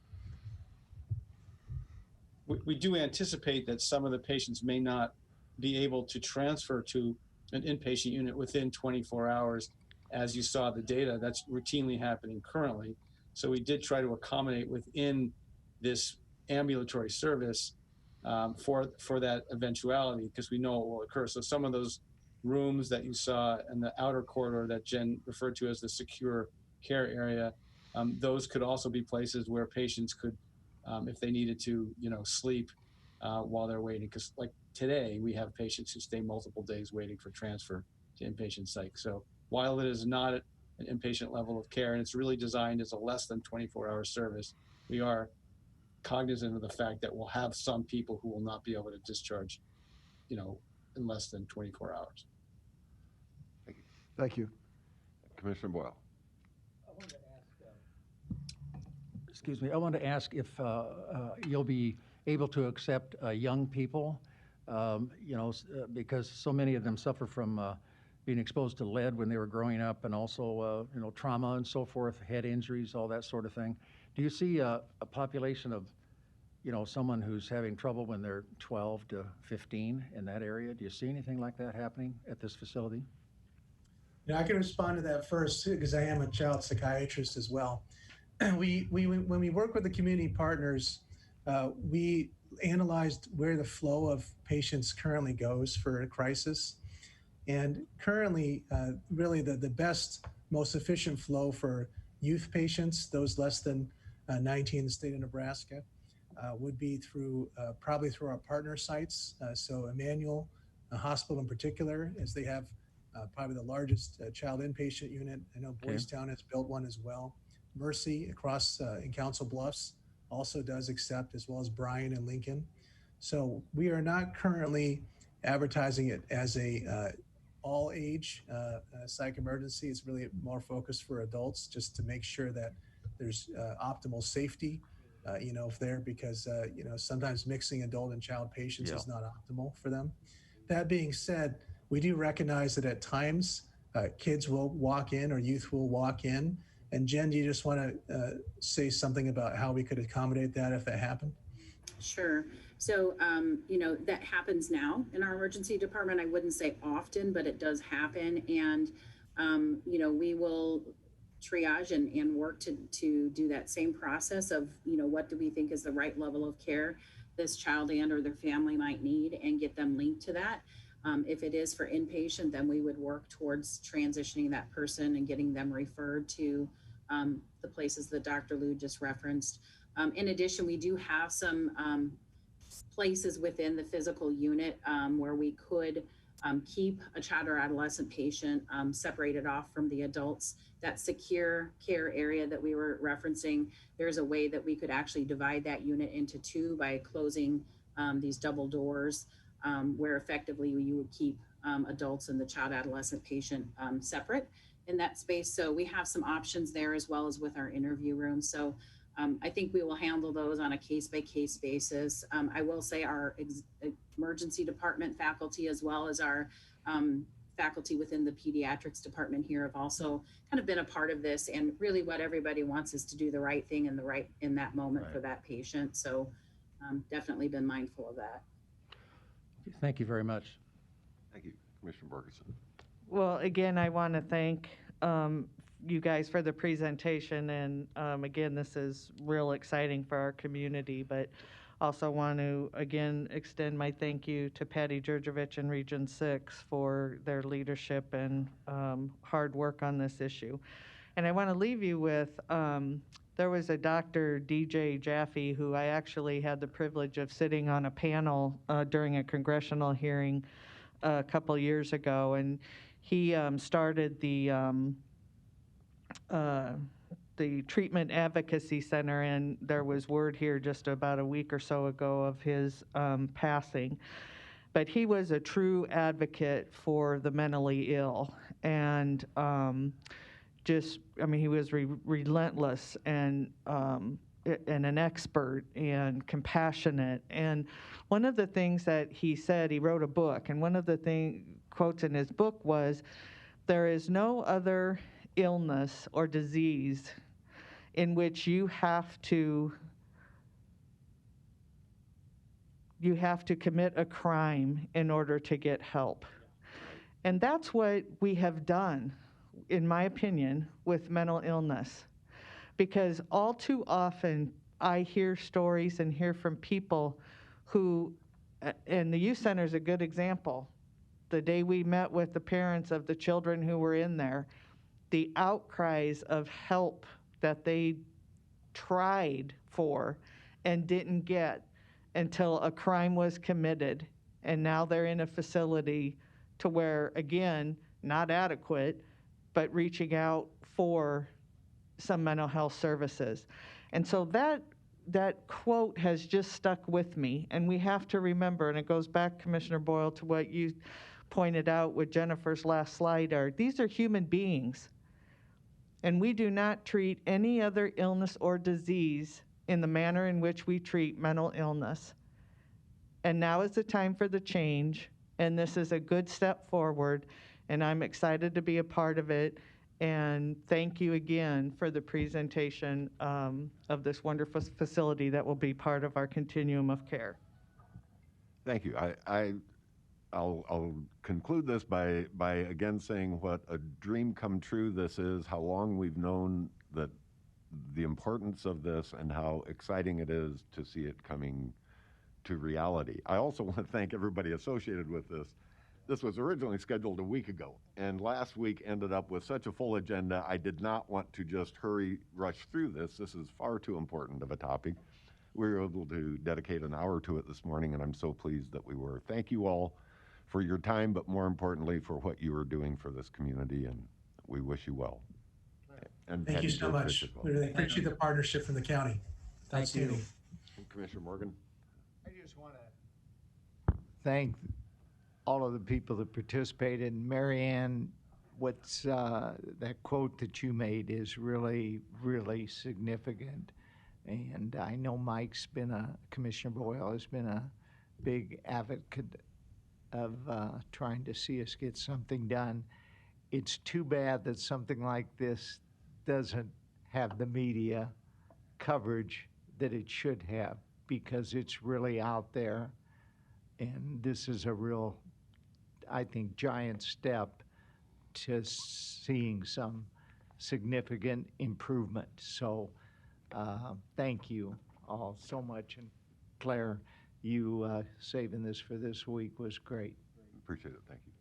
We do anticipate that some of the patients may not be able to transfer to an inpatient unit within 24 hours. As you saw the data, that's routinely happening currently. So we did try to accommodate within this ambulatory service for that eventuality, because we know it will occur. So some of those rooms that you saw in the outer corridor that Jen referred to as the secure care area, those could also be places where patients could, if they needed to, sleep while they're waiting. Because like today, we have patients who stay multiple days waiting for transfer to inpatient psych. So while it is not an inpatient level of care, and it's really designed as a less than 24-hour service, we are cognizant of the fact that we'll have some people who will not be able to discharge, in less than 24 hours. Thank you. Commissioner Boyle. Excuse me, I want to ask if you'll be able to accept young people, because so many of them suffer from being exposed to lead when they were growing up, and also, trauma and so forth, head injuries, all that sort of thing. Do you see a population of, someone who's having trouble when they're 12 to 15 in that area? Do you see anything like that happening at this facility? I can respond to that first because I am a child psychiatrist as well. When we work with the community partners, we analyzed where the flow of patients currently goes for a crisis. And currently, really the best, most efficient flow for youth patients, those less than 19 in the state of Nebraska, would be probably through our partner sites. So Emmanuel Hospital in particular, as they have probably the largest child inpatient unit. I know Boys Town has built one as well. Mercy across in Council Bluffs also does accept, as well as Bryan and Lincoln. So we are not currently advertising it as a all age psych emergency. It's really more focused for adults, just to make sure that there's optimal safety, there, because sometimes mixing adult and child patients is not optimal for them. That being said, we do recognize that at times kids will walk in or youth will walk in. And Jen, do you just want to say something about how we could accommodate that if that happened? Sure. So, that happens now in our emergency department. I wouldn't say often, but it does happen. And, we will triage and work to do that same process of, what do we think is the right level of care this child and or their family might need, and get them linked to that. If it is for inpatient, then we would work towards transitioning that person and getting them referred to the places that Dr. Liu just referenced. In addition, we do have some places within the physical unit where we could keep a child or adolescent patient separated off from the adults. That secure care area that we were referencing, there's a way that we could actually divide that unit into two by closing these double doors, where effectively you would keep adults and the child adolescent patient separate in that space. So we have some options there, as well as with our interview room. So I think we will handle those on a case-by-case basis. I will say our emergency department faculty, as well as our faculty within the pediatrics department here, have also kind of been a part of this. And really what everybody wants is to do the right thing in that moment for that patient. So definitely been mindful of that. Thank you very much. Thank you, Commissioner Borgeson. Well, again, I want to thank you guys for the presentation, and again, this is real exciting for our community, but also want to again extend my thank you to Patty Djurdjevic and Region 6 for their leadership and hard work on this issue. And I want to leave you with, there was a Dr. DJ Jaffe who I actually had the privilege of sitting on a panel during a congressional hearing a couple years ago, and he started the Treatment Advocacy Center, and there was word here just about a week or so ago of his passing. But he was a true advocate for the mentally ill, and he was relentless and an expert and compassionate. And one of the things that he said, he wrote a book, and one of the quotes in his book was, "There is no other illness or disease in which you have to commit a crime in order to get help." And that's what we have done, in my opinion, with mental illness. Because all too often I hear stories and hear from people who, and the youth center is a good example. The day we met with the parents of the children who were in there, the outcries of help that they tried for and didn't get until a crime was committed, and now they're in a facility to where, again, not adequate, but reaching out for some mental health services. And so that quote has just stuck with me, and we have to remember, and it goes back, Commissioner Boyle, to what you pointed out with Jennifer's last slide, these are human beings. And we do not treat any other illness or disease in the manner in which we treat mental illness. And now is the time for the change, and this is a good step forward. and I'm excited to be a part of it. And thank you again for the presentation of this wonderful facility that will be part of our continuum of care. Thank you. I'll conclude this by again saying what a dream come true this is, how long we've known that the importance of this and how exciting it is to see it coming to reality. I also want to thank everybody associated with this. This was originally scheduled a week ago, and last week ended up with such a full agenda, I did not want to just rush through this. This is far too important of a topic. We were able to dedicate an hour to it this morning, and I'm so pleased that we were. Thank you all for your time, but more importantly, for what you are doing for this community, and we wish you well. And Thank you so much. We really appreciate the partnership from the county. Thank you. Outstanding. Commissioner Morgan. I just want to thank all of the people that participated. Marianne, what's that quote that you made is really, really significant. And I know Commissioner Boyle has been a big advocate of trying to see us get something done. It's too bad that something like this doesn't have the media coverage that it should have, because it's really out there. And this is a real, I think, giant step to seeing some significant improvement. So thank you all so much. And Claire, you saving this for this week was great. Appreciate it. Thank you.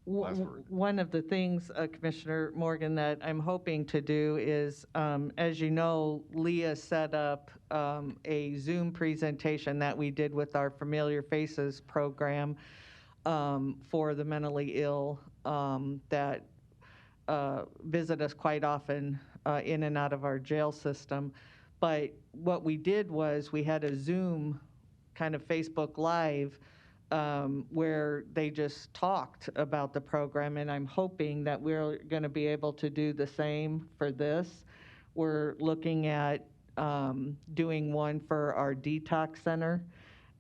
Last word. One of the things, Commissioner Morgan, that I'm hoping to do is, as you know, Leah set up a Zoom presentation that we did with our Familiar Faces program for the mentally ill that visit us quite often in and out of our jail system. But what we did was we had a Zoom kind of Facebook Live where they just talked about the program, and I'm hoping that we're going to be able to do the same for this. We're looking at doing one for our detox center,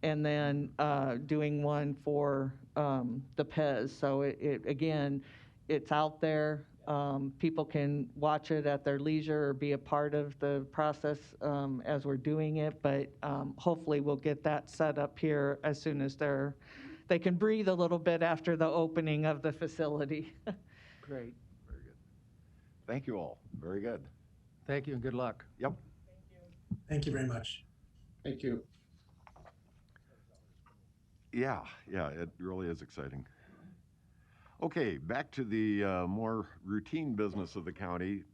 and then doing one for the PEZ. So again, it's out there. People can watch it at their leisure or be a part of the process as we're doing it, but hopefully we'll get that set up here as soon as they can breathe a little bit after the opening of the facility. Great. Very good. Thank you all. Very good. Thank you and good luck. Yep. Thank you very much. Thank you. Yeah, it really is exciting. Okay, back to the more routine business of the county.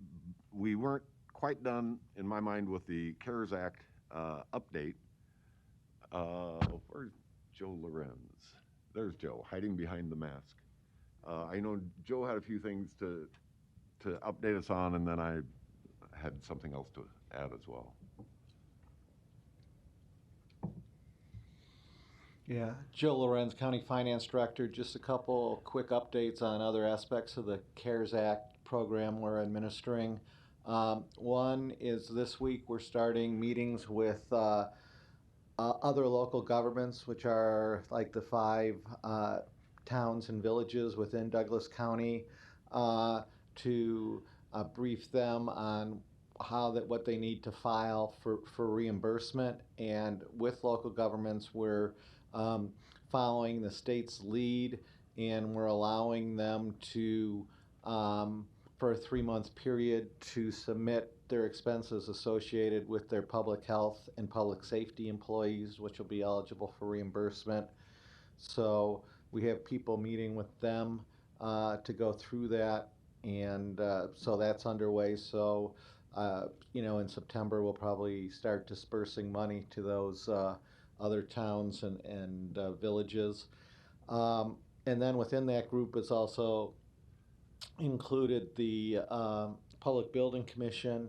We weren't quite done, in my mind, with the CARES Act update. Where's Joe Lorenz? There's Joe, hiding behind the mask. I know Joe had a few things to update us on, and then I had something else to add as well. Yeah, Joe Lorenz, County Finance Director. Just a couple quick updates on other aspects of the CARES Act program we're administering. One is this week we're starting meetings with other local governments, which are like the 5 towns and villages within Douglas County, to brief them on what they need to file for reimbursement. And with local governments, we're following the state's lead, and we're allowing them to, for a 3-month period, to submit their expenses associated with their public health and public safety employees, which will be eligible for reimbursement. So we have people meeting with them to go through that, and so that's underway. So in September we'll probably start dispersing money to those other towns and villages. And then within that group is also included the Public Building Commission,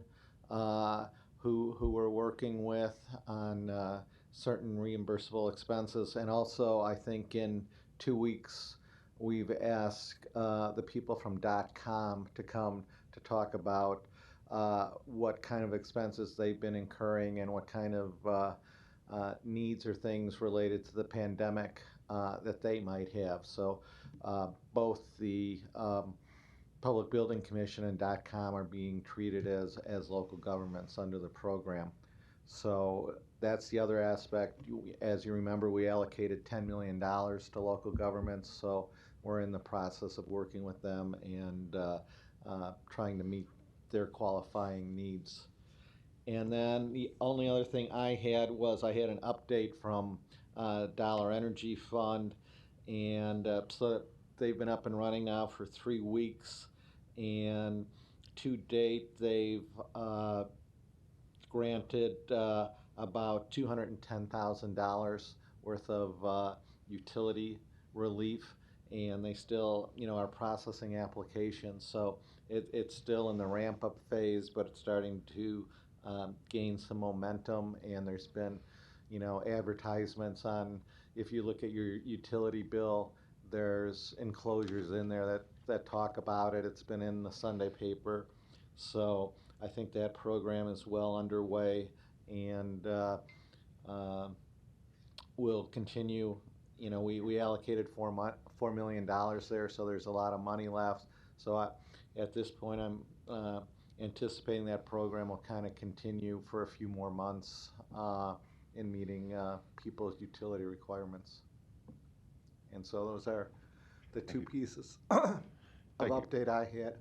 who we're working with on certain reimbursable expenses. And also, I think in 2 weeks, we've asked the people from .com to come to talk about what kind of expenses they've been incurring and what kind of needs or things related to the pandemic that they might have. So both the Public Building Commission and .com are being treated as local governments under the program. So that's the other aspect. As you remember, we allocated $10 million to local governments, so we're in the process of working with them and trying to meet their qualifying needs. And then the only other thing I had was I had an update from Dollar Energy Fund, and so they've been up and running now for 3 weeks, and to date they've granted about $210,000 worth of utility relief, and they still, are processing applications. So it's still in the ramp-up phase, but it's starting to gain some momentum. And there's been, advertisements on. If you look at your utility bill, there's enclosures in there that talk about it. It's been in the Sunday paper, so I think that program is well underway, and will continue. We allocated $4 million there, so there's a lot of money left. So at this point, I'm anticipating that program will kind of continue for a few more months in meeting people's utility requirements. And so those are the two pieces of update I had.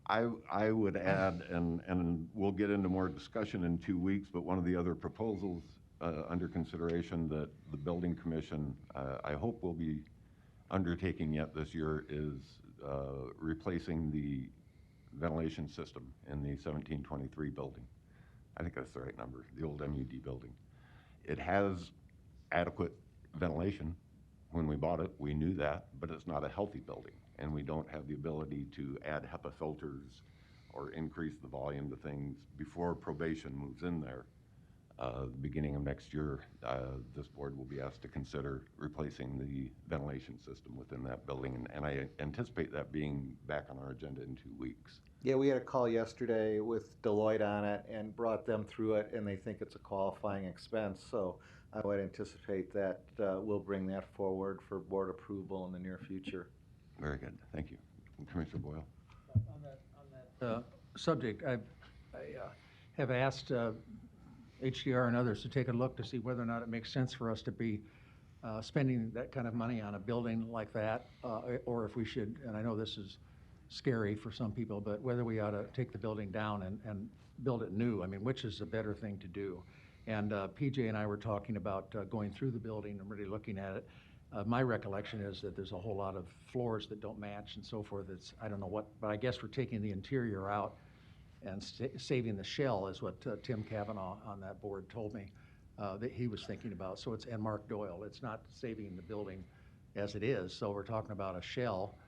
I would add, and we'll get into more discussion in 2 weeks, but one of the other proposals under consideration that the Building Commission, I hope will be undertaking yet this year, is replacing the ventilation system in the 1723 building. I think that's the right number, the old MUD building. It has adequate ventilation. When we bought it, we knew that, but it's not a healthy building, and we don't have the ability to add HEPA filters or increase the volume to things before probation moves in there. Beginning of next year, this board will be asked to consider replacing the ventilation system within that building, and I anticipate that being back on our agenda in 2 weeks. Yeah, we had a call yesterday with Deloitte on it and brought them through it, and they think it's a qualifying expense. So I would anticipate that we'll bring that forward for board approval in the near future. Very good, thank you. Commissioner Boyle. On that subject, I have asked HDR and others to take a look to see whether or not it makes sense for us to be spending that kind of money on a building like that, or if we should, and I know this is scary for some people, but whether we ought to take the building down and build it new. I mean, which is a better thing to do? And PJ and I were talking about going through the building and really looking at it. My recollection is that there's a whole lot of floors that don't match and so forth. I don't know what, but I guess we're taking the interior out and saving the shell is what Tim Kavanaugh on that board told me that he was thinking about. So and Mark Doyle, it's not saving the building as it is. So we're talking about a shell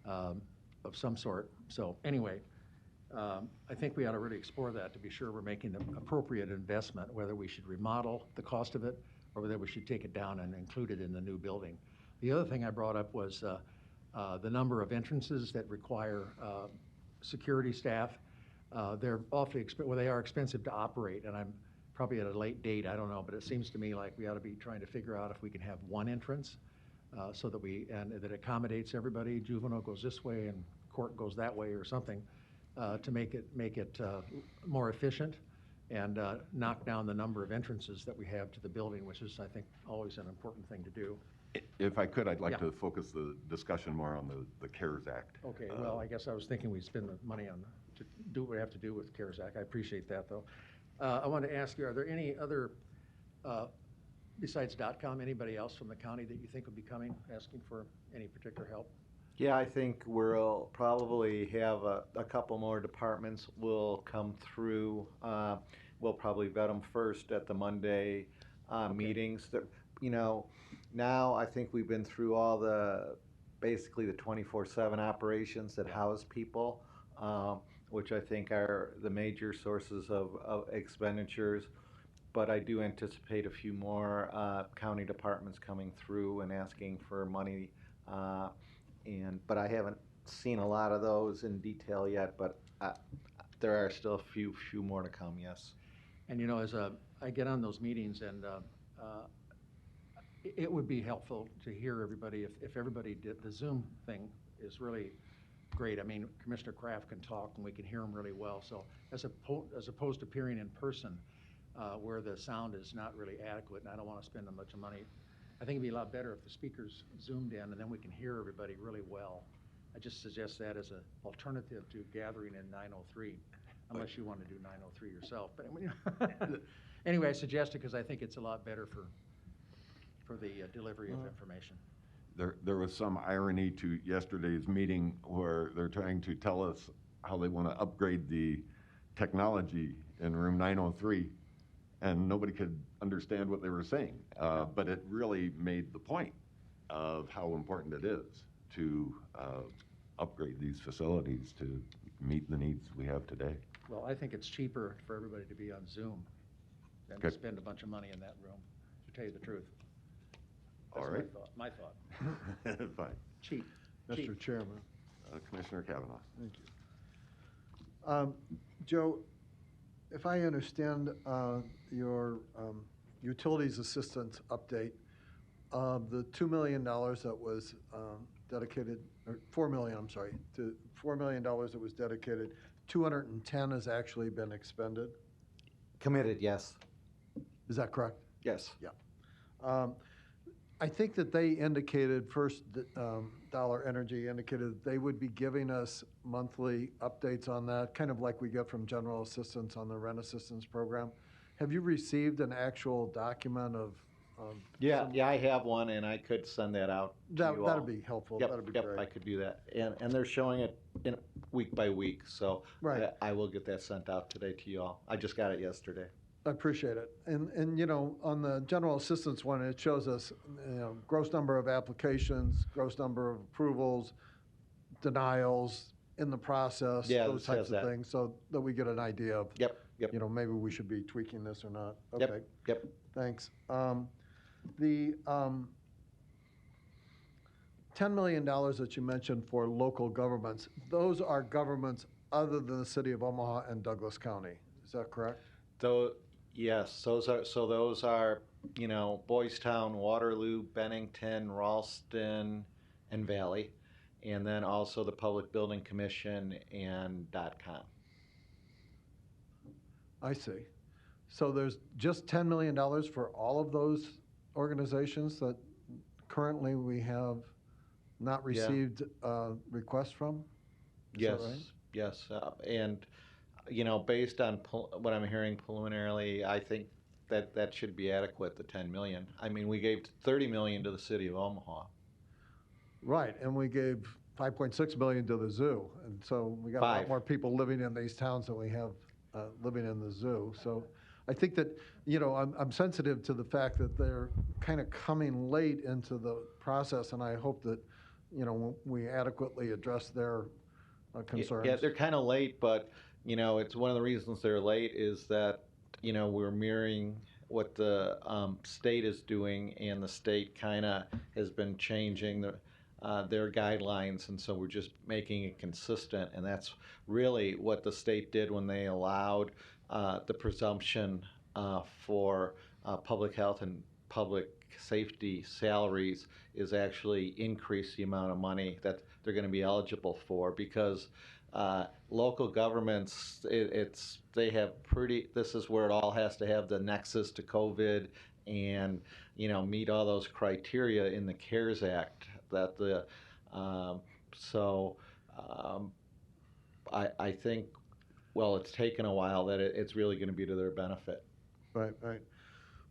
of some sort. So anyway, I think we ought to really explore that to be sure we're making the appropriate investment, whether we should remodel the cost of it or whether we should take it down and include it in the new building. The other thing I brought up was the number of entrances that require security staff. They're awfully they are expensive to operate, and I'm probably at a late date, I don't know, but it seems to me like we ought to be trying to figure out if we can have one entrance so that that accommodates everybody. Juvenile goes this way and court goes that way or something to make it more efficient and knock down the number of entrances that we have to the building, which is, I think, always an important thing to do. If I could, I'd like to focus the discussion more on the CARES Act. Okay, well, I guess I was thinking we'd spend the money to do what we have to do with CARES Act. I appreciate that, though. I want to ask you, are there any other, besides .com, anybody else from the county that you think would be coming, asking for any particular help? Yeah, I think we'll probably have a couple more departments will come through. We'll probably vet them first at the Monday meetings. That, now I think we've been through all basically the 24/7 operations that house people, which I think are the major sources of expenditures. But I do anticipate a few more county departments coming through and asking for money. But I haven't seen a lot of those in detail yet, but there are still a few more to come, yes. And as I get on those meetings, and it would be helpful to hear everybody, if everybody did, the Zoom thing is really great. I mean, Commissioner Kraft can talk and we can hear him really well. So as opposed to appearing in person, where the sound is not really adequate, and I don't want to spend a bunch of money, I think it'd be a lot better if the speakers zoomed in and then we can hear everybody really well. I just suggest that as an alternative to gathering in 903, unless you want to do 903 yourself. But anyway, I suggest it because I think it's a lot better for the delivery of information. There was some irony to yesterday's meeting where they're trying to tell us how they want to upgrade the technology in room 903, and nobody could understand what they were saying. But it really made the point of how important it is to upgrade these facilities to meet the needs we have today. Well, I think it's cheaper for everybody to be on Zoom than to spend a bunch of money in that room, to tell you the truth. That's All right. My thought. Fine. Cheap. Mr. Chairman. Commissioner Kavanaugh. Thank you. Joe, if I understand your utilities assistance update, the $2 million that was dedicated, or $4 million, I'm sorry, to $4 million that was dedicated, 210 has actually been expended? Committed, yes. Is that correct? Yes. Yeah. I think that they indicated, First Dollar Energy indicated that they would be giving us monthly updates on that, kind of like we get from general assistance on the rent assistance program. Have you received an actual document of? Yeah, I have one, and I could send that out to you all. That'd be helpful. Yep, That'd be yep, great. I could do that. And they're showing it in week by week, so Right. I will get that sent out today to you all. I just got it yesterday. I appreciate it. And you know, on the general assistance one, it shows us, you know, gross number of applications, gross number of approvals, denials in the process, Yeah, those it types says of that. things, so that we get an idea of, Yep. you know, maybe we should be tweaking this or not. Yep, Okay. yep. Thanks. The $10 million that you mentioned for local governments, those are governments other than the city of Omaha and Douglas County. Is that correct? Though, yes, those are, you know, Boys Town, Waterloo, Bennington, Ralston, and Valley, and then also the Public Building Commission and .com. I see. So there's just $10 million for all of those organizations that currently we have not received requests from? Is Yes, that right? yes, and, you know, based on what I'm hearing preliminarily, I think that should be adequate, the 10 million. I mean, we gave 30 million to the city of Omaha. Right, and we gave 5.6 million to the zoo, and so we got a lot 5. more people living in these towns than we have living in the zoo. So I think that, you know, I'm sensitive to the fact that they're kind of coming late into the process, and I hope that, you know, we adequately address their concerns. Yeah, they're kind of late, but, you know, it's one of the reasons they're late is that, you know, we're mirroring what the state is doing, and the state kind of has been changing their guidelines, and so we're just making it consistent, and that's really what the state did when they allowed the presumption for public health and public safety salaries is actually increase the amount of money that they're going to be eligible for, because local governments, they have this is where it all has to have the nexus to COVID and, you know, meet all those criteria in the CARES Act that I think, well, it's taken a while, that it's really going to be to their benefit. Right, right.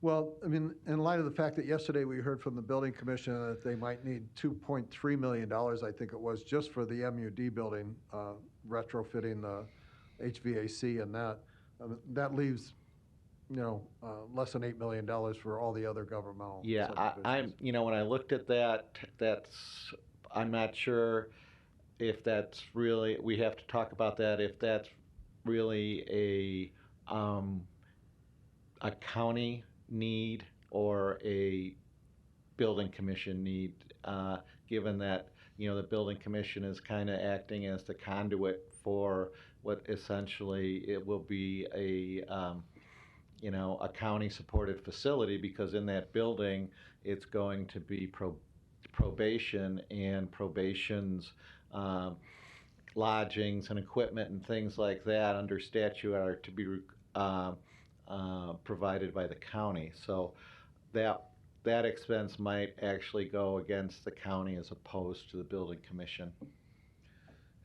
Well, I mean, in light of the fact that yesterday we heard from the building commissioner that they might need $2.3 million, I think it was, just for the MUD building, retrofitting the HVAC and that leaves, you know, less than $8 million for all the other governmental. Yeah, I'm, you know, when I looked at I'm not sure if that's really, we have to talk about that, if that's really a county need or a building commission need, given that, you know, the building commission is kind of acting as the conduit for what essentially it will be a you know, a county-supported facility, because in that building, it's going to be probation, and probation's lodgings and equipment and things like that under statute are to be provided by the county. So that expense might actually go against the county as opposed to the building commission.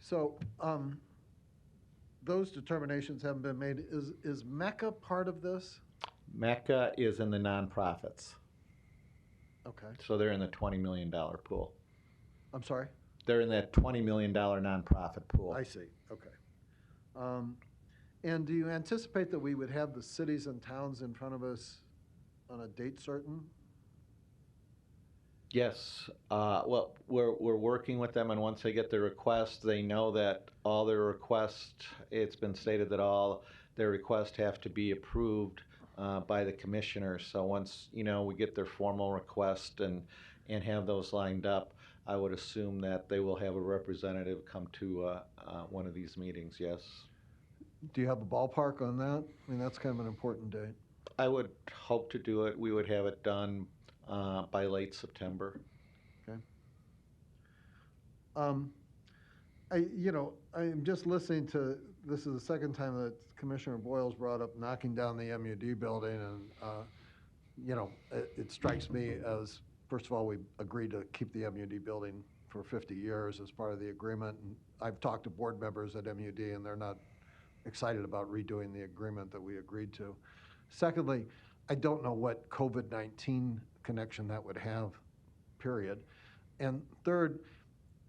So, those determinations haven't been made. Is Mecca part of this? Mecca is in the nonprofits. Okay. So they're in the $20 million pool. I'm sorry? They're in that $20 million nonprofit pool. I see, okay. And do you anticipate that we would have the cities and towns in front of us on a date certain? Yes, well, we're working with them, and once they get their request, they know that all their requests, it's been stated that all their requests have to be approved by the commissioners. So once, you know, we get their formal request and have those lined up, I would assume that they will have a representative come to one of these meetings, yes. Do you have a ballpark on that? I mean, that's kind of an important date. I would hope to do it. We would have it done by late September. Okay. I'm just listening to, this is the second time that Commissioner Boyle's brought up knocking down the MUD building, and, it strikes me as, first of all, we agreed to keep the MUD building for 50 years as part of the agreement. And I've talked to board members at MUD, and they're not excited about redoing the agreement that we agreed to. Secondly, I don't know what COVID-19 connection that would have, period. And third,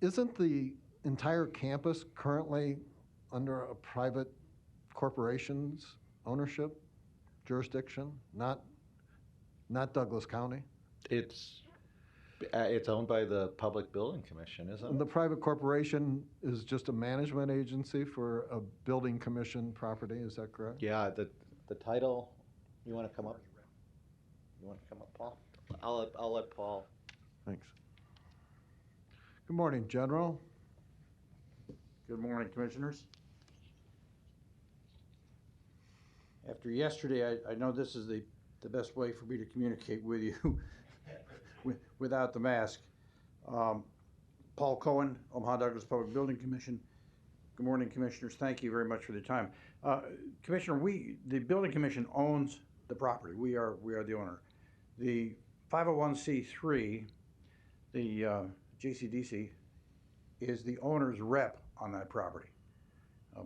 isn't the entire campus currently under a private corporation's ownership, jurisdiction, not Douglas County? It's owned by the Public Building Commission, isn't it? And the private corporation is just a management agency for a building commission property, is that correct? Yeah, the title, you want to come up? You want to come up, Paul? I'll let Paul. Thanks. Good morning, General. Good morning, Commissioners. After yesterday, I know this is the best way for me to communicate with you without the mask. Paul Cohen, Omaha Douglas Public Building Commission. Good morning, Commissioners. Thank you very much for the time. Commissioner, the Building Commission owns the property. We are the owner. The 501c3, the JCDC, is the owner's rep on that property.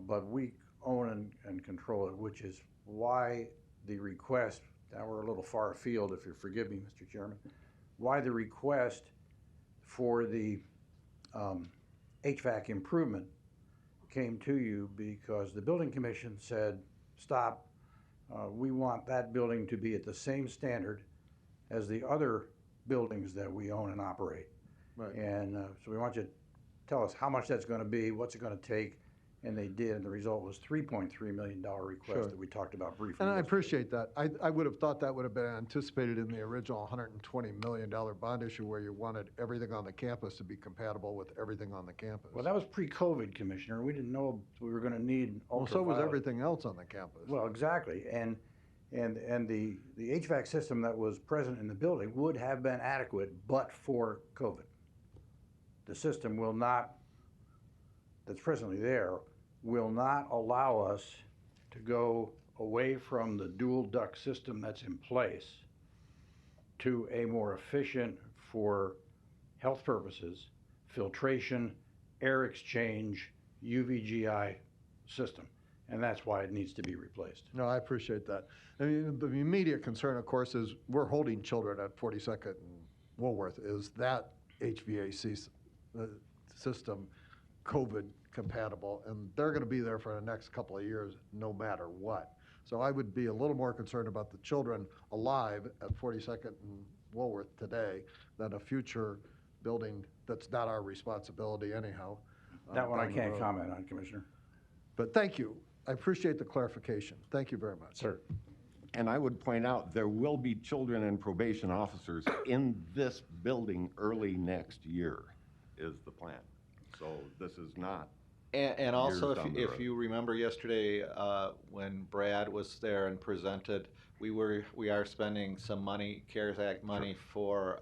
But we own and control it, which is why the request, now we're a little far afield, if you'll forgive me, Mr. Chairman, why the request for the HVAC improvement came to you, because the Building Commission said, stop, we want that building to be at the same standard as the other buildings that we own and operate. Right. And so we want you to tell us how much that's going to be, what's it going to take, and they did, and the result was $3.3 million request Sure. that we talked about briefly. And I yesterday. appreciate that. I would have thought that would have been anticipated in the original $120 million bond issue, where you wanted everything on the campus to be compatible with everything on the campus. Well, that was pre-COVID, Commissioner. We didn't know we were going to need Well, so was ultraviolet. everything else on the campus. Well, exactly, and the HVAC system that was present in the building would have been adequate, but for COVID. The system will not, that's presently there, will not allow us to go away from the dual duct system that's in place to a more efficient, for health purposes, filtration, air exchange, UVGI system. And that's why it needs to be replaced. No, I appreciate that. I mean, the immediate concern, of course, is we're holding children at 42nd and Woolworth. Is that HVAC system COVID compatible? And they're going to be there for the next couple of years no matter what. So I would be a little more concerned about the children alive at 42nd and Woolworth today than a future building that's not our responsibility anyhow. That one I down the can't road. comment on, Commissioner. But thank you. I appreciate the clarification. Thank you very much. Sir. And I would point out, there will be children and probation officers in this building early next year, is the plan. So this is not. And also, years down the if road. you remember yesterday, when Brad was there and presented, we are spending some money, CARES Act money, for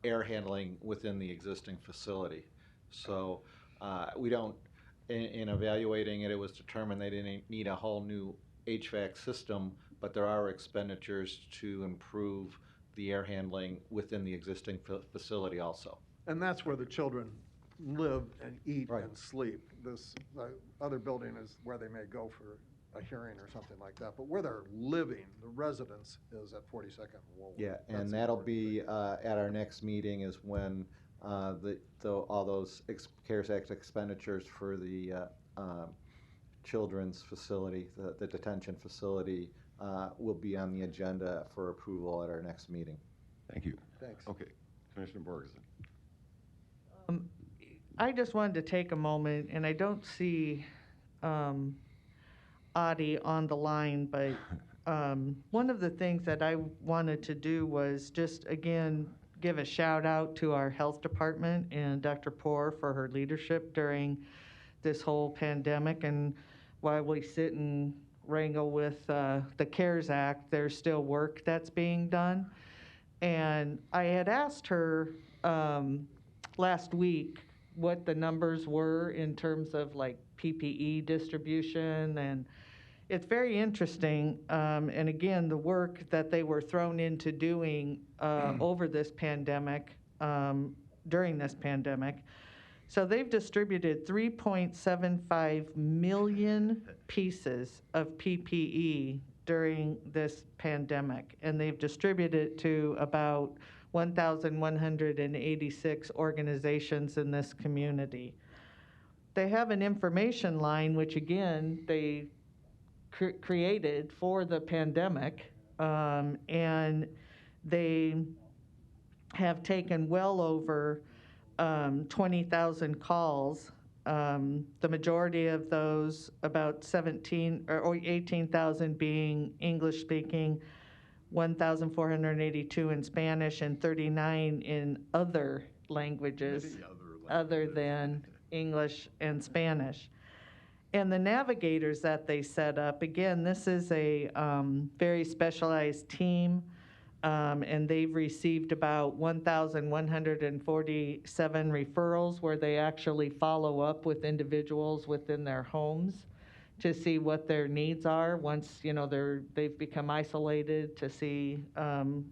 air handling within the existing facility. So we don't, in evaluating it, it was determined they didn't need a whole new HVAC system, but there are expenditures to improve the air handling within the existing facility also. And that's where the children live and eat and sleep. This other building is where they may go for a hearing or something like that. But where they're living, the residence is at 42nd and Woolworth. Yeah, That's and the that'll important be thing. at our next meeting is when all those CARES Act expenditures for the children's facility, the detention facility, will be on the agenda for approval at our next meeting. Thank you. Thanks. Okay, Commissioner Borgeson. I just wanted to take a moment, and I don't see Adi on the line, but one of the things that I wanted to do was just, again, give a shout out to our health department and Dr. Poor for her leadership during this whole pandemic. And while we sit and wrangle with the CARES Act, there's still work that's being done. And I had asked her last week what the numbers were in terms of like PPE distribution, and it's very interesting. And again, the work that they were thrown into doing over this pandemic, during this pandemic. So they've distributed 3.75 million pieces of PPE during this pandemic, and they've distributed it to about 1,186 organizations in this community. They have an information line, which again, they created for the pandemic, and they have taken well over 20,000 calls. The majority of those, about 17 or 18,000 being English speaking, 1,482 in Spanish, and 39 in other languages other than English and Spanish. And the navigators that they set up, again, this is a very specialized team, and they've received about 1,147 referrals where they actually follow up with individuals within their homes to see what their needs are once they've become isolated, to see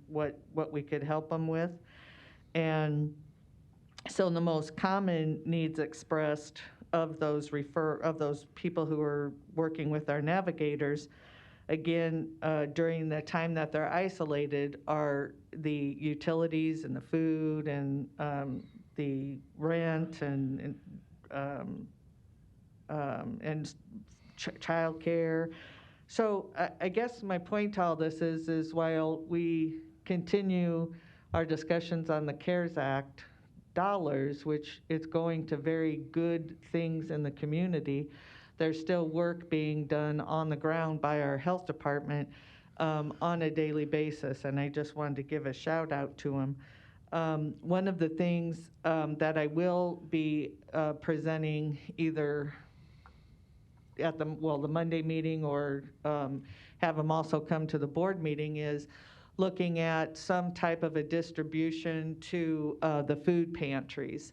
what we could help them with. And so the most common needs expressed of those people who are working with our navigators, again, during the time that they're isolated, are the utilities and the food and the rent and child care. So I guess my point to all this is while we continue our discussions on the CARES Act dollars, which is going to very good things in the community, there's still work being done on the ground by our health department on a daily basis, and I just wanted to give a shout out to them. One of the things that I will be presenting either at the Monday meeting or have them also come to the board meeting is looking at some type of a distribution to the food pantries.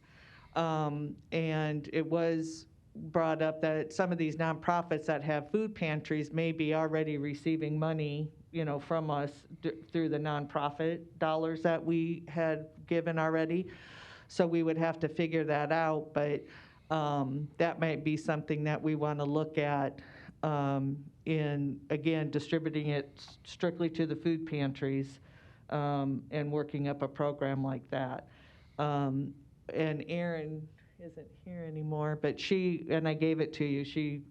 And it was brought up that some of these nonprofits that have food pantries may be already receiving money, from us through the nonprofit dollars that we had given already. So we would have to figure that out, but that might be something that we want to look at in, again, distributing it strictly to the food pantries and working up a program like that. And Erin isn't here anymore, but and I gave it to you,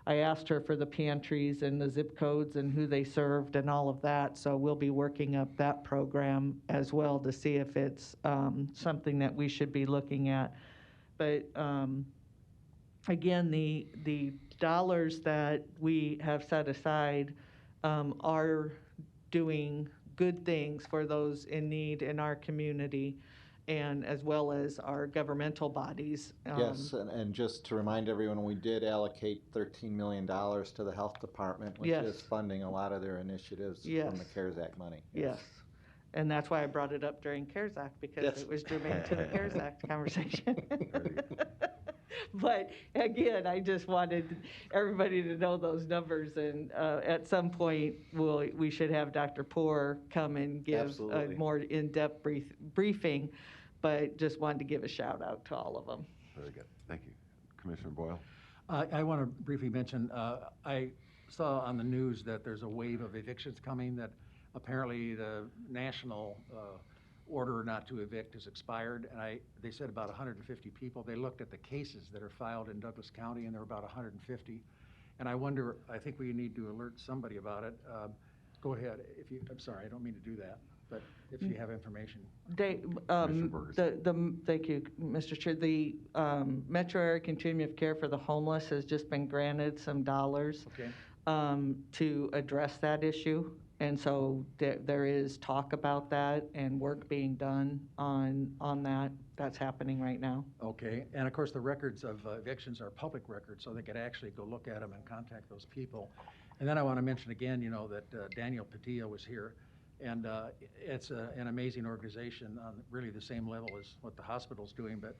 I asked her for the pantries and the zip codes and who they served and all of that, so we'll be working up that program as well to see if it's something that we should be looking at. But again, the dollars that we have set aside are doing good things for those in need in our community. and as well as our governmental bodies. Yes, and just to remind everyone, we did allocate $13 million to the health department, which Yes. is funding a lot of their initiatives from the Yes. CARES Act money. Yes. And that's why I brought it up during CARES Act, because Yes. it was germane to the CARES Act conversation. But again, I just wanted everybody to know those numbers, and at some point, we should have Dr. Poor come and give Absolutely. a more in-depth briefing, but just wanted to give a shout out to all of them. Very good. Thank you. Commissioner Boyle? I want to briefly mention, I saw on the news that there's a wave of evictions coming, that apparently the national order not to evict has expired, and they said about 150 people. They looked at the cases that are filed in Douglas County, and there are about 150. And I wonder, I think we need to alert somebody about it. Go ahead, I'm sorry, I don't mean to do that, but if you have information. Thank you, Mr. Chair. The Metro Area Continuum of Care for the Homeless has just been granted some dollars to address that issue. And so there is talk about that and work being done on that. That's happening right now. Okay, and of course, the records of evictions are public records, so they could actually go look at them and contact those people. And then I want to mention again, that Daniel Padilla was here, and it's an amazing organization on really the same level as what the hospital's doing, but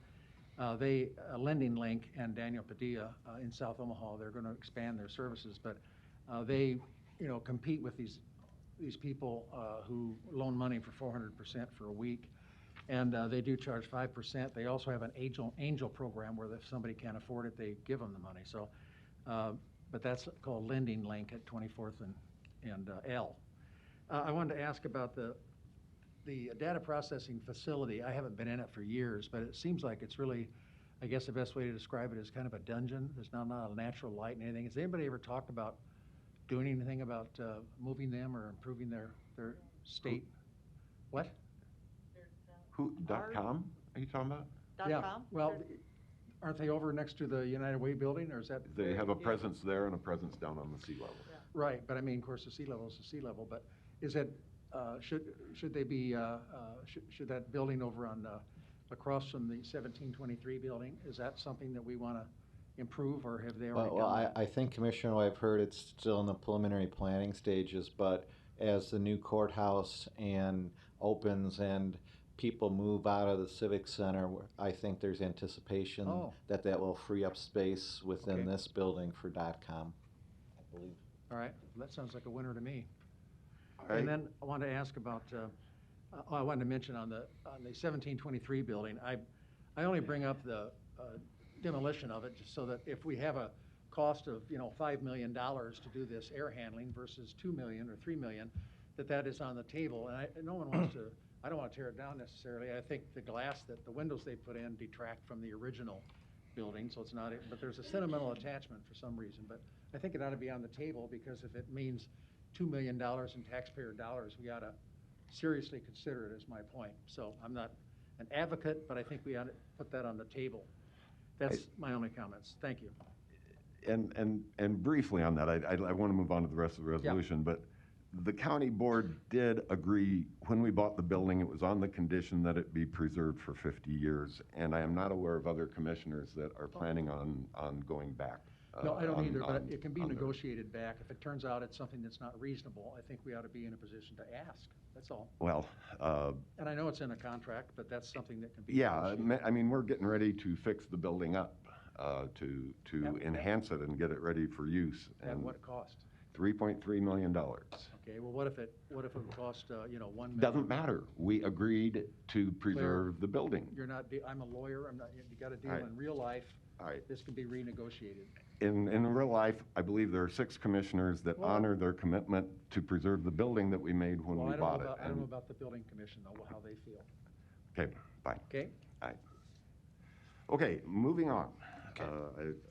Lending Link and Daniel Padilla in South Omaha, they're going to expand their services, but they, compete with these people who loan money for 400% for a week, and they do charge 5%. They also have an angel program where if somebody can't afford it, they give them the money. So, but that's called Lending Link at 24th and L. I wanted to ask about the data processing facility. I haven't been in it for years, but it seems like it's really, I guess the best way to describe it is kind of a dungeon. There's not a lot of natural light and anything. Has anybody ever talked about doing anything about moving them or improving their state? What? .com? Are you talking about? .com? Well, aren't they over next to the United Way building, or is that? They have a presence there and a presence down on the sea level. Yeah. Right, but I mean, of course, the sea level is the sea level, but is it, should they be, should that building over on, across from the 1723 building, is that something that we want to improve, or have they already Well, done that? I think, Commissioner, I've heard it's still in the preliminary planning stages, but as the new courthouse opens and people move out of the Civic Center, I think there's anticipation that will free up space within this building for .com, I believe. All right, well, that sounds like a winner to me. Right. And then I wanted to ask about, I wanted to mention on the 1723 building, I only bring up the demolition of it just so that if we have a cost of, $5 million to do this air handling versus $2 million or $3 million, that is on the table. And no one wants to, I don't want to tear it down necessarily. I think the windows they put in detract from the original building, so it's not, but there's a sentimental attachment for some reason. But I think it ought to be on the table, because if it means $2 million in taxpayer dollars, we ought to seriously consider it, is my point. So I'm not an advocate, but I think we ought to put that on the table. That's my only comments. Thank you. And briefly on that, I want to move on to the rest of the resolution, but the county board did agree when we bought the building, it was on the condition that it be preserved for 50 years. And I am not aware of other commissioners that are planning on going back. No, I don't either, but it can be negotiated back. If it turns out it's something that's not reasonable, I think we ought to be in a position to ask. That's all. Well. And I know it's in a contract, but that's something that can be. Yeah, I mean, we're getting ready to fix the building up, to enhance it and get it ready for use. And what it cost? $3.3 million. Okay, well, what if it would cost, $1 million? Doesn't matter. We agreed to preserve the building. You're not, I'm a lawyer, you got to deal in real life. All right. This can be renegotiated. In real life, I believe there are 6 commissioners that honor their commitment to preserve the building that we made when we bought it. I don't know about the building commission, though, how they feel. Okay, fine. Okay. All right. Okay, moving on. Okay.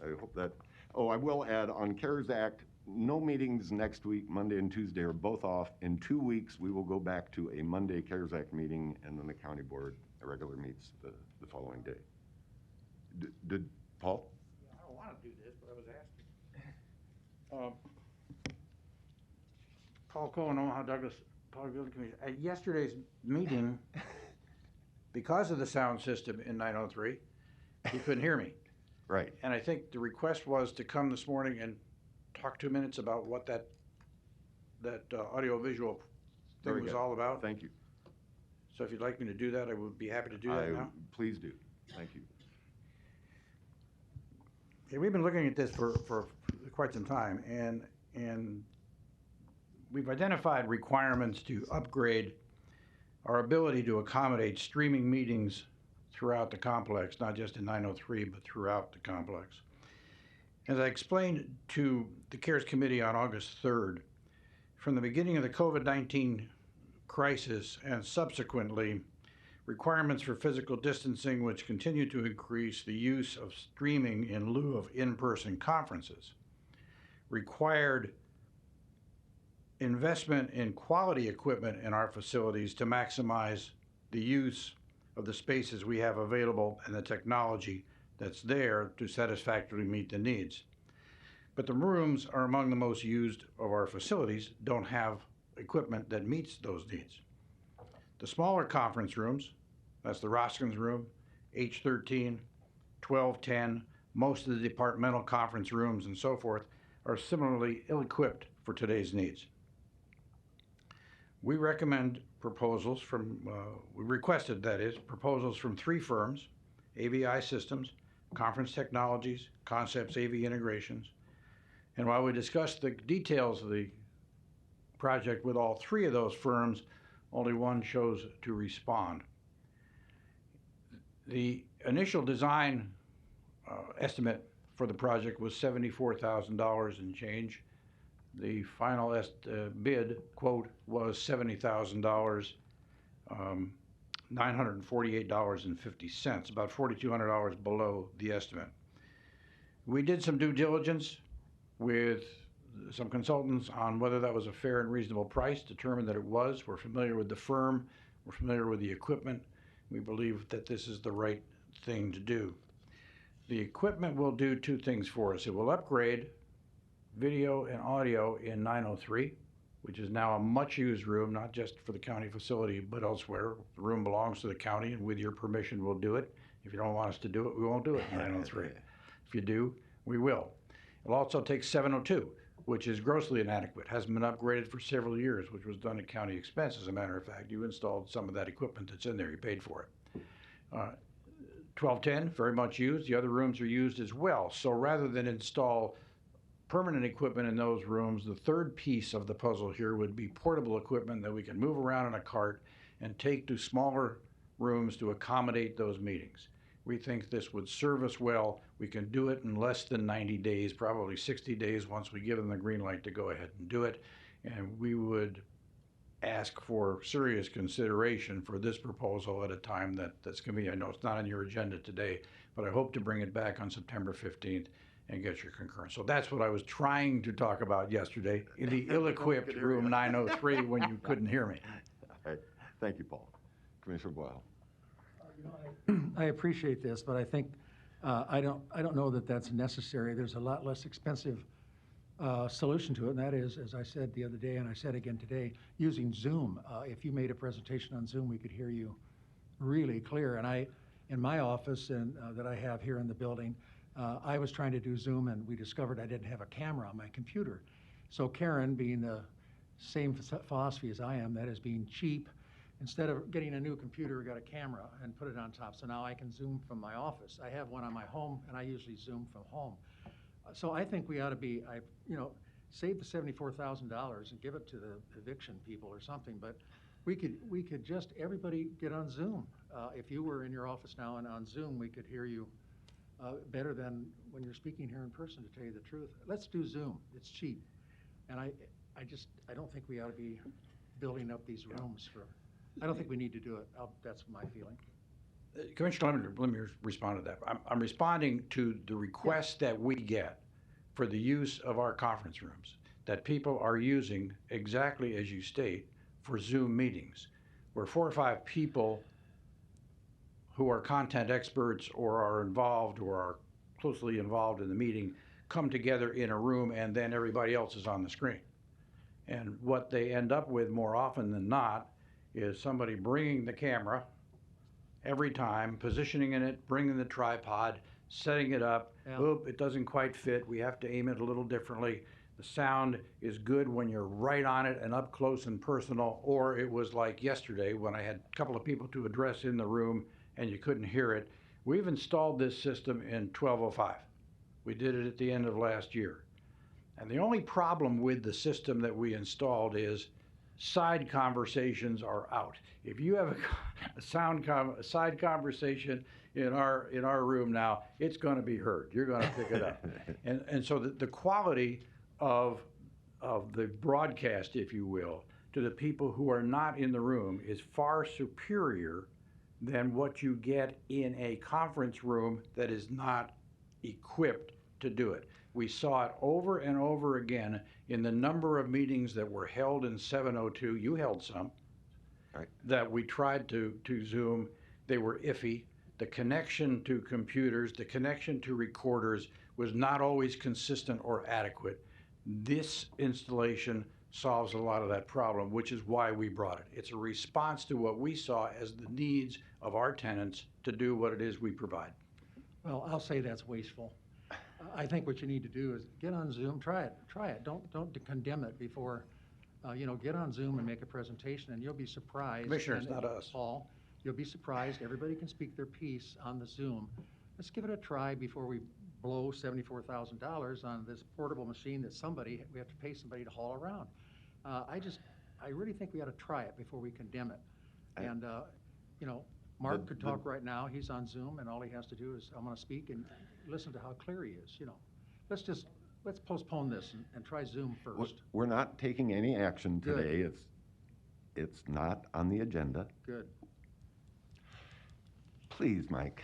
I hope that, I will add, on CARES Act, no meetings next week. Monday and Tuesday are both off. In 2 weeks, we will go back to a Monday CARES Act meeting, and then the county board regular meets the following day. Did Paul? I don't want to do this, but I was asking. Paul Cohen, Omaha Douglas Public Building Commission. At yesterday's meeting, because of the sound system in 903, he couldn't hear me. Right. And I think the request was to come this morning and talk 2 minutes about what that audio-visual thing Very was good. all about. Thank you. So if you'd like me to do that, I would be happy to do that now. Please do. Thank you. Okay, we've been looking at this for quite some time, and we've identified requirements to upgrade our ability to accommodate streaming meetings throughout the complex, not just in 903, but throughout the complex. As I explained to the CARES Committee on August 3rd, from the beginning of the COVID-19 crisis and subsequently, requirements for physical distancing, which continue to increase the use of streaming in lieu of in-person conferences, required investment in quality equipment in our facilities to maximize the use of the spaces we have available and the technology that's there to satisfactorily meet the needs. But the rooms are among the most used of our facilities, don't have equipment that meets those needs. The smaller conference rooms, that's the Roskins room, H13, 1210, most of the departmental conference rooms and so forth, are similarly ill-equipped for today's needs. We recommend proposals from, we requested, that is, proposals from 3 firms, AVI Systems, Conference Technologies, Concepts AV Integrations. And while we discussed the details of the project with all 3 of those firms, only one chose to respond. The initial design estimate for the project was $74,000 and change. The final bid quote was $70,000, $948.50, about $4,200 below the estimate. We did some due diligence with some consultants on whether that was a fair and reasonable price, determined that it was. We're familiar with the firm, we're familiar with the equipment. We believe that this is the right thing to do. The equipment will do 2 things for us. It will upgrade video and audio in 903, which is now a much used room, not just for the county facility, but elsewhere. The room belongs to the county, and with your permission, we'll do it. If you don't want us to do it, we won't do it in 903. If you do, we will. It'll also take 702, which is grossly inadequate, hasn't been upgraded for several years, which was done at county expense, as a matter of fact. You installed some of that equipment that's in there, you paid for it. 1210, very much used. The other rooms are used as well. So rather than install permanent equipment in those rooms, the third piece of the puzzle here would be portable equipment that we can move around in a cart and take to smaller rooms to accommodate those meetings. We think this would serve us well. We can do it in less than 90 days, probably 60 days once we give them the green light to go ahead and do it. And we would ask for serious consideration for this proposal at a time that's convenient. I know it's not on your agenda today, but I hope to bring it back on September 15th and get your concurrence. So that's what I was trying to talk about yesterday in the ill-equipped room 903 when you couldn't hear me. All right. Thank you, Paul. Commissioner Boyle. I appreciate this, but I think I don't know that that's necessary. There's a lot less expensive solution to it, and that is, as I said the other day, and I said again today, using Zoom. If you made a presentation on Zoom, we could hear you really clear. And in my office and that I have here in the building, I was trying to do Zoom, and we discovered I didn't have a camera on my computer. So Karen, being the same philosophy as I am, that is being cheap, instead of getting a new computer, we got a camera and put it on top. So now I can Zoom from my office. I have one on my home, and I usually Zoom from home. So I think we ought to be, save the $74,000 and give it to the eviction people or something. But we could just, everybody get on Zoom. If you were in your office now and on Zoom, we could hear you better than when you're speaking here in person, to tell you the truth. Let's do Zoom. It's cheap. And I don't think we ought to be building up these rooms for, I don't think we need to do it. That's my feeling. Commissioner, let me respond to that. I'm responding to the requests that we get for the use of our conference rooms, that people are using exactly as you state for Zoom meetings, where 4 or 5 people who are content experts or are involved or are closely involved in the meeting come together in a room, and then everybody else is on the screen. And what they end up with more often than not is somebody bringing the camera every time, positioning in it, bringing the tripod, setting it up. Yeah. Oop, it doesn't quite fit. We have to aim it a little differently. The sound is good when you're right on it and up close and personal, or it was like yesterday when I had a couple of people to address in the room and you couldn't hear it. We've installed this system in 1205. We did it at the end of last year. And the only problem with the system that we installed is side conversations are out. If you have a side conversation in our room now, it's going to be heard. You're going to pick it up. And so the quality of the broadcast, if you will, to the people who are not in the room is far superior than what you get in a conference room that is not equipped to do it. We saw it over and over again in the number of meetings that were held in 702. You held some. Right. That we tried to Zoom. They were iffy. The connection to computers, the connection to recorders was not always consistent or adequate. This installation solves a lot of that problem, which is why we brought it. It's a response to what we saw as the needs of our tenants to do what it is we provide. Well, I'll say that's wasteful. I think what you need to do is get on Zoom, try it. Don't condemn it before, get on Zoom and make a presentation, and you'll be surprised. Commissioner, it's and, not us. Paul, you'll be surprised. Everybody can speak their piece on the Zoom. Let's give it a try before we blow $74,000 on this portable machine that we have to pay somebody to haul around. I really think we ought to try it before we condemn it. And, Mark could talk right now. He's on Zoom, and all he has to do is, I'm going to speak and listen to how clear he is. Let's postpone this and try Zoom first. We're not taking any action today. It's not on the agenda. Good. Please, Mike,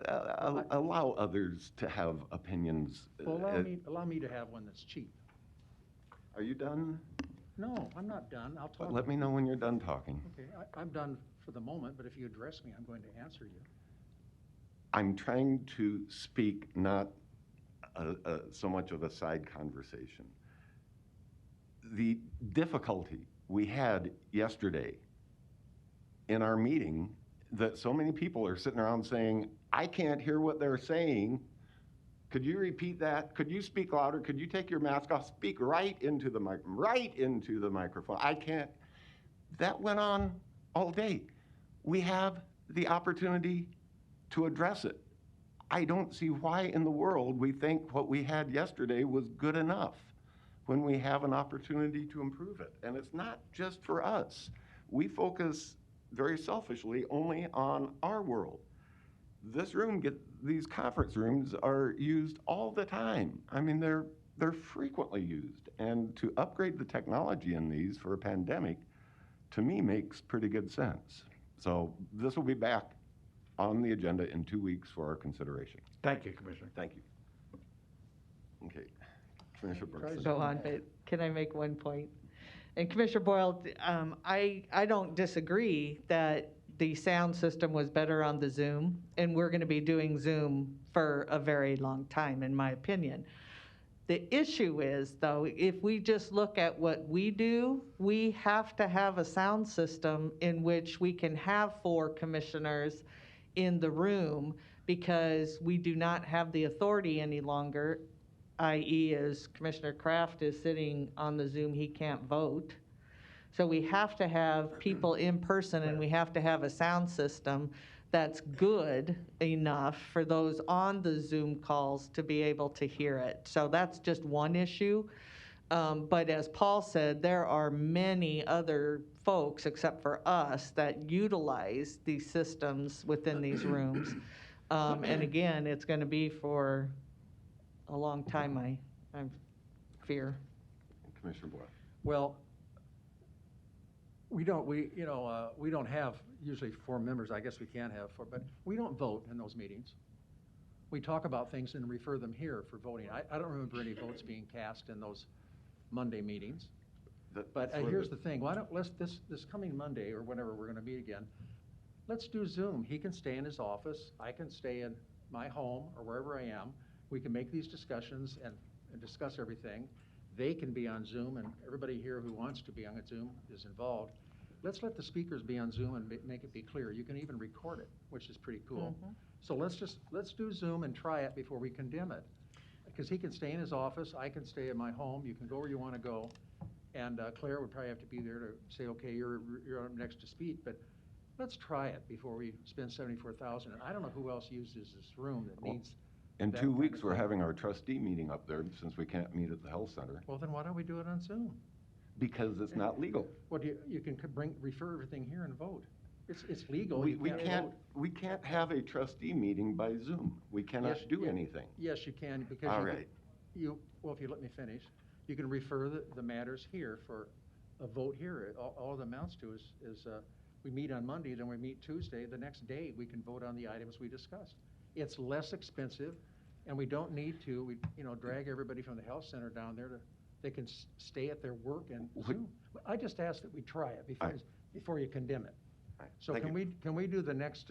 allow others to have opinions. Well, allow me to have one that's cheap. Are you done? No, I'm not done. I'll talk. Let me know when you're done talking. Okay, I'm done for the moment, but if you address me, I'm going to answer you. I'm trying to speak not so much of a side conversation. The difficulty we had yesterday in our meeting that so many people are sitting around saying, I can't hear what they're saying. Could you repeat that? Could you speak louder? Could you take your mask off? Speak right into the microphone. I can't. That went on all day. We have the opportunity to address it. I don't see why in the world we think what we had yesterday was good enough when we have an opportunity to improve it. And it's not just for us. We focus very selfishly only on our world. These conference rooms are used all the time. I mean, they're frequently used. And to upgrade the technology in these for a pandemic, to me, makes pretty good sense. So this will be back on the agenda in 2 weeks for our consideration. Thank you, Commissioner. Thank you. Okay, Commissioner Bergson. Go on, but can I make one point? And Commissioner Boyle, I don't disagree that the sound system was better on the Zoom, and we're going to be doing Zoom for a very long time, in my opinion. The issue is, though, if we just look at what we do, we have to have a sound system in which we can have 4 commissioners in the room, because we do not have the authority any longer, i.e. as Commissioner Kraft is sitting on the Zoom, he can't vote. So we have to have people in person, and we have to have a sound system that's good enough for those on the Zoom calls to be able to hear it. So that's just one issue. But as Paul said, there are many other folks, except for us, that utilize these systems within these rooms. And again, it's going to be for a long time, I fear. Commissioner Boyle. Well, we don't have usually 4 members. I guess we can have 4, but we don't vote in those meetings. We talk about things and refer them here for voting. I don't remember any votes being cast in those Monday meetings. But here's the thing. Why don't this coming Monday or whenever we're going to meet again, let's do Zoom. He can stay in his office. I can stay in my home or wherever I am. We can make these discussions and discuss everything. They can be on Zoom, and everybody here who wants to be on Zoom is involved. let's let the speakers be on Zoom and make it be clear. You can even record it, which is pretty cool. So let's do Zoom and try it before we condemn it. Because he can stay in his office, I can stay in my home, you can go where you want to go. And Claire would probably have to be there to say, okay, you're up next to speak, but let's try it before we spend $74,000. And I don't know who else uses this room that needs. In that 2 kind weeks, of we're thing. having our trustee meeting up there since we can't meet at the health center Well, then why don't we do it on Zoom? because it's not legal. Well, you can refer everything here and vote. It's legal. We You we can't, vote. we can't have a trustee meeting by Zoom. We cannot Yes, do yeah. anything. Yes, you can, because All you can- right. well, if you let me finish, you can refer the matters here for a vote here. All it amounts to is we meet on Monday, then we meet Tuesday. The next day, we can vote on the items we discussed. It's less expensive, and we don't need to, drag everybody from the health center down there they can stay at their work and Zoom. I just ask that we try it before you condemn it. So Thank can we do the next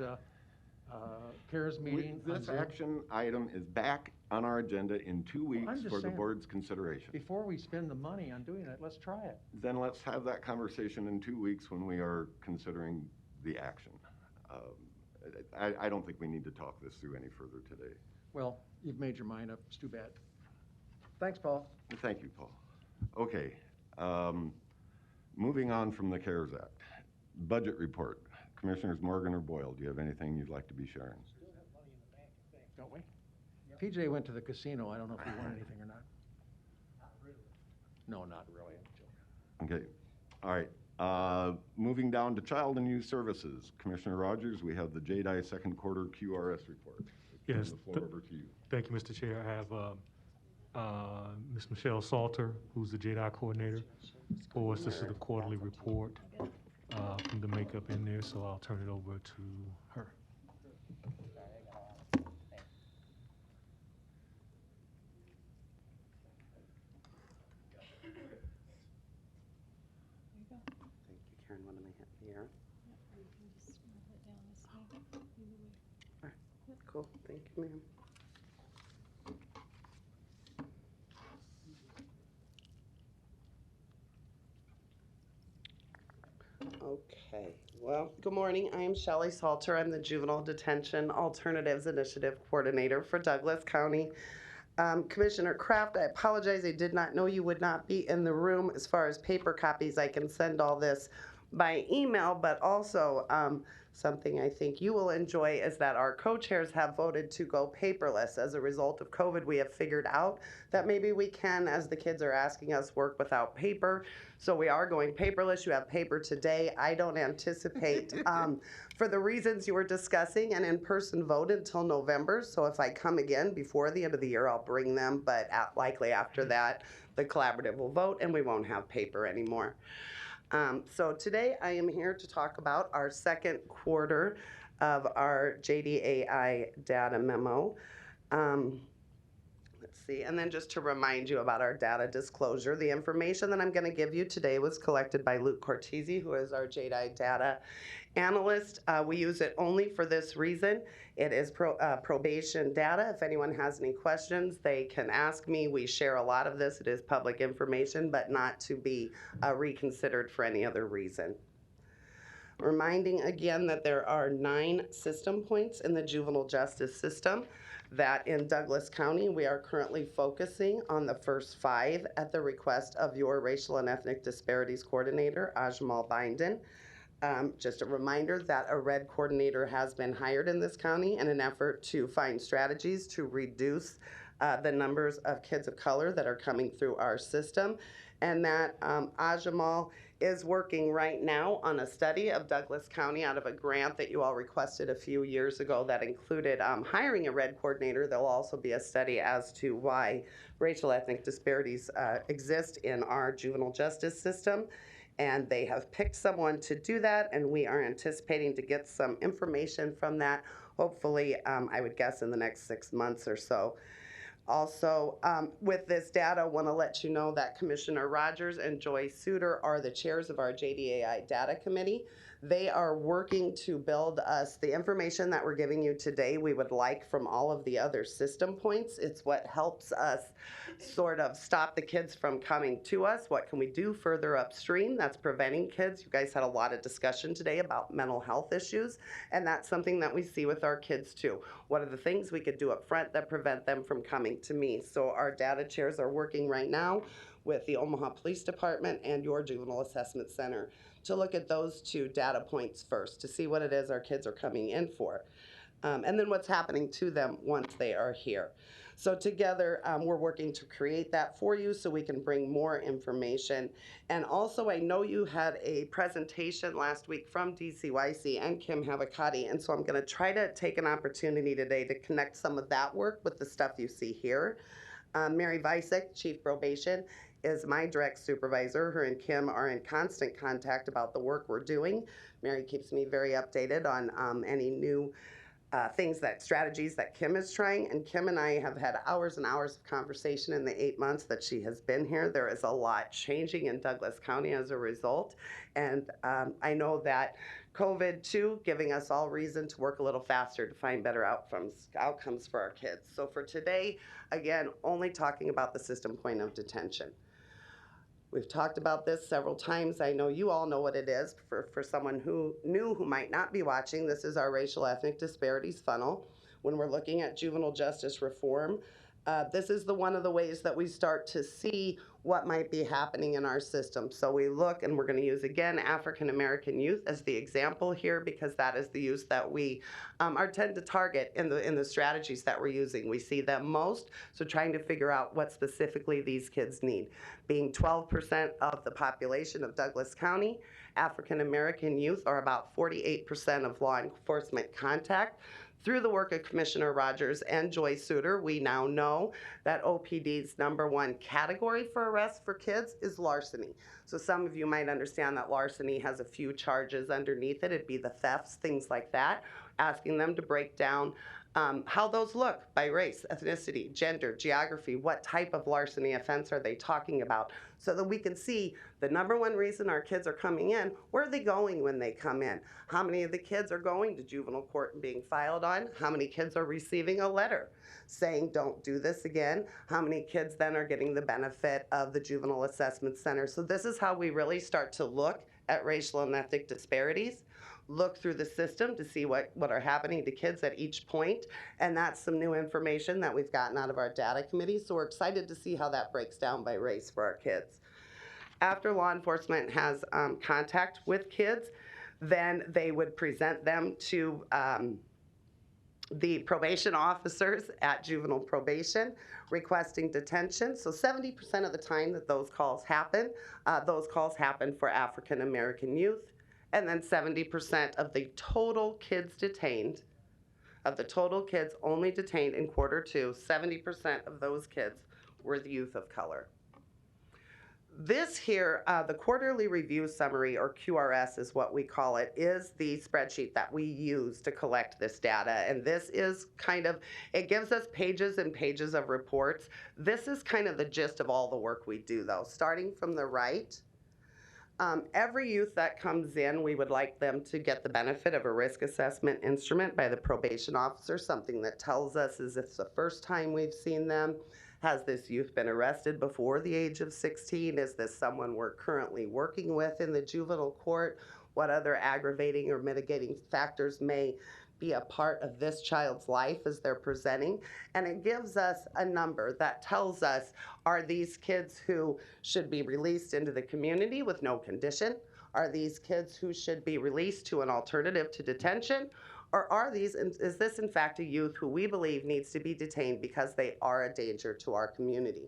CARES meeting? on This Zoom? action item is back on our agenda in 2 weeks just for the saying, board's consideration. Before we spend the money on doing it, let's try it. Then let's have that conversation in 2 weeks when we are considering the action. I don't think we need to talk this through any further today. Well, you've made your mind up. It's too bad. Thanks, Paul. Thank you, Paul. Okay, moving on from the CARES Act. Budget report. Commissioners Morgan or Boyle, do you have anything you'd like to be sharing? Don't we? PJ went to the casino. I don't know if he won anything or not. Not really. No, not really. I'm joking. Okay, all right. Moving down to Child and Youth Services. Commissioner Rogers, we have the JDI second quarter QRS report. Yes. The floor over to you. Thank you, Mr. Chair. I have Ms. Michelle Salter, who's the JDI coordinator for us. This is the quarterly report from the makeup in there, so I'll turn it over to her. Thank you, Karen. What am I hitting here? All right, cool. Thank you, ma'am. Okay, well, good morning. I am Shelley Salter. I'm the Juvenile Detention Alternatives Initiative Coordinator for Douglas County. Commissioner Kraft, I apologize. I did not know you would not be in the room. As far as paper copies, I can send all this by email, but also something I think you will enjoy is that our co-chairs have voted to go paperless. As a result of COVID, we have figured out that maybe we can, as the kids are asking us, work without paper. So we are going paperless. You have paper today. I don't anticipate, for the reasons you were discussing, an in-person vote until November. So if I come again before the end of the year, I'll bring them, but likely after that, the collaborative will vote and we won't have paper anymore. So today I am here to talk about our second quarter of our JDAI data memo. Let's see, and then just to remind you about our data disclosure, the information that I'm going to give you today was collected by Luke Cortese, who is our JDAI data analyst. We use it only for this reason. It is probation data. If anyone has any questions, they can ask me. We share a lot of this. It is public information, but not to be reconsidered for any other reason. Reminding again that there are 9 system points in the juvenile justice system, that in Douglas County, we are currently focusing on the first 5 at the request of your Racial and Ethnic Disparities Coordinator, Ajmal Binden. Just a reminder that a red coordinator has been hired in this county in an effort to find strategies to reduce the numbers of kids of color that are coming through our system, and that Ajmal is working right now on a study of Douglas County out of a grant that you all requested a few years ago that included hiring a red coordinator. There'll also be a study as to why racial ethnic disparities exist in our juvenile justice system. And they have picked someone to do that, and we are anticipating to get some information from that, hopefully, I would guess in the next 6 months or so. Also, with this data, I want to let you know that Commissioner Rogers and Joy Suter are the chairs of our JDAI Data Committee. They are working to build us the information that we're giving you today. We would like from all of the other system points. It's what helps us sort of stop the kids from coming to us. What can we do further upstream that's preventing kids? You guys had a lot of discussion today about mental health issues, and that's something that we see with our kids too. What are the things we could do up front that prevent them from coming to me? So our data chairs are working right now with the Omaha Police Department and your Juvenile Assessment Center to look at those two data points first to see what it is our kids are coming in for. And then what's happening to them once they are here. So together, we're working to create that for you so we can bring more information. And also, I know you had a presentation last week from DCYC and Kim Havakati, and so I'm gonna try to take an opportunity today to connect some of that work with the stuff you see here. Mary Vicek, Chief Probation, is my direct supervisor. Her and Kim are in constant contact about the work we're doing. Mary keeps me very updated on any new strategies that Kim is trying. And Kim and I have had hours and hours of conversation in the 8 months that she has been here. There is a lot changing in Douglas County as a result. And I know that COVID too, giving us all reason to work a little faster to find better outcomes for our kids. So for today, again, only talking about the system point of detention. We've talked about this several times. I know you all know what it is. For someone who might not be watching, this is our racial ethnic disparities funnel. When we're looking at juvenile justice reform, this is one of the ways that we start to see what might be happening in our system. So we look, and we're going to use again African American youth as the example here, because that is the youth that we tend to target in the strategies that we're using. We see them most, so trying to figure out what specifically these kids need. Being 12% of the population of Douglas County, African American youth are about 48% of law enforcement contact. Through the work of Commissioner Rogers and Joy Suter, we now know that OPD's #1 category for arrest for kids is larceny. So some of you might understand that larceny has a few charges underneath it. It'd be the thefts, things like that, asking them to break down how those look by race, ethnicity, gender, geography, what type of larceny offense are they talking about, so that we can see the #1 reason our kids are coming in, where are they going when they come in? How many of the kids are going to juvenile court and being filed on? How many kids are receiving a letter saying don't do this again? How many kids then are getting the benefit of the Juvenile Assessment Center? So this is how we really start to look at racial and ethnic disparities, look through the system to see what are happening to kids at each point. And that's some new information that we've gotten out of our data committee. So we're excited to see how that breaks down by race for our kids. After law enforcement has contact with kids, then they would present them to the probation officers at juvenile probation requesting detention. So 70% of the time that those calls happen for African American youth. And then 70% of the total kids detained, of the total kids only detained in Q2, 70% of those kids were the youth of color. This here, the quarterly review summary, or QRS is what we call it, is the spreadsheet that we use to collect this data. And this is it gives us pages and pages of reports. This is kind of the gist of all the work we do though. Starting from the right, every youth that comes in, we would like them to get the benefit of a risk assessment instrument by the probation officer, something that tells us is if it's the first time we've seen them. Has this youth been arrested before the age of 16? Is this someone we're currently working with in the juvenile court? What other aggravating or mitigating factors may be a part of this child's life as they're presenting? And it gives us a number that tells us, are these kids who should be released into the community with no condition? Are these kids who should be released to an alternative to detention? Or is this in fact a youth who we believe needs to be detained because they are a danger to our community?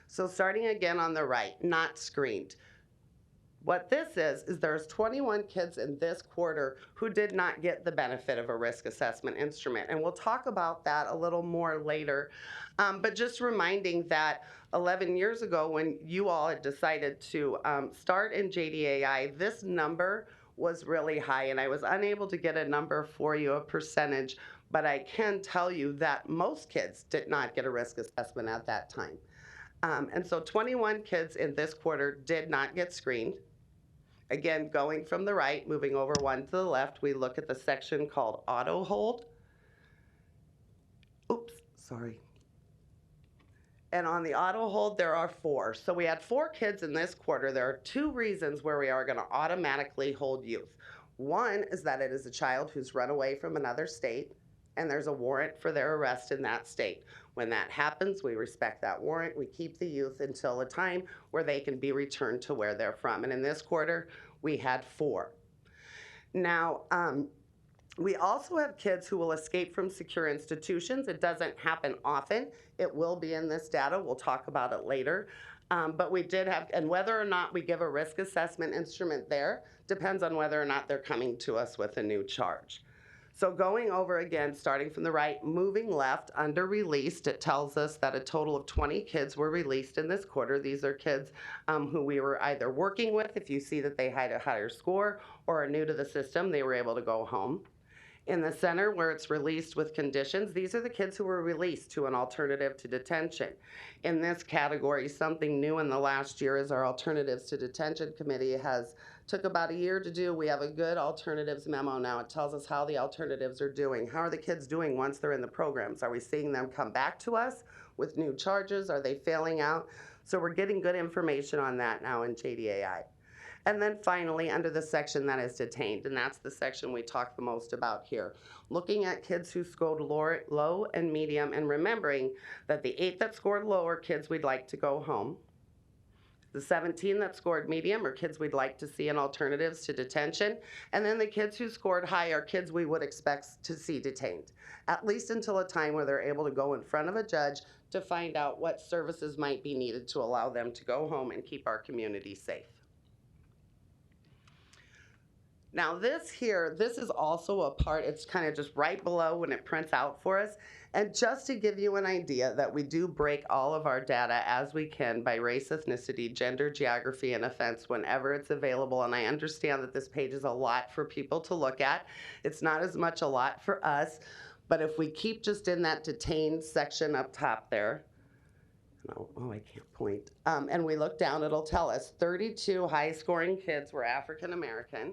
So starting again on the right, not screened. What this is there's 21 kids in this quarter who did not get the benefit of a risk assessment instrument. And we'll talk about that a little more later. But just reminding that 11 years ago when you all had decided to start in JDAI, this number was really high, and I was unable to get a number for you, a percentage, but I can tell you that most kids did not get a risk assessment at that time. And so 21 kids in this quarter did not get screened, Again, going from the right, moving over one to the left, we look at the section called auto hold. Oops, sorry. And on the auto hold, there are 4. So we had 4 kids in this quarter. There are 2 reasons where we are going to automatically hold youth. One is that it is a child who's run away from another state, and there's a warrant for their arrest in that state. When that happens, we respect that warrant. We keep the youth until a time where they can be returned to where they're from. And in this quarter, we had 4. Now, we also have kids who will escape from secure institutions. It doesn't happen often. It will be in this data. We'll talk about it later. But we did have, and whether or not we give a risk assessment instrument there depends on whether or not they're coming to us with a new charge. So going over again, starting from the right, moving left, under released, it tells us that a total of 20 kids were released in this quarter. These are kids who we were either working with, if you see that they had a higher score, or are new to the system, they were able to go home. In the center, where it's released with conditions, these are the kids who were released to an alternative to detention. In this category, something new in the last year is our Alternatives to Detention Committee took about a year to do. We have a good alternatives memo now. It tells us how the alternatives are doing. How are the kids doing once they're in the programs? Are we seeing them come back to us with new charges? Are they failing out? So we're getting good information on that now in JDAI. And then finally, under the section that is detained, and that's the section we talk the most about here, looking at kids who scored low and medium, and remembering that the 8 that scored low are kids we'd like to go home. The 17 that scored medium are kids we'd like to see in alternatives to detention. And then the kids who scored high are kids we would expect to see detained, at least until a time where they're able to go in front of a judge to find out what services might be needed to allow them to go home and keep our community safe. Now this is also a part, it's kind of just right below when it prints out for us. And just to give you an idea that we do break all of our data as we can by race, ethnicity, gender, geography, and offense whenever it's available. And I understand that this page is a lot for people to look at. It's not as much a lot for us, but if we keep just in that detained section up top there, oh, I can't point. And we look down, it'll tell us 32 high-scoring kids were African American.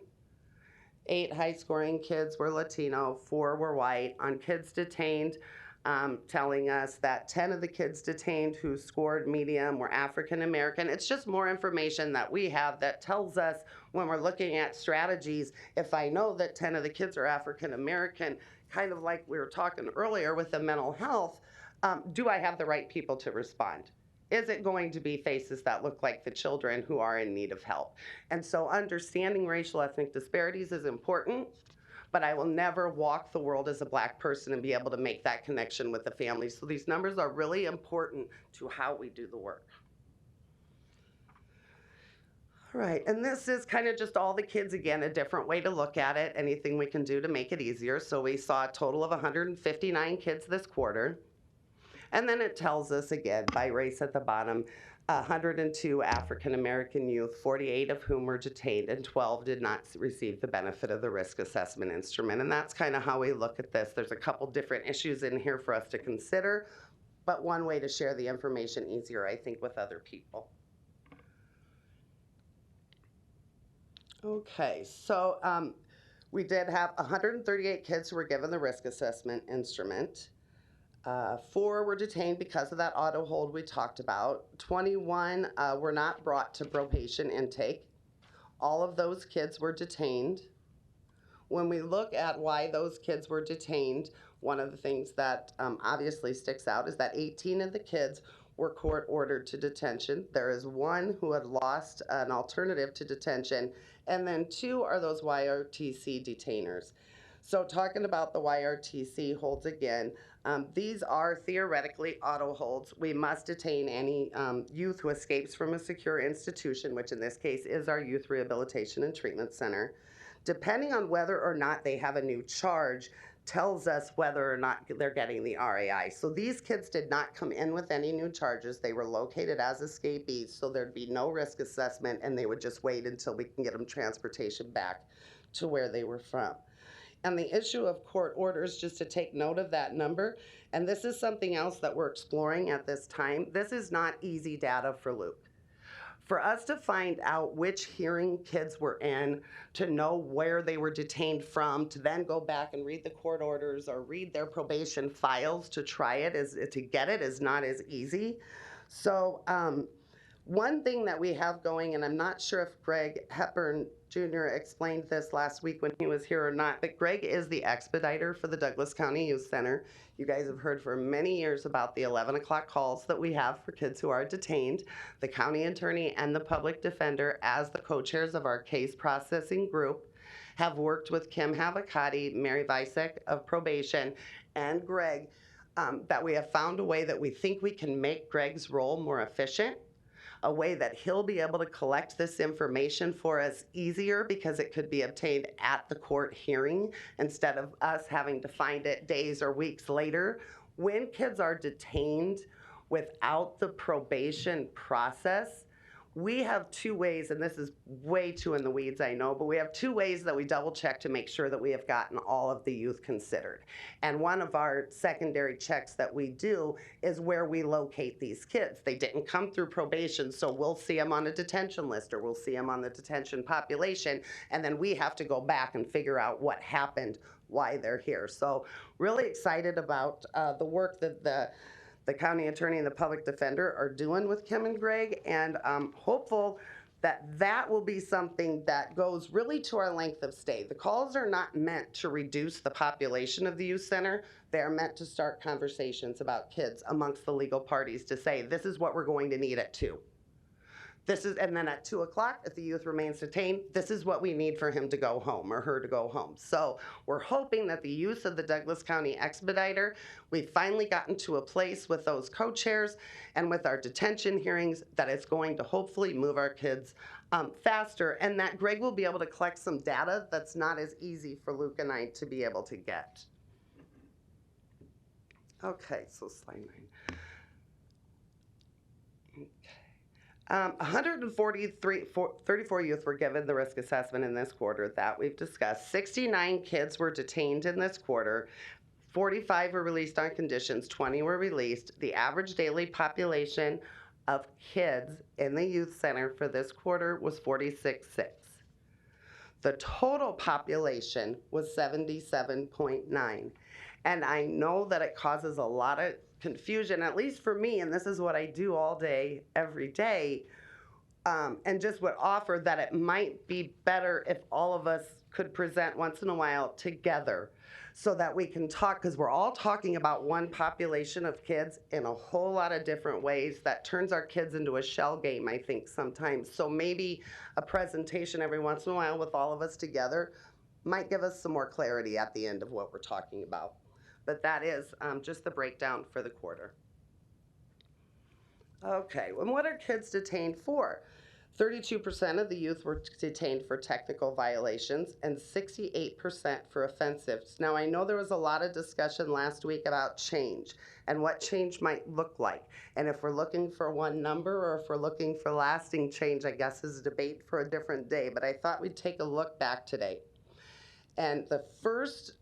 8 high-scoring kids were Latino, 4 were white. On kids detained, telling us that 10 of the kids detained who scored medium were African American. It's just more information that we have that tells us when we're looking at strategies, if I know that 10 of the kids are African American, kind of like we were talking earlier with the mental health, do I have the right people to respond? Is it going to be faces that look like the children who are in need of help? And so understanding racial ethnic disparities is important, but I will never walk the world as a Black person and be able to make that connection with the family. So these numbers are really important to how we do the work. All right, and this is kind of just all the kids, again, a different way to look at it, anything we can do to make it easier. So we saw a total of 159 kids this quarter. And then it tells us again, by race at the bottom, 102 African American youth, 48 of whom were detained, and 12 did not receive the benefit of the risk assessment instrument. And that's kind of how we look at this. There's a couple different issues in here for us to consider, but one way to share the information easier, I think, with other people. Okay, so we did have 138 kids who were given the risk assessment instrument. 4 were detained because of that auto hold we talked about. 21 were not brought to probation intake. All of those kids were detained. When we look at why those kids were detained, one of the things that obviously sticks out is that 18 of the kids were court ordered to detention. There is 1 who had lost an alternative to detention, and then 2 are those YRTC detainers. So talking about the YRTC holds again, these are theoretically auto holds. We must detain any youth who escapes from a secure institution, which in this case is our Youth Rehabilitation and Treatment Center. Depending on whether or not they have a new charge, tells us whether or not they're getting the RAI. So these kids did not come in with any new charges. They were located as escapees, so there'd be no risk assessment, and they would just wait until we can get them transportation back to where they were from. And the issue of court orders, just to take note of that number, and this is something else that we're exploring at this time. This is not easy data for Luke. For us to find out which hearing kids were in, to know where they were detained from, to then go back and read the court orders or read their probation files to try it, to get it is not as easy. So one thing that we have going, and I'm not sure if Greg Hepburn Jr. explained this last week when he was here or not, but Greg is the expediter for the Douglas County Youth Center. You guys have heard for many years about the 11 o'clock calls that we have for kids who are detained. The county attorney and the public defender, as the co-chairs of our case processing group, have worked with Kim Havakati, Mary Visek of probation, and Greg, that we have found a way that we think we can make Greg's role more efficient, a way that he'll be able to collect this information for us easier because it could be obtained at the court hearing instead of us having to find it days or weeks later. When kids are detained without the probation process, we have two ways, and this is way too in the weeds, I know, but we have two ways that we double check to make sure that we have gotten all of the youth considered. And one of our secondary checks that we do is where we locate these kids. They didn't come through probation, so we'll see them on a detention list or we'll see them on the detention population, and then we have to go back and figure out what happened, why they're here. So really excited about the work that the county attorney and the public defender are doing with Kim and Greg, and I'm hopeful that that will be something that goes really to our length of stay. The calls are not meant to reduce the population of the youth center. They are meant to start conversations about kids amongst the legal parties to say, this is what we're going to need at 2. And then at 2 o'clock, if the youth remains detained, this is what we need for him to go home or her to go home. So we're hoping that the use of the Douglas County Expediter, we've finally gotten to a place with those co-chairs and with our detention hearings that it's going to hopefully move our kids faster, and that Greg will be able to collect some data that's not as easy for Luke and I to be able to get. Okay, so slide 9. 134 youth were given the risk assessment in this quarter that we've discussed. 69 kids were detained in this quarter. 45 were released on conditions, 20 were released. The average daily population of kids in the youth center for this quarter was 46.6. The total population was 77.9. And I know that it causes a lot of confusion, at least for me, and this is what I do all day, every day, and just would offer that it might be better if all of us could present once in a while together so that we can talk, because we're all talking about one population of kids in a whole lot of different ways that turns our kids into a shell game, I think, sometimes. So maybe a presentation every once in a while with all of us together might give us some more clarity at the end of what we're talking about. But that is just the breakdown for the quarter. Okay, and what are kids detained for? 32% of the youth were detained for technical violations and 68% for offensives. Now, I know there was a lot of discussion last week about change and what change might look like. And if we're looking for one number or if we're looking for lasting change, I guess is a debate for a different day. But I thought we'd take a look back today. And the first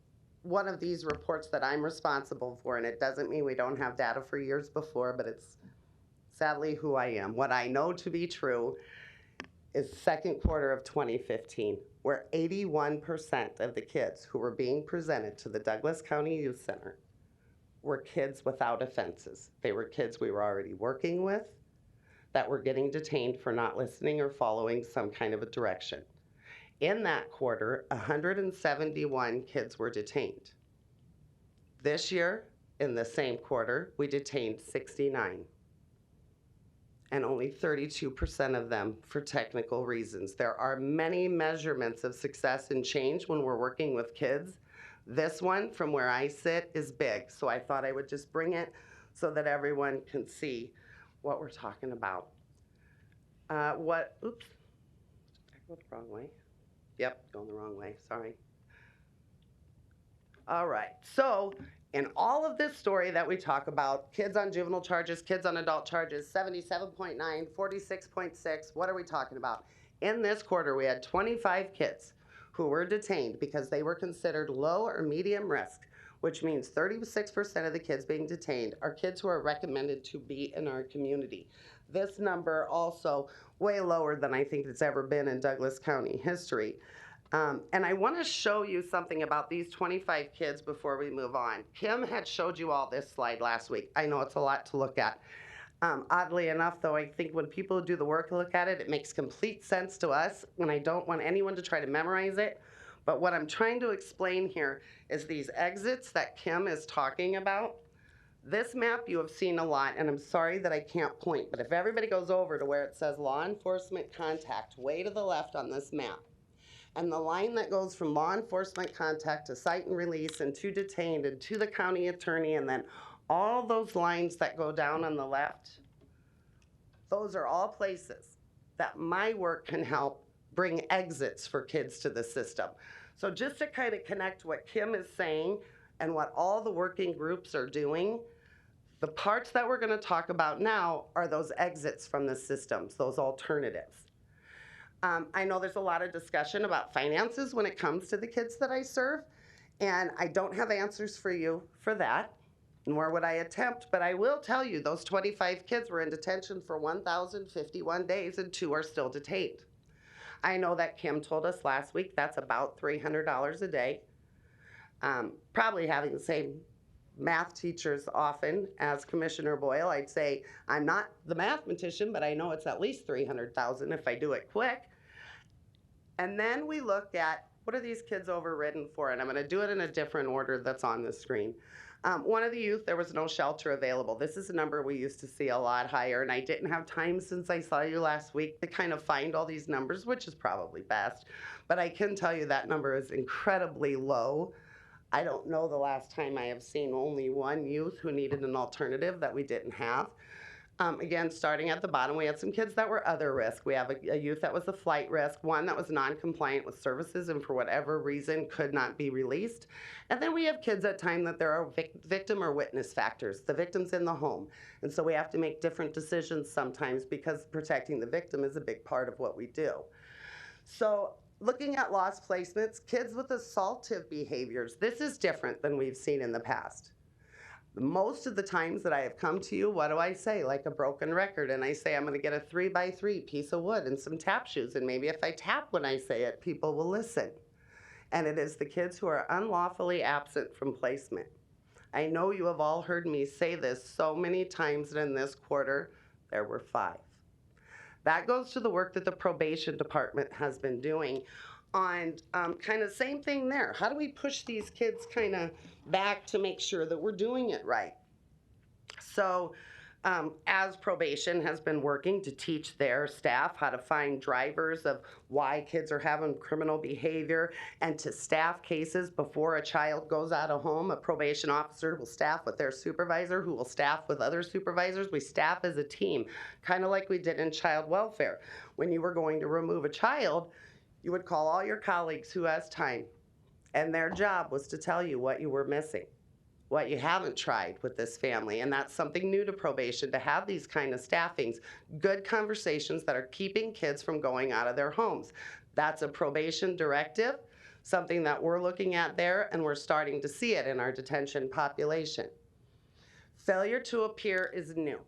one of these reports that I'm responsible for, and it doesn't mean we don't have data for years before, but it's sadly who I am. What I know to be true is second quarter of 2015, where 81% of the kids who were being presented to the Douglas County Youth Center were kids without offenses. They were kids we were already working with that were getting detained for not listening or following some kind of a direction. In that quarter, 171 kids were detained. This year, in the same quarter, we detained 69, and only 32% of them for technical reasons. There are many measurements of success and change when we're working with kids. This one, from where I sit, is big, so I thought I would just bring it so that everyone can see what we're talking about. Oops, I go the wrong way. Yep, going the wrong way, sorry. All right, so in all of this story that we talk about, kids on juvenile charges, kids on adult charges, 77.9, 46.6, what are we talking about? In this quarter, we had 25 kids who were detained because they were considered low or medium risk, which means 36% of the kids being detained are kids who are recommended to be in our community. This number also way lower than I think it's ever been in Douglas County history. And I want to show you something about these 25 kids before we move on. Kim had showed you all this slide last week. I know it's a lot to look at. Oddly enough, though, I think when people do the work look at it, it makes complete sense to us, and I don't want anyone to try to memorize it. But what I'm trying to explain here is these exits that Kim is talking about. This map you have seen a lot, and I'm sorry that I can't point, but if everybody goes over to where it says law enforcement contact, way to the left on this map, and the line that goes from law enforcement contact to cite and release and to detained and to the county attorney, and then all those lines that go down on the left, those are all places that my work can help bring exits for kids to the system. So just to kind of connect what Kim is saying and what all the working groups are doing, the parts that we're going to talk about now are those exits from the systems, those alternatives. I know there's a lot of discussion about finances when it comes to the kids that I serve, and I don't have answers for you for that, nor would I attempt, but I will tell you those 25 kids were in detention for 1,051 days and 2 are still detained. I know that Kim told us last week that's about $300 a day. Probably having the same math teachers often as Commissioner Boyle, I'd say I'm not the mathematician, but I know it's at least $300,000 if I do it quick. And then we look at what are these kids overridden for, and I'm going to do it in a different order that's on the screen. One of the youth, there was no shelter available. This is a number we used to see a lot higher, and I didn't have time since I saw you last week to kind of find all these numbers, which is probably best. But I can tell you that number is incredibly low. I don't know the last time I have seen only one youth who needed an alternative that we didn't have. Again, starting at the bottom, we had some kids that were other risk. We have a youth that was a flight risk, one that was non-compliant with services and for whatever reason could not be released. And then we have kids at time that there are victim or witness factors. The victim's in the home. And so we have to make different decisions sometimes because protecting the victim is a big part of what we do. So looking at lost placements, kids with assaultive behaviors, this is different than we've seen in the past. Most of the times that I have come to you, what do I say? Like a broken record, and I say I'm going to get a 3x3 piece of wood and some tap shoes, and maybe if I tap when I say it, people will listen. And it is the kids who are unlawfully absent from placement. I know you have all heard me say this so many times that in this quarter, there were 5. That goes to the work that the probation department has been doing on kind of same thing there. How do we push these kids kind of back to make sure that we're doing it right? So as probation has been working to teach their staff how to find drivers of why kids are having criminal behavior and to staff cases before a child goes out of home, a probation officer will staff with their supervisor who will staff with other supervisors. We staff as a team, kind of like we did in child welfare. When you were going to remove a child, you would call all your colleagues who has time, and their job was to tell you what you were missing, what you haven't tried with this family, and that's something new to probation, to have these kind of staffings, good conversations that are keeping kids from going out of their homes. That's a probation directive, something that we're looking at there, and we're starting to see it in our detention population. Failure to appear is new.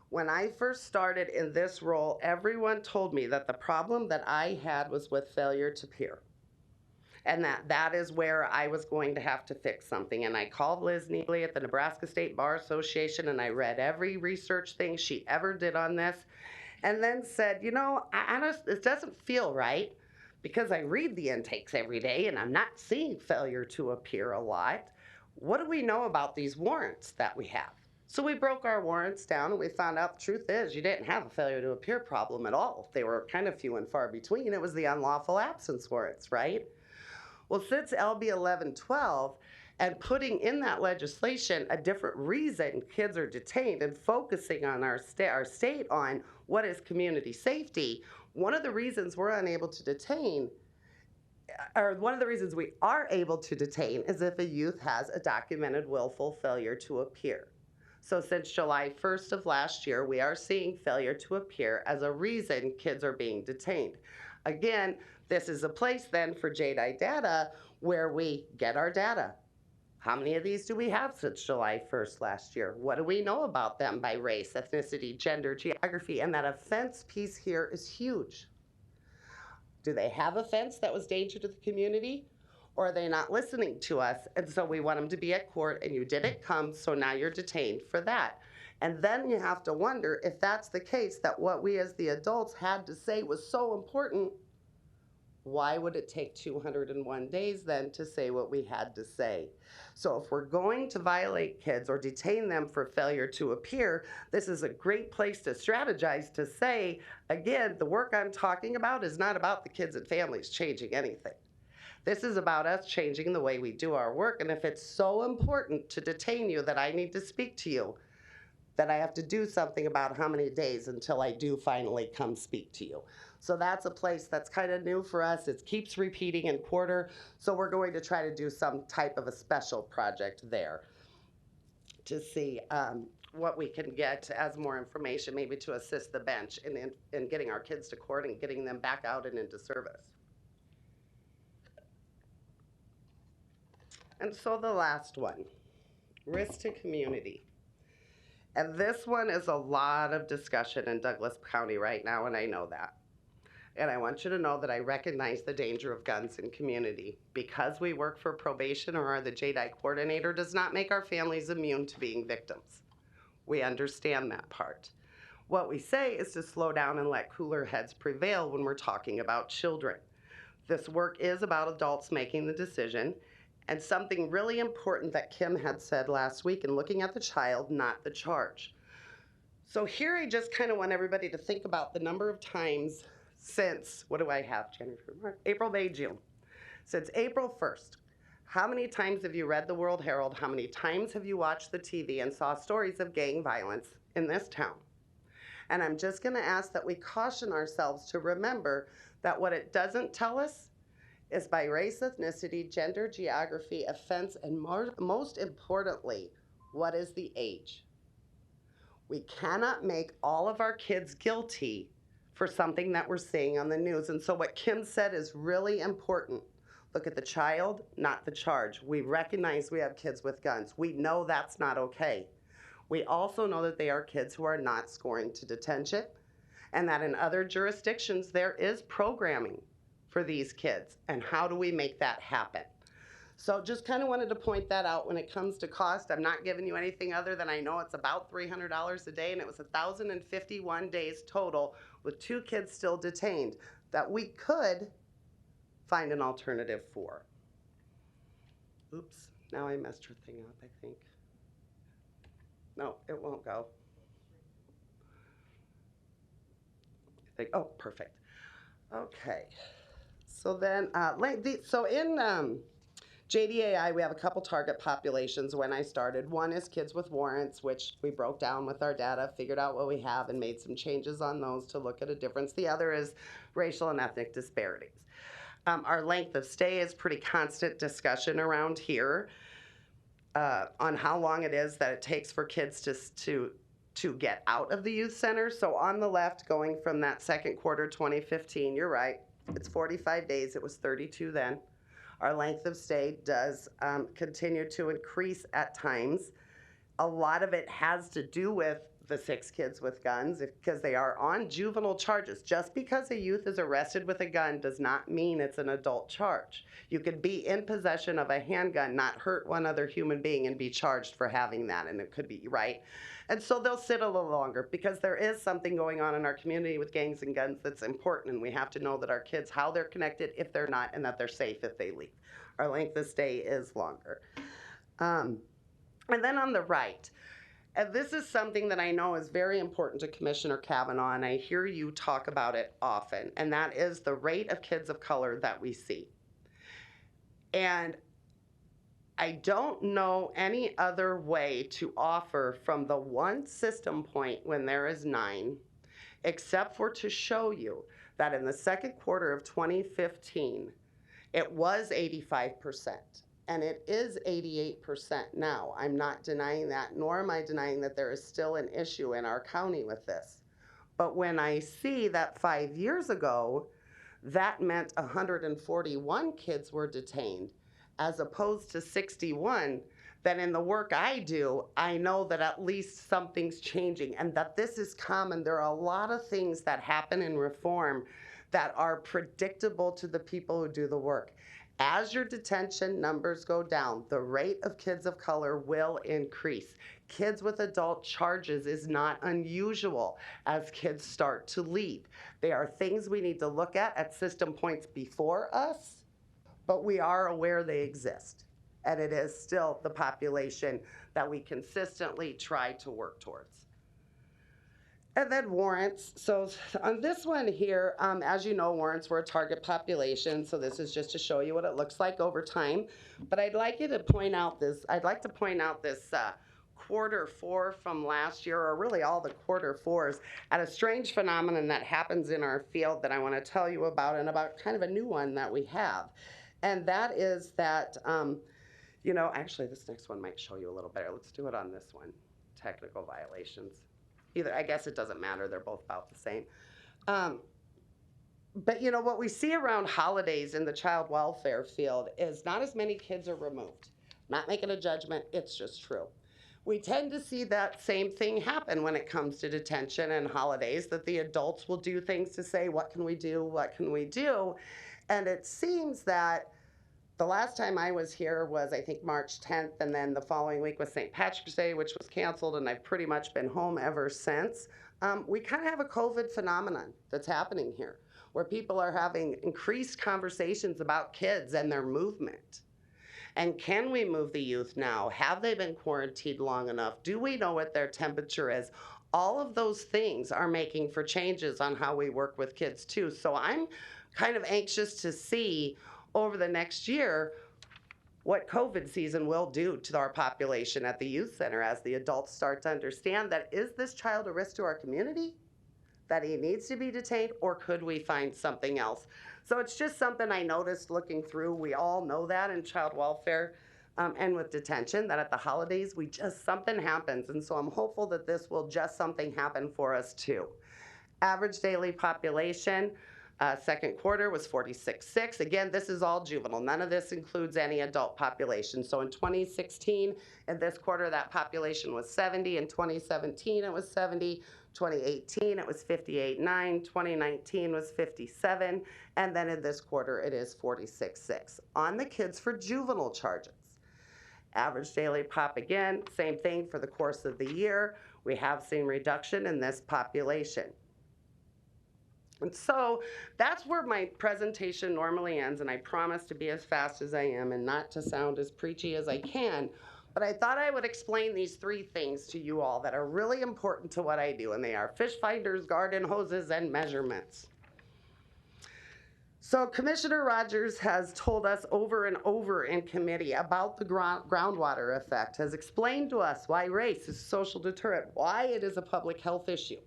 When I first started in this role, everyone told me that the problem that I had was with failure to appear. And that is where I was going to have to fix something. And I called Liz Neagley at the Nebraska State Bar Association, and I read every research thing she ever did on this, and then said, you know, it doesn't feel right because I read the intakes every day and I'm not seeing failure to appear a lot. What do we know about these warrants that we have? So we broke our warrants down and we found out the truth is you didn't have a failure to appear problem at all. They were kind of few and far between. It was the unlawful absence warrants, right? Well, since LB 1112 and putting in that legislation a different reason kids are detained and focusing on our state on what is community safety, one of the reasons we're unable to detain, or one of the reasons we are able to detain, is if a youth has a documented willful failure to appear. So since July 1st of last year, we are seeing failure to appear as a reason kids are being detained. Again, this is a place then for JDI data where we get our data. How many of these do we have since July 1st last year? What do we know about them by race, ethnicity, gender, geography? And that offense piece here is huge. Do they have offense that was danger to the community? Or are they not listening to us? And so we want them to be at court and you didn't come, so now you're detained for that. And then you have to wonder if that's the case, that what we as the adults had to say was so important, why would it take 201 days then to say what we had to say? So if we're going to violate kids or detain them for failure to appear, this is a great place to strategize to say, again, the work I'm talking about is not about the kids and families changing anything. This is about us changing the way we do our work. And if it's so important to detain you that I need to speak to you, that I have to do something about how many days until I do finally come speak to you. So that's a place that's kind of new for us. It keeps repeating in quarter. So we're going to try to do some type of a special project there to see what we can get as more information, maybe to assist the bench in getting our kids to court and getting them back out and into service. And so the last one, risk to community. And this one is a lot of discussion in Douglas County right now, and I know that. And I want you to know that I recognize the danger of guns in community. Because we work for probation or are the JDI coordinator does not make our families immune to being victims. We understand that part. What we say is to slow down and let cooler heads prevail when we're talking about children. This work is about adults making the decision. And something really important that Kim had said last week in looking at the child, not the charge. So here I just kind of want everybody to think about the number of times since, what do I have, January, March, April, May, June. Since April 1st, how many times have you read the World Herald? How many times have you watched the TV and saw stories of gang violence in this town? And I'm just gonna ask that we caution ourselves to remember that what it doesn't tell us is by race, ethnicity, gender, geography, offense, and most importantly, what is the age? We cannot make all of our kids guilty for something that we're seeing on the news. And so what Kim said is really important. Look at the child, not the charge. We recognize we have kids with guns. We know that's not okay. We also know that they are kids who are not scoring to detention, and that in other jurisdictions there is programming for these kids, and how do we make that happen? So just kind of wanted to point that out. When it comes to cost, I'm not giving you anything other than I know it's about $300 a day, and it was 1,051 days total with 2 kids still detained that we could find an alternative for. Oops, now I messed her thing up, I think. No, it won't go. Oh, perfect. Okay. So then, so in JDAI, we have a couple target populations when I started. One is kids with warrants, which we broke down with our data, figured out what we have, and made some changes on those to look at a difference. The other is racial and ethnic disparities. Our length of stay is pretty constant discussion around here on how long it is that it takes for kids to get out of the youth center. So on the left, going from that second quarter 2015, you're right, it's 45 days. It was 32 then. Our length of stay does continue to increase at times. A lot of it has to do with the 6 kids with guns because they are on juvenile charges. Just because a youth is arrested with a gun does not mean it's an adult charge. You could be in possession of a handgun, not hurt one other human being, and be charged for having that, and it could be, right? And so they'll sit a little longer because there is something going on in our community with gangs and guns that's important, and we have to know that our kids, how they're connected if they're not, and that they're safe if they leave. Our length of stay is longer. And then on the right, and this is something that I know is very important to Commissioner Kavanaugh, and I hear you talk about it often, and that is the rate of kids of color that we see. And I don't know any other way to offer from the one system point when there is 9, except for to show you that in the second quarter of 2015, it was 85%. And it is 88% now. I'm not denying that, nor am I denying that there is still an issue in our county with this. But when I see that 5 years ago, that meant 141 kids were detained, as opposed to 61, then in the work I do, I know that at least something's changing and that this is common. There are a lot of things that happen in reform that are predictable to the people who do the work. As your detention numbers go down, the rate of kids of color will increase. Kids with adult charges is not unusual as kids start to leave. They are things we need to look at system points before us, but we are aware they exist. And it is still the population that we consistently try to work towards. And then warrants. So on this one here, as you know, warrants were a target population. So this is just to show you what it looks like over time. But I'd like to point out this quarter four from last year, or really all the quarter fours, at a strange phenomenon that happens in our field that I want to tell you about, and about kind of a new one that we have. And that is that, you know, actually this next one might show you a little better. Let's do it on this one, technical violations. Either, I guess it doesn't matter, they're both about the same. But you know, what we see around holidays in the child welfare field is not as many kids are removed. Not making a judgment, it's just true. We tend to see that same thing happen when it comes to detention and holidays, that the adults will do things to say, what can we do, what can we do? And it seems that the last time I was here was, I think, March 10th, and then the following week was St. Patrick's Day, which was canceled, and I've pretty much been home ever since. We kind of have a COVID phenomenon that's happening here, where people are having increased conversations about kids and their movement. And can we move the youth now? Have they been quarantined long enough? Do we know what their temperature is? All of those things are making for changes on how we work with kids too. So I'm kind of anxious to see over the next year what COVID season will do to our population at the youth center as the adults start to understand that, is this child a risk to our community, that he needs to be detained, or could we find something else? So it's just something I noticed looking through. We all know that in child welfare and with detention, that at the holidays, something happens. And so I'm hopeful that this will just something happen for us too. Average daily population, second quarter was 46.6. Again, this is all juvenile. None of this includes any adult population. So in 2016, in this quarter, that population was 70. In 2017, it was 70. 2018, it was 58.9. 2019 was 57. And then in this quarter, it is 46.6. On the kids for juvenile charges, average daily pop, again, same thing for the course of the year. We have seen reduction in this population. And so that's where my presentation normally ends, and I promise to be as fast as I am and not to sound as preachy as I can. But I thought I would explain these three things to you all that are really important to what I do, and they are fish finders, garden hoses, and measurements. So Commissioner Rogers has told us over and over in committee about the groundwater effect, has explained to us why race is a social deterrent, why it is a public health issue,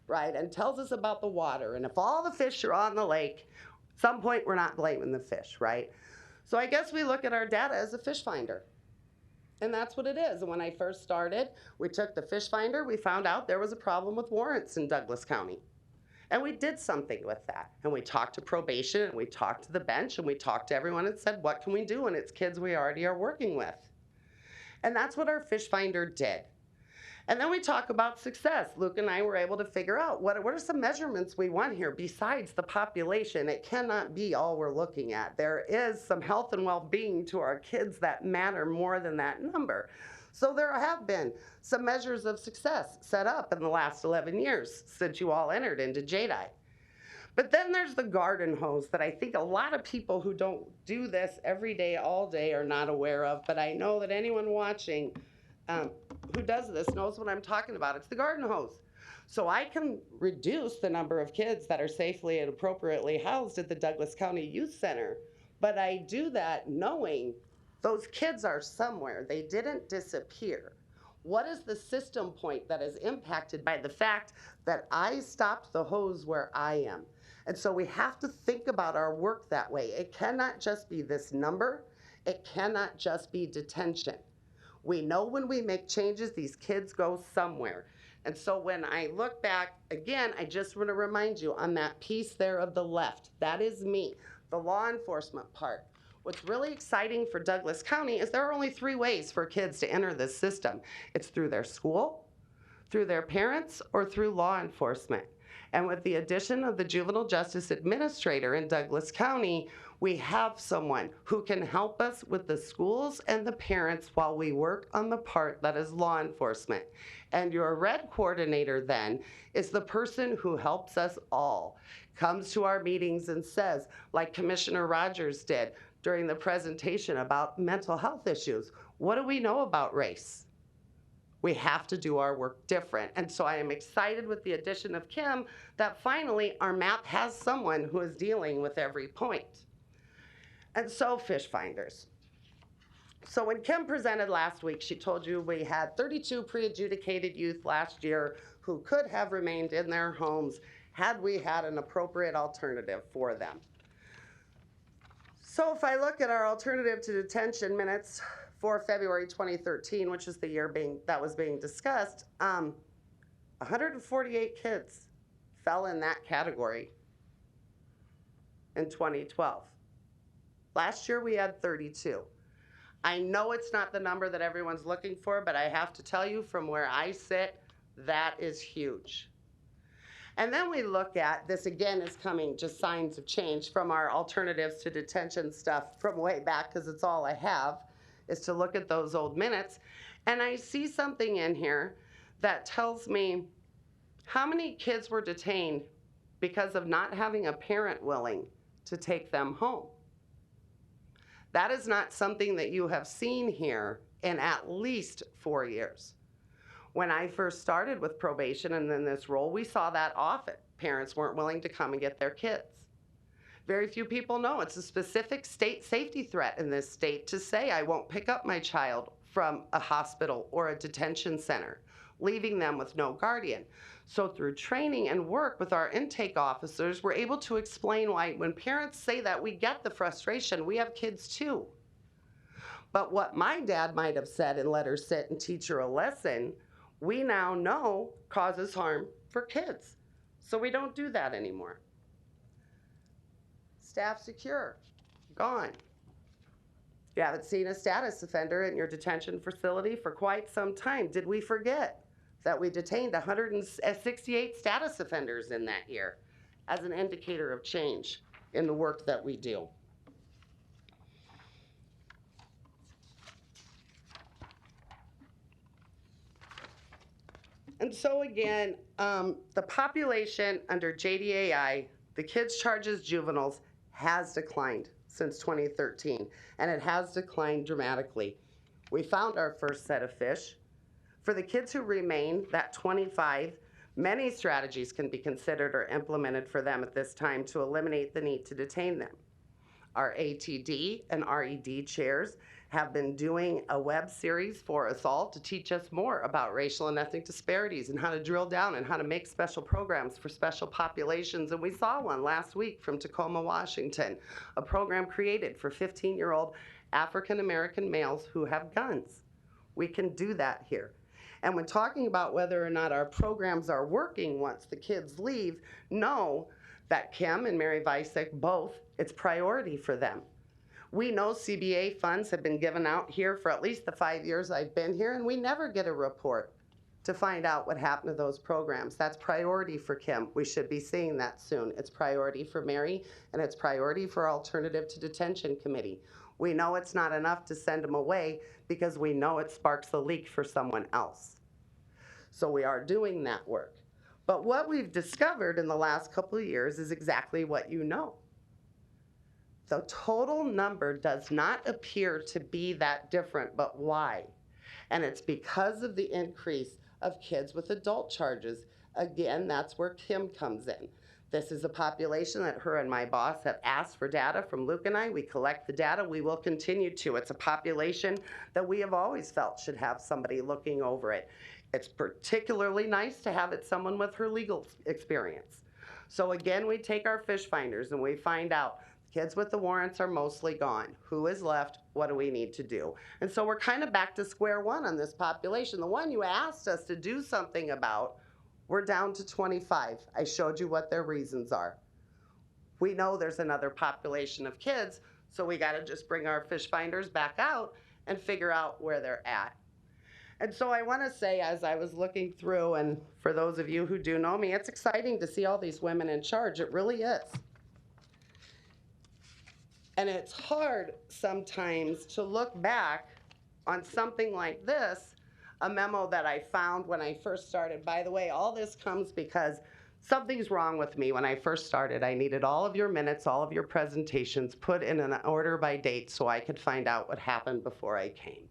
right? And tells us about the water. And if all the fish are on the lake, at some point we're not blaming the fish, right? So I guess we look at our data as a fish finder. And that's what it is. And when I first started, we took the fish finder, we found out there was a problem with warrants in Douglas County. And we did something with that. And we talked to probation, and we talked to the bench, and we talked to everyone and said, what can we do? And it's kids we already are working with. And that's what our fish finder did. And then we talk about success. Luke and I were able to figure out what are some measurements we want here besides the population. It cannot be all we're looking at. There is some health and well-being to our kids that matter more than that number. So there have been some measures of success set up in the last 11 years since you all entered into JDI. But then there's the garden hose that I think a lot of people who don't do this every day, all day, are not aware of. But I know that anyone watching who does this knows what I'm talking about. It's the garden hose. So I can reduce the number of kids that are safely and appropriately housed at the Douglas County Youth Center, but I do that knowing those kids are somewhere. They didn't disappear. What is the system point that is impacted by the fact that I stopped the hose where I am? And so we have to think about our work that way. It cannot just be this number. It cannot just be detention. We know when we make changes, these kids go somewhere. And so when I look back, again, I just want to remind you on that piece there of the left, that is me, the law enforcement part. What's really exciting for Douglas County is there are only 3 ways for kids to enter this system. It's through their school, through their parents, or through law enforcement. And with the addition of the Juvenile Justice Administrator in Douglas County, we have someone who can help us with the schools and the parents while we work on the part that is law enforcement. And your red coordinator then is the person who helps us all, comes to our meetings and says, like Commissioner Rogers did during the presentation about mental health issues, what do we know about race? We have to do our work different. And so I am excited with the addition of Kim that finally our map has someone who is dealing with every point. And so fish finders. So when Kim presented last week, she told you we had 32 pre-adjudicated youth last year who could have remained in their homes had we had an appropriate alternative for them. So if I look at our alternative to detention minutes for February 2013, which is the year that was being discussed, 148 kids fell in that category in 2012. Last year we had 32. I know it's not the number that everyone's looking for, but I have to tell you from where I sit, that is huge. And then we look at, this again is coming just signs of change from our alternatives to detention stuff from way back, because it's all I have, is to look at those old minutes. And I see something in here that tells me how many kids were detained because of not having a parent willing to take them home. That is not something that you have seen here in at least 4 years. When I first started with probation and in this role, we saw that often. Parents weren't willing to come and get their kids. Very few people know it's a specific state safety threat in this state to say I won't pick up my child from a hospital or a detention center, leaving them with no guardian. So through training and work with our intake officers, we're able to explain why when parents say that, we get the frustration. We have kids too. But what my dad might have said in Let Her Sit and Teach Her a Lesson, we now know causes harm for kids. So we don't do that anymore. Staff secure, gone. You haven't seen a status offender in your detention facility for quite some time. Did we forget that we detained 168 status offenders in that year as an indicator of change in the work that we do? And so again, the population under JDAI, the kids charged as juveniles, has declined since 2013, and it has declined dramatically. We found our first set of fish. For the kids who remain, that 25, many strategies can be considered or implemented for them at this time to eliminate the need to detain them. Our ATD and RED chairs have been doing a web series for us all to teach us more about racial and ethnic disparities and how to drill down and how to make special programs for special populations. And we saw one last week from Tacoma, Washington, a program created for 15-year-old African-American males who have guns. We can do that here. And when talking about whether or not our programs are working once the kids leave, know that Kim and Mary Vicek both, it's priority for them. We know CBA funds have been given out here for at least the 5 years I've been here, and we never get a report to find out what happened to those programs. That's priority for Kim. We should be seeing that soon. It's priority for Mary, and it's priority for Alternative to Detention Committee. We know it's not enough to send them away because we know it sparks a leak for someone else. So we are doing that work. But what we've discovered in the last couple of years is exactly what you know. The total number does not appear to be that different, but why? And it's because of the increase of kids with adult charges. Again, that's where Kim comes in. This is a population that her and my boss have asked for data from Luke and I. We collect the data. We will continue to. It's a population that we have always felt should have somebody looking over it. It's particularly nice to have it someone with her legal experience. So again, we take our fish finders and we find out kids with the warrants are mostly gone. Who is left? What do we need to do? And so we're kind of back to square one on this population. The one you asked us to do something about, we're down to 25. I showed you what their reasons are. We know there's another population of kids, So we got to just bring our fish finders back out and figure out where they're at. And so I want to say, as I was looking through, and for those of you who do know me, it's exciting to see all these women in charge. It really is. And it's hard sometimes to look back on something like this, a memo that I found when I first started. By the way, all this comes because something's wrong with me. When I first started, I needed all of your minutes, all of your presentations put in an order by date so I could find out what happened before I came.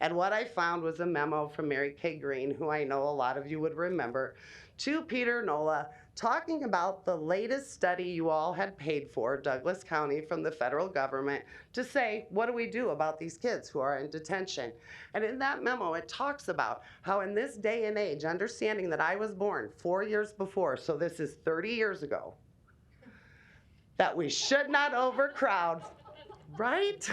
And what I found was a memo from Mary Kay Green, who I know a lot of you would remember, to Peter Nola, talking about the latest study you all had paid for, Douglas County, from the federal government, to say, what do we do about these kids who are in detention? And in that memo, it talks about how in this day and age, understanding that I was born 4 years before, so this is 30 years ago, that we should not overcrowd, right?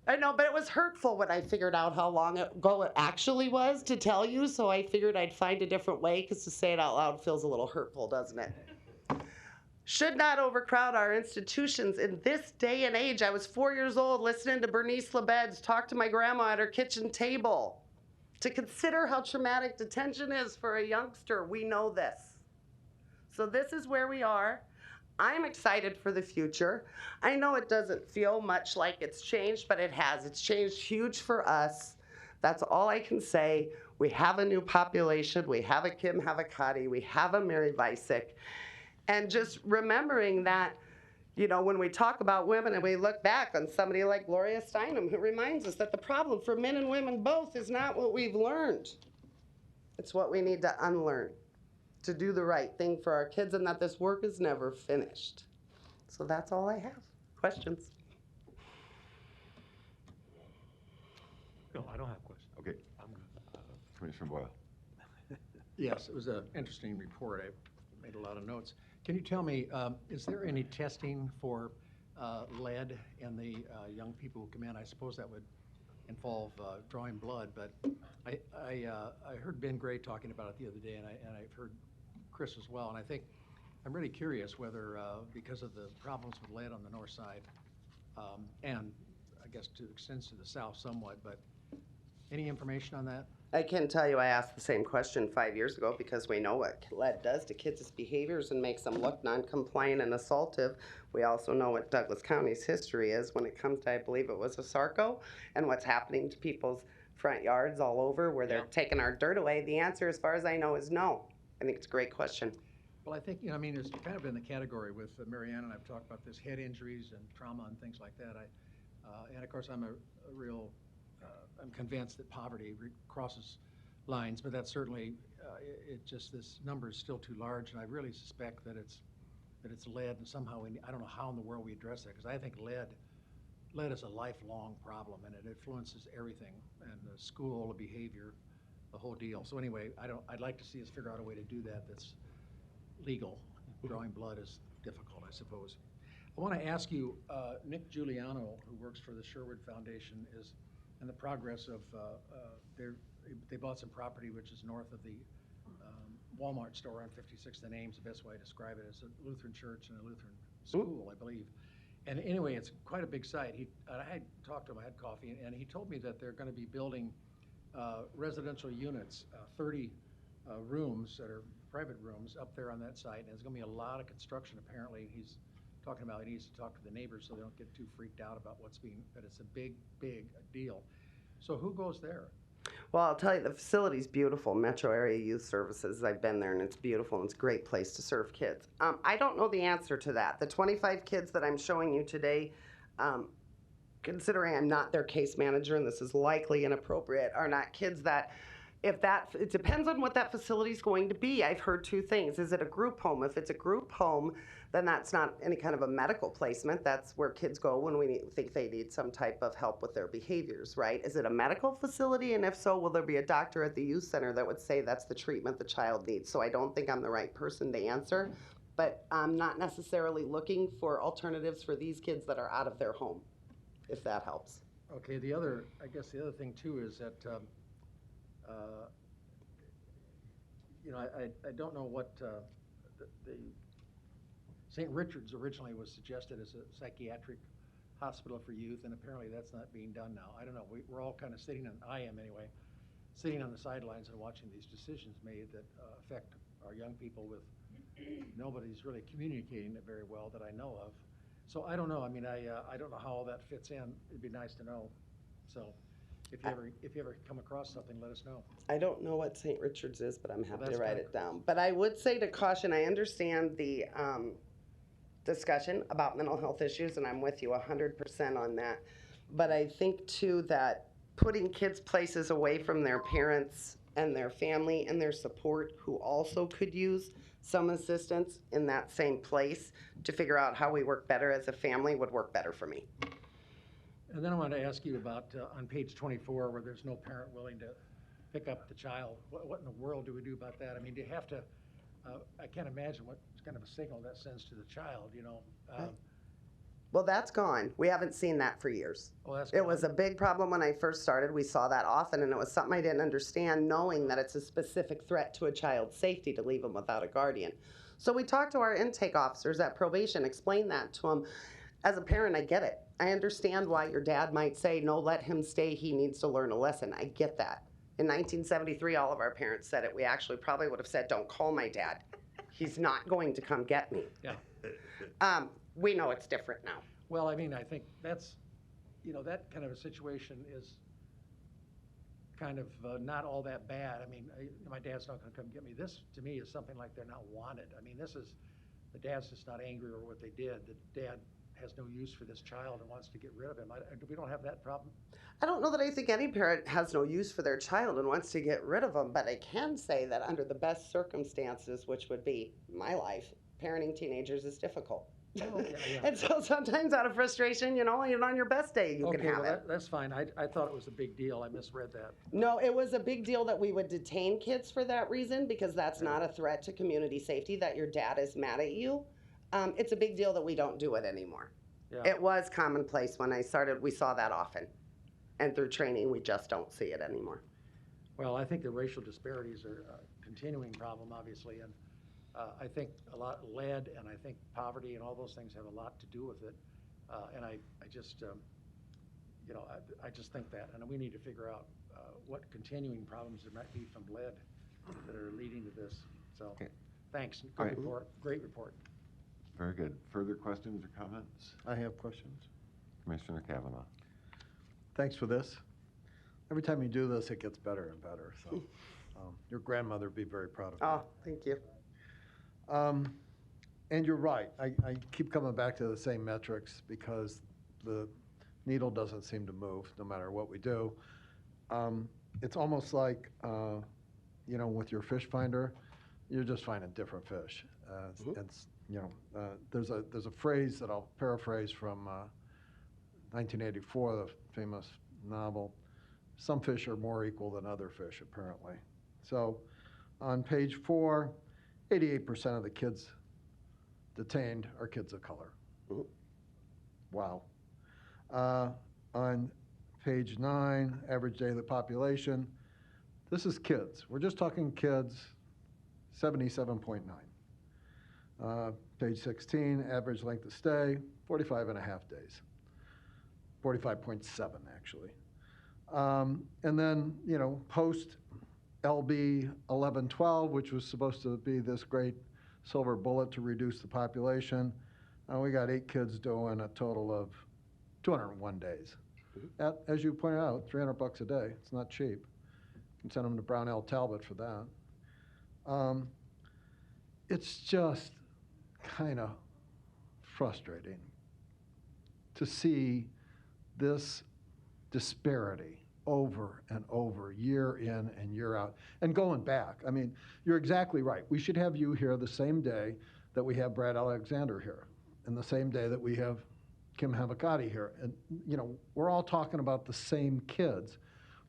I know, but it was hurtful when I figured out how long ago it actually was to tell you, so I figured I'd find a different way, because to say it out loud feels a little hurtful, doesn't it? Should not overcrowd our institutions in this day and age. I was 4 years old listening to Bernice LeBed's talk to my grandma at her kitchen table. To consider how traumatic detention is for a youngster, we know this. So this is where we are. I'm excited for the future. I know it doesn't feel much like it's changed, but it has. It's changed huge for us. That's all I can say. We have a new population. We have a Kim Havakati. We have a Mary Vicek. And just remembering that, you know, when we talk about women and we look back on somebody like Gloria Steinem, who reminds us that the problem for men and women both is not what we've learned. It's what we need to unlearn, to do the right thing for our kids, and that this work is never finished. So that's all I have. Questions? No, I don't have questions. Okay. I'm good. Commissioner Boyle. Yes, it was an interesting report. I made a lot of notes. Can you tell me, is there any testing for lead in the young people who come in? I suppose that would involve drawing blood, but I heard Ben Gray talking about it the other day, and I've heard Chris as well, and I think I'm really curious whether, because of the problems with lead on the north side, and I guess to extends to the south somewhat, but any information on that? I can tell you I asked the same question 5 years ago, because we know what lead does to kids' behaviors and makes them look non-compliant and assaultive. We also know what Douglas County's history is when it comes to, I believe it was a Sarco, and what's happening to people's front yards all over where they're taking our dirt away. The answer, as far as I know, is no. I think it's a great question. Well, I think, you know, I mean, it's kind of in the category with Marianne, and I've talked about this, head injuries and trauma and things like that. And of course, I'm I'm convinced that poverty crosses lines, but that's certainly, this number is still too large, and I really suspect that it's lead, and somehow, I don't know how in the world we address that, because I think lead is a lifelong problem, and it influences everything, and the school, the behavior, the whole deal. So anyway, I'd like to see us figure out a way to do that that's legal. Drawing blood is difficult, I suppose. I want to ask you, Nick Giuliano, who works for the Sherwood Foundation, is in the progress of, they bought some property which is north of the Walmart store on 56th and Ames. The best way to describe it is a Lutheran church and a Lutheran school, I believe. And anyway, it's quite a big site. I had talked to him, I had coffee, and he told me that they're going to be building residential units, 30 rooms that are private rooms up there on that site. And there's going to be a lot of construction, apparently. He's talking about he needs to talk to the neighbors so they don't get too freaked out about that it's a big, big deal. So who goes there? Well, I'll tell you, the facility's beautiful. Metro Area Youth Services, I've been there, and it's beautiful, and it's a great place to serve kids. I don't know the answer to that. The 25 kids that I'm showing you today, considering I'm not their case manager, and this is likely inappropriate, are not kids that, it depends on what that facility is going to be. I've heard two things. Is it a group home? If it's a group home, then that's not any kind of a medical placement. That's where kids go when we think they need some type of help with their behaviors, right? Is it a medical facility? And if so, will there be a doctor at the youth center that would say that's the treatment the child needs? So I don't think I'm the right person to answer, but I'm not necessarily looking for alternatives for these kids that are out of their home, if that helps. Okay, I guess the other thing too is that, you know, I don't know what St. Richard's originally was suggested as a psychiatric hospital for youth, and apparently that's not being done now. I don't know, we're all kind of I am anyway, sitting on the sidelines and watching these decisions made that affect our young people with, nobody's really communicating it very well that I know of. So I don't know, I mean, I don't know how all that fits in. It'd be nice to know. So if you ever come across something, let us know. I don't know what St. Richard's is, but I'm happy to that's write fine. it down. But I would say to caution, I understand the discussion about mental health issues, and I'm with you 100% on that. But I think too that putting kids places away from their parents and their family and their support, who also could use some assistance in that same place to figure out how we work better as a family, would work better for me. And then I wanted to ask you about on page 24, where there's no parent willing to pick up the child. What in the world do we do about that? I mean, do you have to, I can't imagine what kind of a signal that sends to the child, you know? Well, that's gone. We haven't seen that for years. Oh, that's It was a big problem when I first started. We saw that often, and it was something I didn't understand, knowing that it's a specific threat to a child's safety to leave them without a guardian. So we talked to our intake officers at probation, explained that to them. As a parent, I get it. I understand why your dad might say, no, let him stay. He needs to learn a lesson. I get that. In 1973, all of our parents said it. We actually probably would have said, don't call my dad. He's not going to come get me. Yeah. We know it's different now. Well, I mean, I think that's, you know, that kind of a situation is kind of not all that bad. I mean, my dad's not going to come get me. This, to me, is something like they're not wanted. I mean, this is, the dad's just not angry over what they did. The dad has no use for this child and wants to get rid of him. We don't have that problem. I don't know that I think any parent has no use for their child and wants to get rid of them, but I can say that under the best circumstances, which would be my life, parenting teenagers is difficult. Oh, yeah. And so sometimes out of frustration, you know, even on your best day, you can have it. That's fine. I thought it was a big deal. I misread that. No, it was a big deal that we would detain kids for that reason, because that's not a threat to community safety, that your dad is mad at you. It's a big deal that we don't do it anymore. Yeah. It was commonplace when I started. We saw that often. And through training, we just don't see it anymore. Well, I think the racial disparities are a continuing problem, obviously, and I think a lot lead and I think poverty and all those things have a lot to do with it. And I just, you know, I just think that, and we need to figure out what continuing problems there might be from lead that are leading to this. So, Okay. Thanks. All Good right. report. Great report. Very good. Further questions or comments? I have questions. Commissioner Kavanaugh. Thanks for this. Every time you do this, it gets better and better. So your grandmother would be very proud of you. Oh, thank you. And you're right. I keep coming back to the same metrics because the needle doesn't seem to move no matter what we do. It's almost like, you know, with your fish finder, you're just finding different fish. It's, you know, there's a phrase that I'll paraphrase from 1984, the famous novel. Some fish are more equal than other fish, apparently. So on page 4, 88% of the kids detained are kids of color. Wow. On page 9, average daily population, this is kids. We're just talking kids, 77.9. Page 16, average length of stay, 45 and a half days. 45.7 actually. And then, you know, post LB 1112, which was supposed to be this great silver bullet to reduce the population, we got 8 kids doing a total of 201 days. At, as you pointed out, $300 a day. It's not cheap. You can send them to Brownell Talbot for that. It's just kind of frustrating to see this disparity over and over, year in and year out. And going back, I mean, you're exactly right. We should have you here the same day that we have Brad Alexander here, and the same day that we have Kim Havakati here. And, you know, we're all talking about the same kids.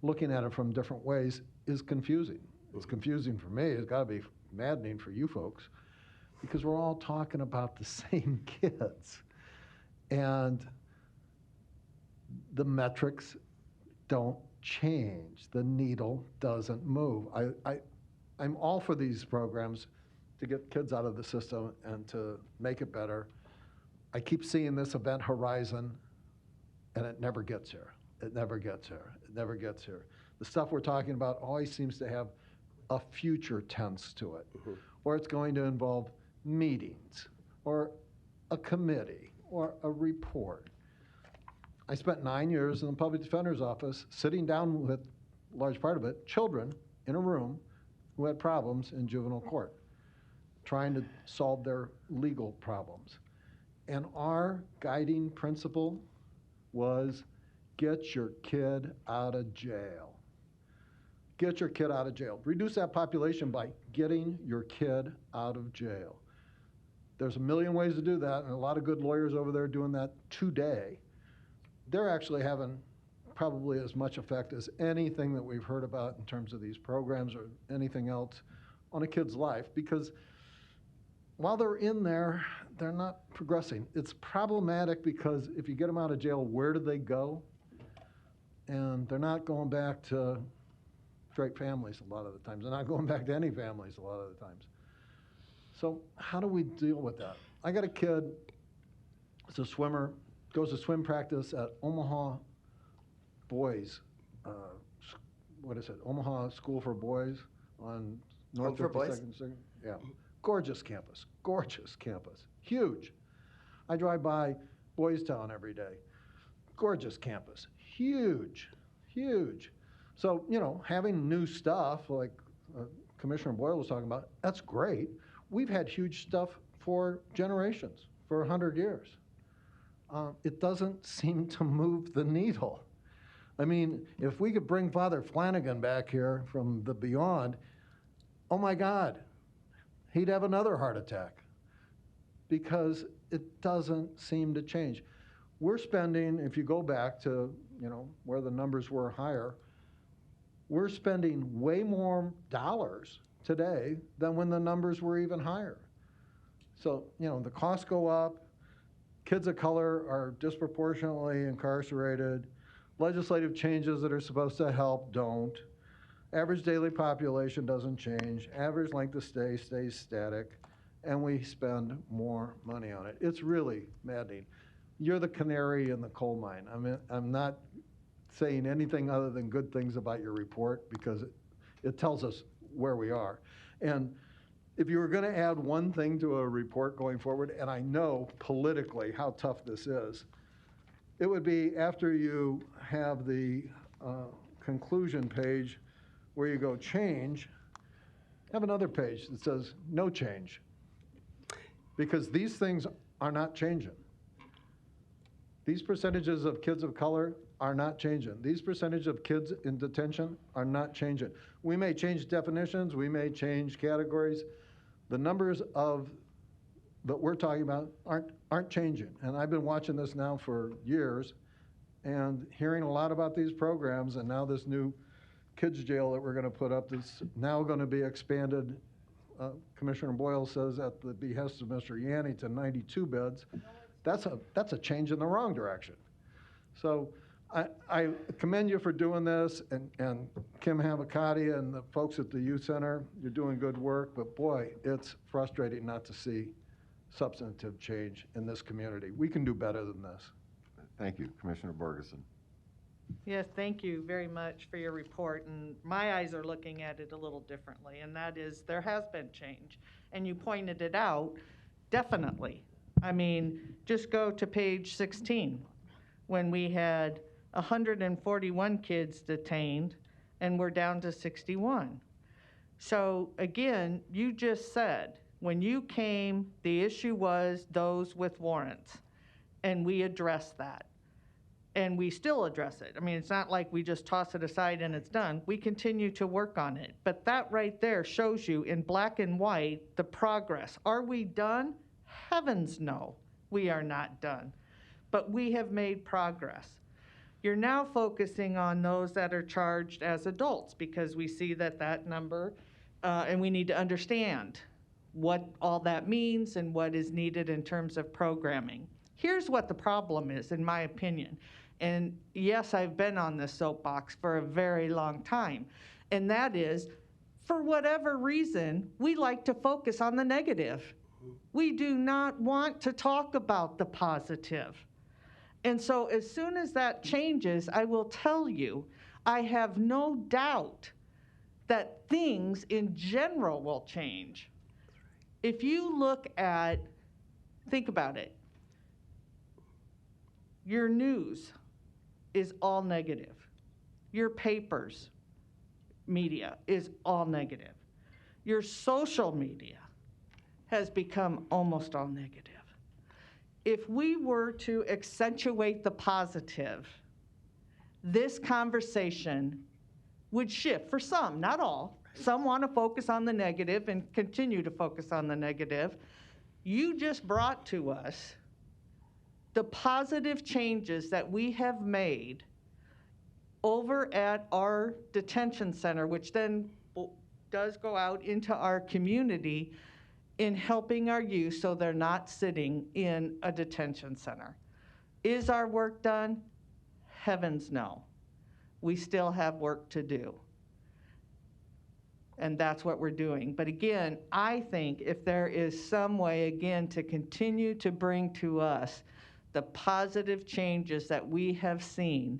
Looking at it from different ways is confusing. It's confusing for me. It's got to be maddening for you folks, because we're all talking about the same kids. And the metrics don't change. The needle doesn't move. I'm all for these programs to get kids out of the system and to make it better. I keep seeing this event horizon, and it never gets here. It never gets here. It never gets here. The stuff we're talking about always seems to have a future tense to it, or it's going to involve meetings, or a committee, or a report. I spent 9 years in the public defender's office sitting down with, large part of it, children in a room who had problems in juvenile court, trying to solve their legal problems. And our guiding principle was get your kid out of jail. Get your kid out of jail. Reduce that population by getting your kid out of jail. There's a million ways to do that, and a lot of good lawyers over there doing that today. They're actually having probably as much effect as anything that we've heard about in terms of these programs or anything else on a kid's life, because while they're in there, they're not progressing. It's problematic because if you get them out of jail, where do they go? And they're not going back to straight families a lot of the times. They're not going back to any families a lot of the times. So how do we deal with that? I got a kid, he's a swimmer, goes to swim practice at Omaha Boys, Omaha School for Boys on North 52nd Street. Yeah, gorgeous campus, huge. I drive by Boys Town every day. Gorgeous campus, huge. So, having new stuff like Commissioner Boyle was talking about, that's great. We've had huge stuff for generations, for 100 years. It doesn't seem to move the needle. I mean, if we could bring Father Flanagan back here from the beyond, oh my God, he'd have another heart attack, because it doesn't seem to change. We're spending, if you go back to, where the numbers were higher, we're spending way more dollars today than when the numbers were even higher. So, the costs go up, kids of color are disproportionately incarcerated, legislative changes that are supposed to help don't, average daily population doesn't change, average length of stay stays static, and we spend more money on it. It's really maddening. You're the canary in the coal mine. I mean, I'm not saying anything other than good things about your report, because it tells us where we are. And if you were going to add one thing to a report going forward, and I know politically how tough this is, it would be after you have the conclusion page where you go change, have another page that says no change. Because these things are not changing. These percentages of kids of color are not changing. These percentages of kids in detention are not changing. We may change definitions, we may change categories. The numbers that we're talking about aren't changing. And I've been watching this now for years and hearing a lot about these programs, and now this new kids jail that we're going to put up that's now going to be expanded, Commissioner Boyle says at the behest of Mr. Yanni, to 92 beds. That's a change in the wrong direction. So I commend you for doing this, and Kim Havakati and the folks at the youth center, you're doing good work, but boy, it's frustrating not to see substantive change in this community. We can do better than this. Thank you. Commissioner Borgeson. Yes, thank you very much for your report, and my eyes are looking at it a little differently, and that is there has been change, and you pointed it out, definitely. I mean, just go to page 16, when we had 141 kids detained, and we're down to 61. So again, you just said, when you came, the issue was those with warrants, and we addressed that. And we still address it. I mean, it's not like we just toss it aside and it's done. We continue to work on it. But that right there shows you in black and white the progress. Are we done? Heavens no, we are not done. But we have made progress. You're now focusing on those that are charged as adults, because we see that number, and we need to understand what all that means and what is needed in terms of programming. Here's what the problem is, in my opinion. And yes, I've been on this soapbox for a very long time. And that is, for whatever reason, we like to focus on the negative. We do not want to talk about the positive. And so as soon as that changes, I will tell you, I have no doubt that things in general will change. If you look at, think about it, your news is all negative. Your papers, media is all negative. Your social media has become almost all negative. If we were to accentuate the positive, this conversation would shift for some, not all. Some want to focus on the negative and continue to focus on the negative. You just brought to us the positive changes that we have made over at our detention center, which then does go out into our community in helping our youth so they're not sitting in a detention center. Is our work done? Heavens no. We still have work to do. And that's what we're doing. But again, I think if there is some way, again, to continue to bring to us the positive changes that we have seen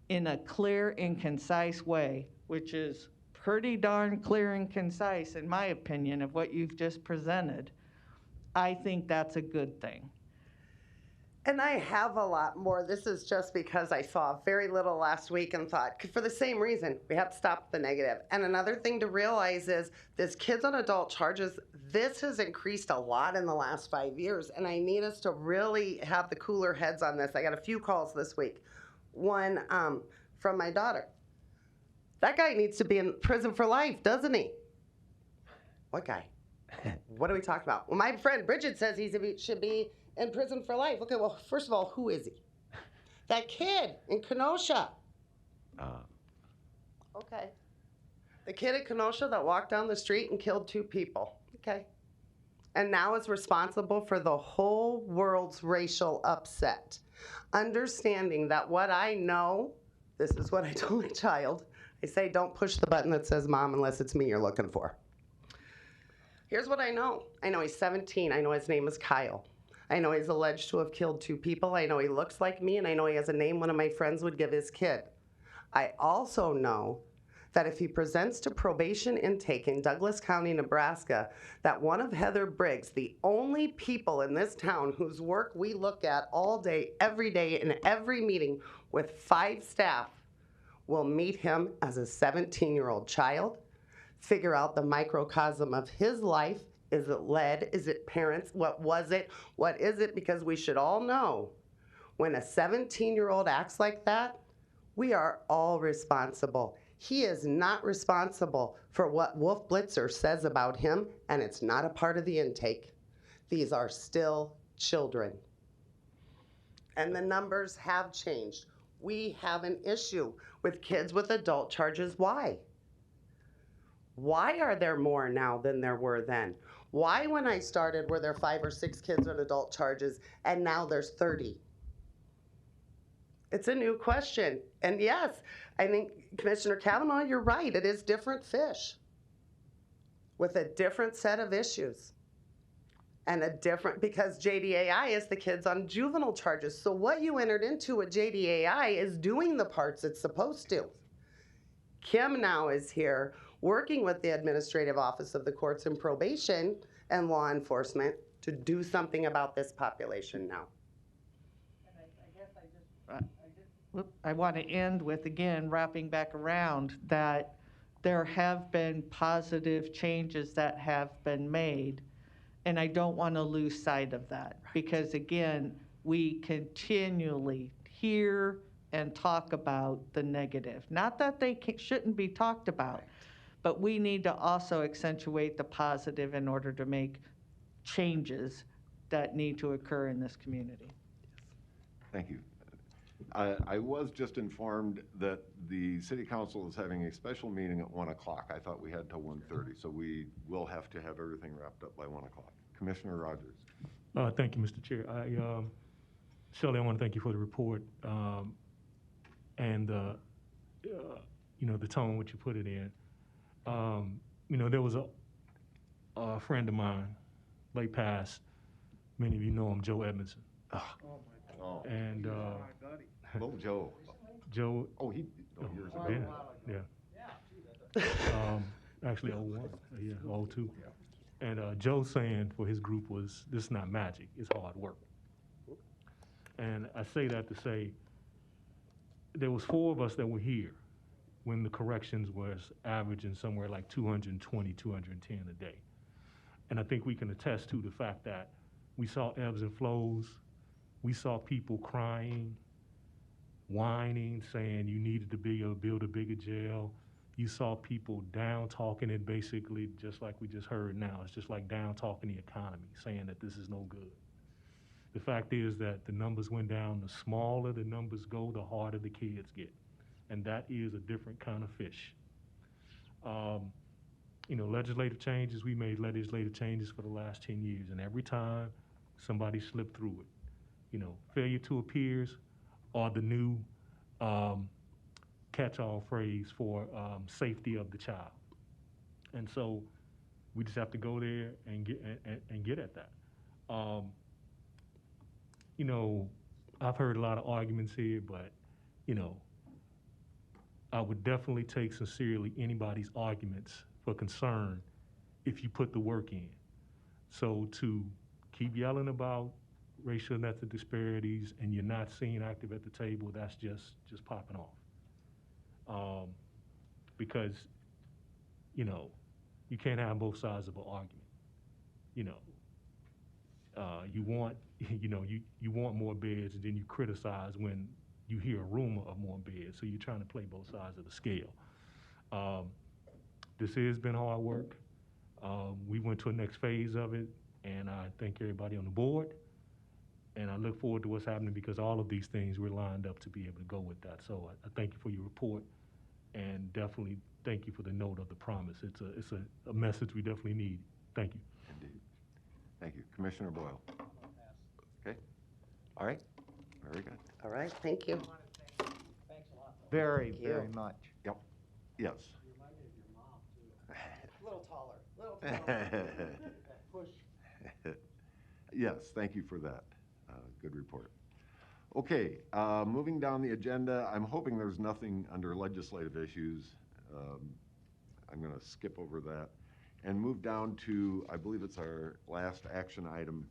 in a clear and concise way, which is pretty darn clear and concise, in my opinion, of what you've just presented, I think that's a good thing. And I have a lot more. This is just because I saw very little last week and thought, for the same reason, we have to stop the negative. And another thing to realize is this kids on adult charges, this has increased a lot in the last 5 years. And I need us to really have the cooler heads on this. I got a few calls this week. One from my daughter. That guy needs to be in prison for life, doesn't he? What guy? What are we talking about? Well, my friend Bridget says he should be in prison for life. Okay, well, first of all, who is he? That kid in Kenosha. Okay. The kid in Kenosha that walked down the street and killed 2 people. Okay. And now is responsible for the whole world's racial upset. Understanding that what I know, this is what I told my child. I say, don't push the button that says mom unless it's me you're looking for. Here's what I know. I know he's 17. I know his name is Kyle. I know he's alleged to have killed 2 people. I know he looks like me, and I know he has a name one of my friends would give his kid. I also know that if he presents to probation intake in Douglas County, Nebraska, that one of Heather Briggs, the only people in this town whose work we look at all day, every day, in every meeting with 5 staff, will meet him as a 17-year-old child, figure out the microcosm of his life. Is it lead? Is it parents? What was it? What is it? Because we should all know when a 17-year-old acts like that, we are all responsible. He is not responsible for what Wolf Blitzer says about him, and it's not a part of the intake. These are still children. And the numbers have changed. We have an issue with kids with adult charges. Why? Why are there more now than there were then? Why, when I started, were there 5 or 6 kids on adult charges, and now there's 30? It's a new question. And yes, I think, Commissioner Kavanaugh, you're right. It is different fish with a different set of issues. And a different, because JDAI is the kids on juvenile charges. So what you entered into with JDAI is doing the parts it's supposed to. Kim now is here working with the Administrative Office of the Courts and Probation and Law Enforcement to do something about this population now. I want to end with, again, wrapping back around, that there have been positive changes that have been made, and I don't want to lose sight of that. Right. Because, again, we continually hear and talk about the negative. Not that they shouldn't be talked about, right, but we need to also accentuate the positive in order to make changes that need to occur in this community. Thank you. I was just informed that the City Council is having a special meeting at 1 o'clock. I thought we had till 1:30, so we will have to have everything wrapped up by 1 o'clock. Commissioner Rogers. Thank you, Mr. Chair. Shelley, I want to thank you for the report and you know, the tone which you put it in. there was a friend of mine, late past, many of you know him, Joe Edmondson. Oh. And Little Joe. Joe. Oh, years ago. Yeah. Actually, 01. Yeah, 02. And Joe saying for his group was, this is not magic, it's hard work. And I say that to say, there was 4 of us that were here when the corrections was averaging somewhere like 220, 210 a day. And I think we can attest to the fact that we saw ebbs and flows. We saw people crying, whining, saying you needed to build a bigger jail. You saw people down talking it basically just like we just heard now. It's just like down talking the economy, saying that this is no good. The fact is that the numbers went down. The smaller the numbers go, the harder the kids get. And that is a different kind of fish. Legislative changes, we made legislative changes for the last 10 years, and every time somebody slipped through it. Failure to appears or the new catch-all phrase for safety of the child. And so we just have to go there and get at that. I've heard a lot of arguments here, but, I would definitely take sincerely anybody's arguments for concern if you put the work in. So to keep yelling about racial and ethnic disparities and you're not seeing active at the table, that's just popping off. Because, you can't have both sides of an argument. You want, you want more beds, and then you criticize when you hear a rumor of more beds. So you're trying to play both sides of the scale. This has been hard work. We went to a next phase of it, and I thank everybody on the board. And I look forward to what's happening because all of these things we're lined up to be able to go with that. So I thank you for your report, and definitely thank you for the note of the promise. It's a message we definitely need. Thank you. Indeed. Thank you. Commissioner Boyle. Okay. All right. Very good. All right, thank you. Very, Thank you. very much. Yep. Yes. A little taller. Push. Yes, thank you for that. Good report. Okay, moving down the agenda, I'm hoping there's nothing under legislative issues. I'm going to skip over that and move down to, I believe it's our last action item.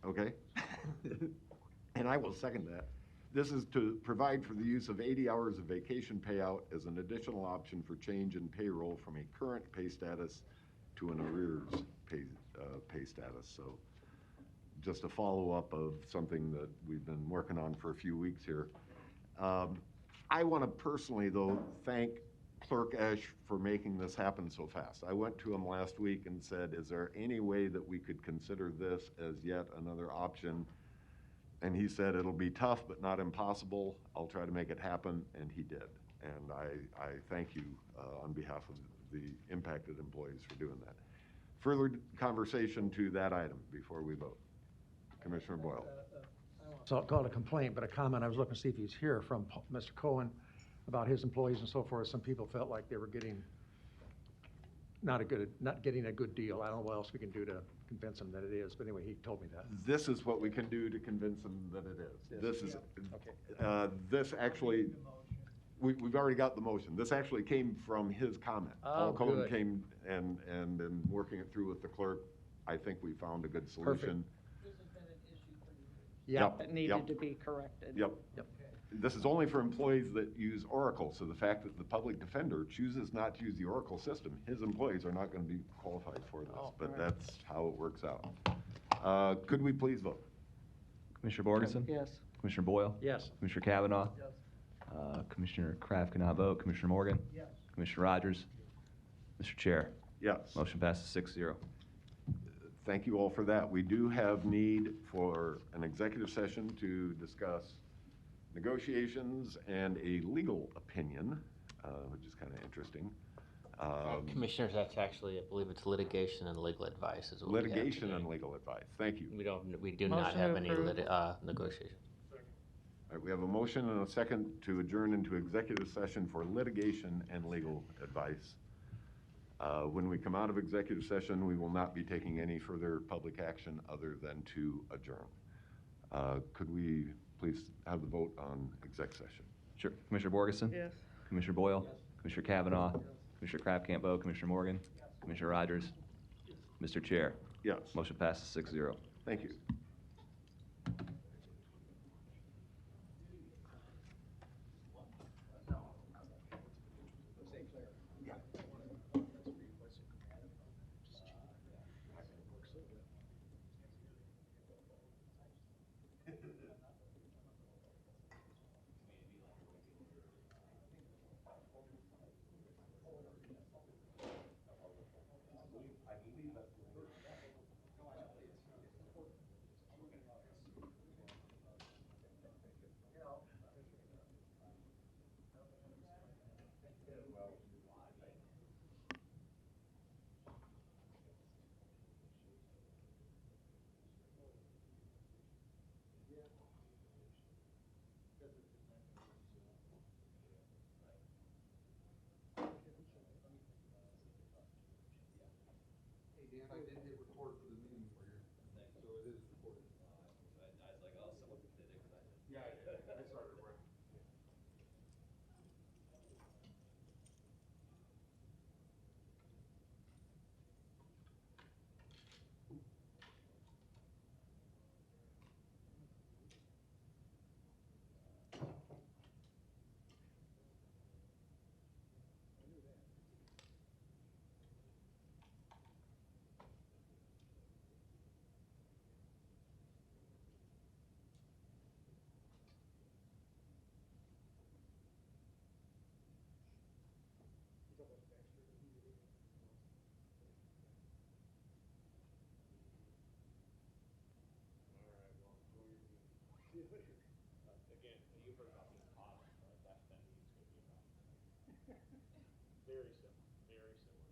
Okay. And I will second that. This is to provide for the use of 80 hours of vacation payout as an additional option for change in payroll from a current pay status to an arrears pay status. So just a follow-up of something that we've been working on for a few weeks here. I want to personally, though, thank Clerk Esch for making this happen so fast. I went to him last week and said, is there any way that we could consider this as yet another option? And he said, it'll be tough, but not impossible. I'll try to make it happen, and he did. And I thank you on behalf of the impacted employees for doing that. Further conversation to that item before we vote. Commissioner Boyle. So I'll call it a complaint, but a comment. I was looking to see if he's here from Mr. Cohen about his employees and so forth. Some people felt like they were getting not getting a good deal. I don't know what else we can do to convince them that it is, but anyway, he told me that. This is what we can do to convince them that it is. Yes. This is, Okay. this actually, we've already got the motion. This actually came from his comment. Oh, Paul Cohen good. came and in working it through with the clerk, I think we found a good solution. Yep. That needed to be corrected. Yep. This is only for employees that use Oracle, so the fact that the public defender chooses not to use the Oracle system, his employees are not going to be qualified for this, but right. that's how it works out. Could we please vote? Commissioner Borgeson? Yes. Commissioner Boyle? Yes. Commissioner Kavanaugh? Commissioner Kraft cannot vote. Commissioner Morgan? Yes. Commissioner Rogers? Mr. Chair? Yes. Motion passes 6-0. Thank you all for that. We do have need for an executive session to discuss negotiations and a legal opinion, which is kind of interesting. Commissioners, that's actually, I believe it's litigation and legal advice is what we have Litigation today. and legal advice. Thank you. We do not Motion have to any approve. negotiations. All right, we have a motion and a second to adjourn into executive session for litigation and legal advice. When we come out of executive session, we will not be taking any further public action other than to adjourn. Could we please have the vote on exec session? Sure. Commissioner Borgeson? Yes. Commissioner Boyle? Commissioner Kavanaugh? Commissioner Kraft can't vote. Commissioner Morgan? Commissioner Rogers? Mr. Chair? Yes. Motion passes 6-0. Thank you. Dan, I did hit record for the meeting for you. So it is recorded. I was like, oh, someone did it because I did. Yeah, I started recording. Again, you've heard about this model, right? That means it's going to be a problem. Very simple, very similar.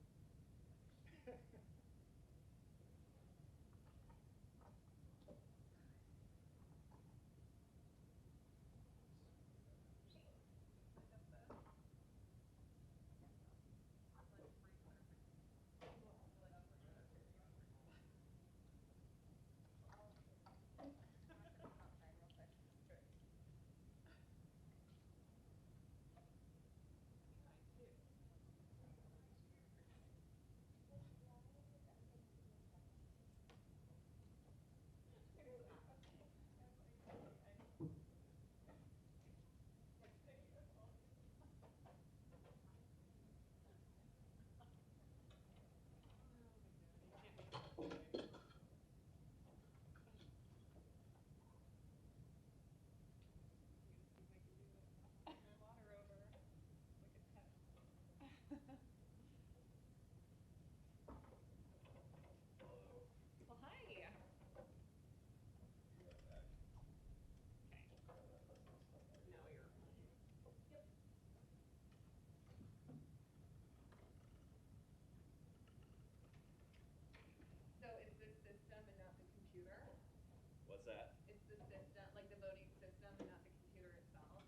What's that? It's the system, like the voting system and not the computer itself.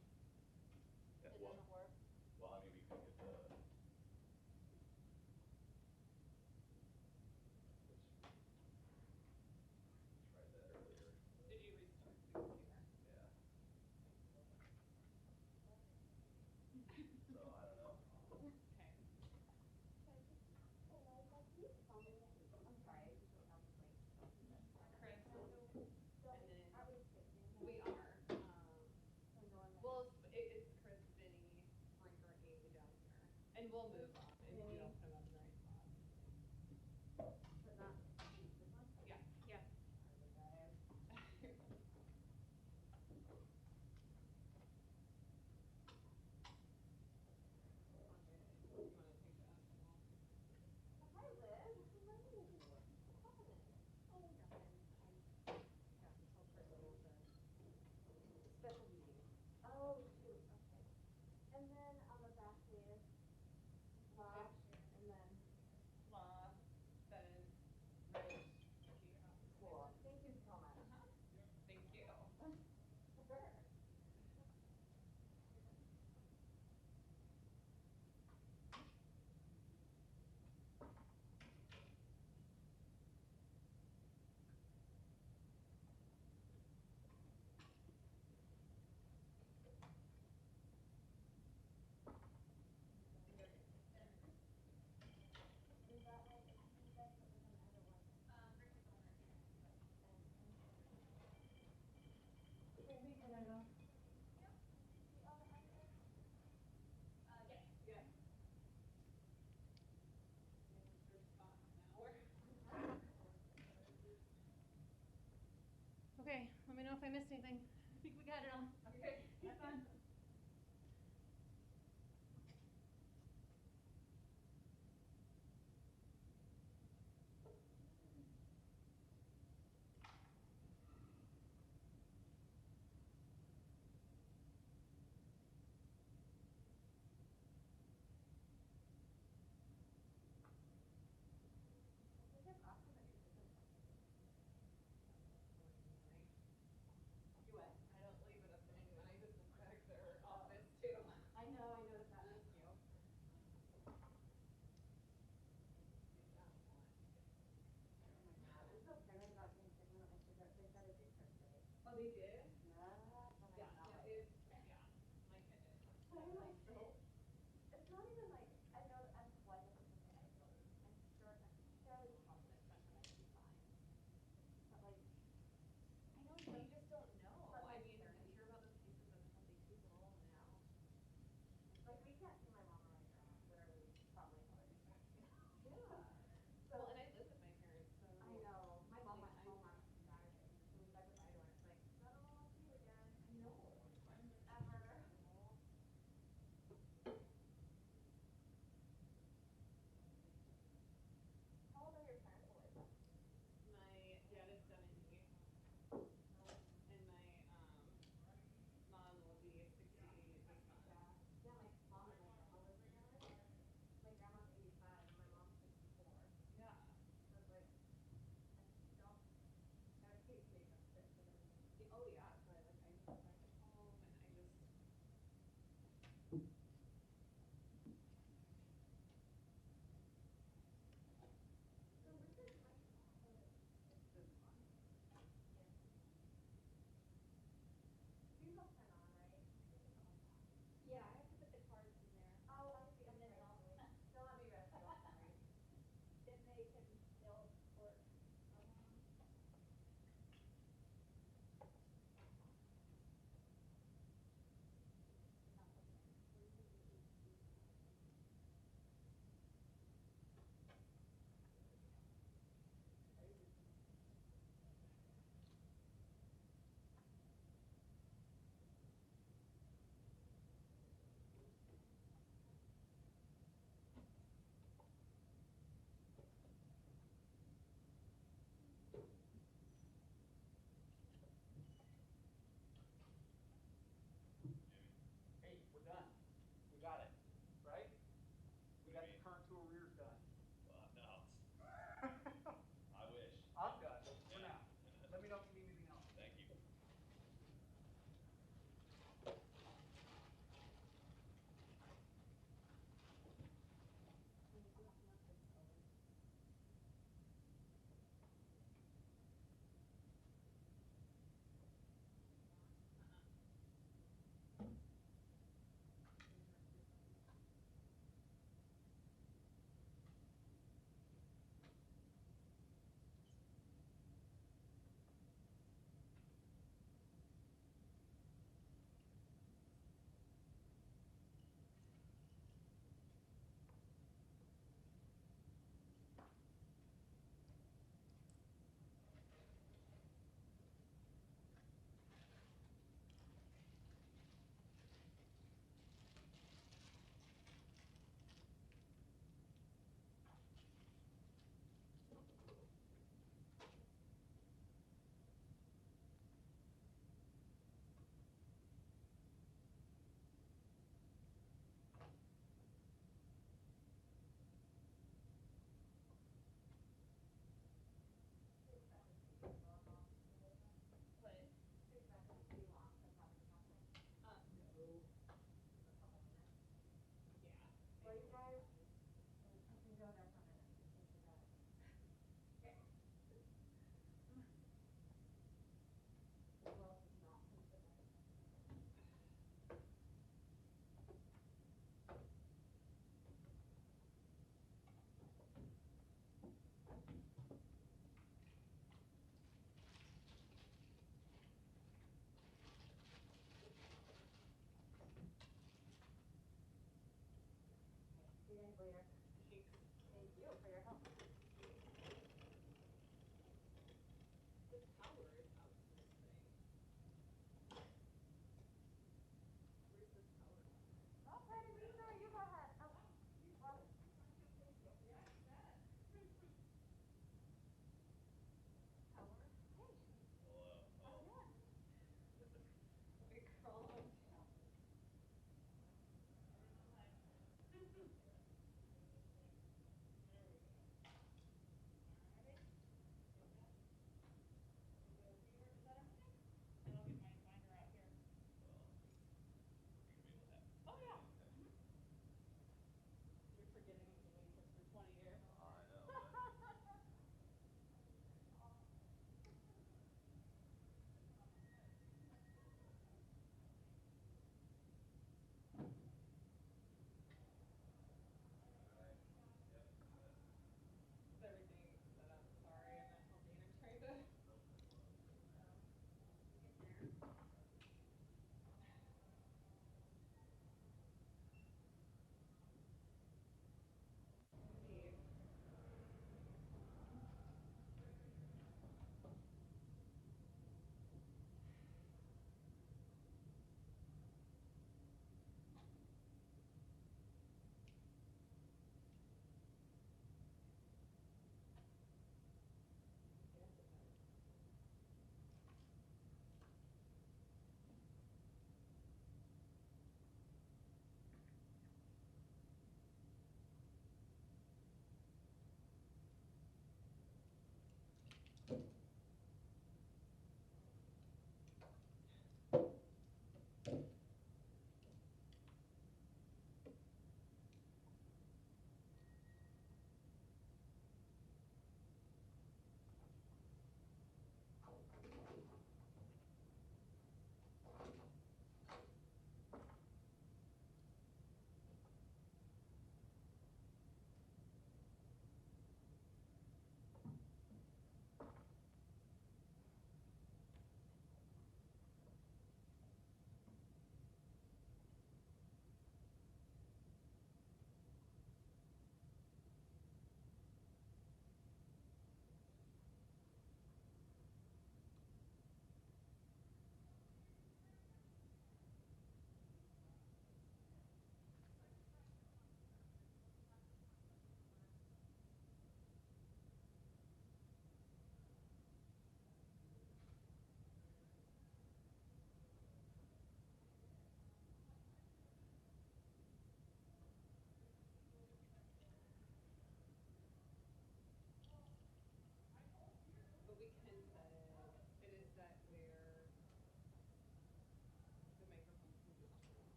Yeah, It well, doesn't work. well, I mean, we could get the. Tried that earlier. Did you restart the computer? Yeah. So I don't know. Okay. Chris, and then we are. Well, it's Chris, Vinny, Brinker, Amy down here, and we'll move on if you don't put them on the right spot. Yeah. Yeah. Oh, shoot, okay. And then on the back there, if I missed anything. I think we got it all.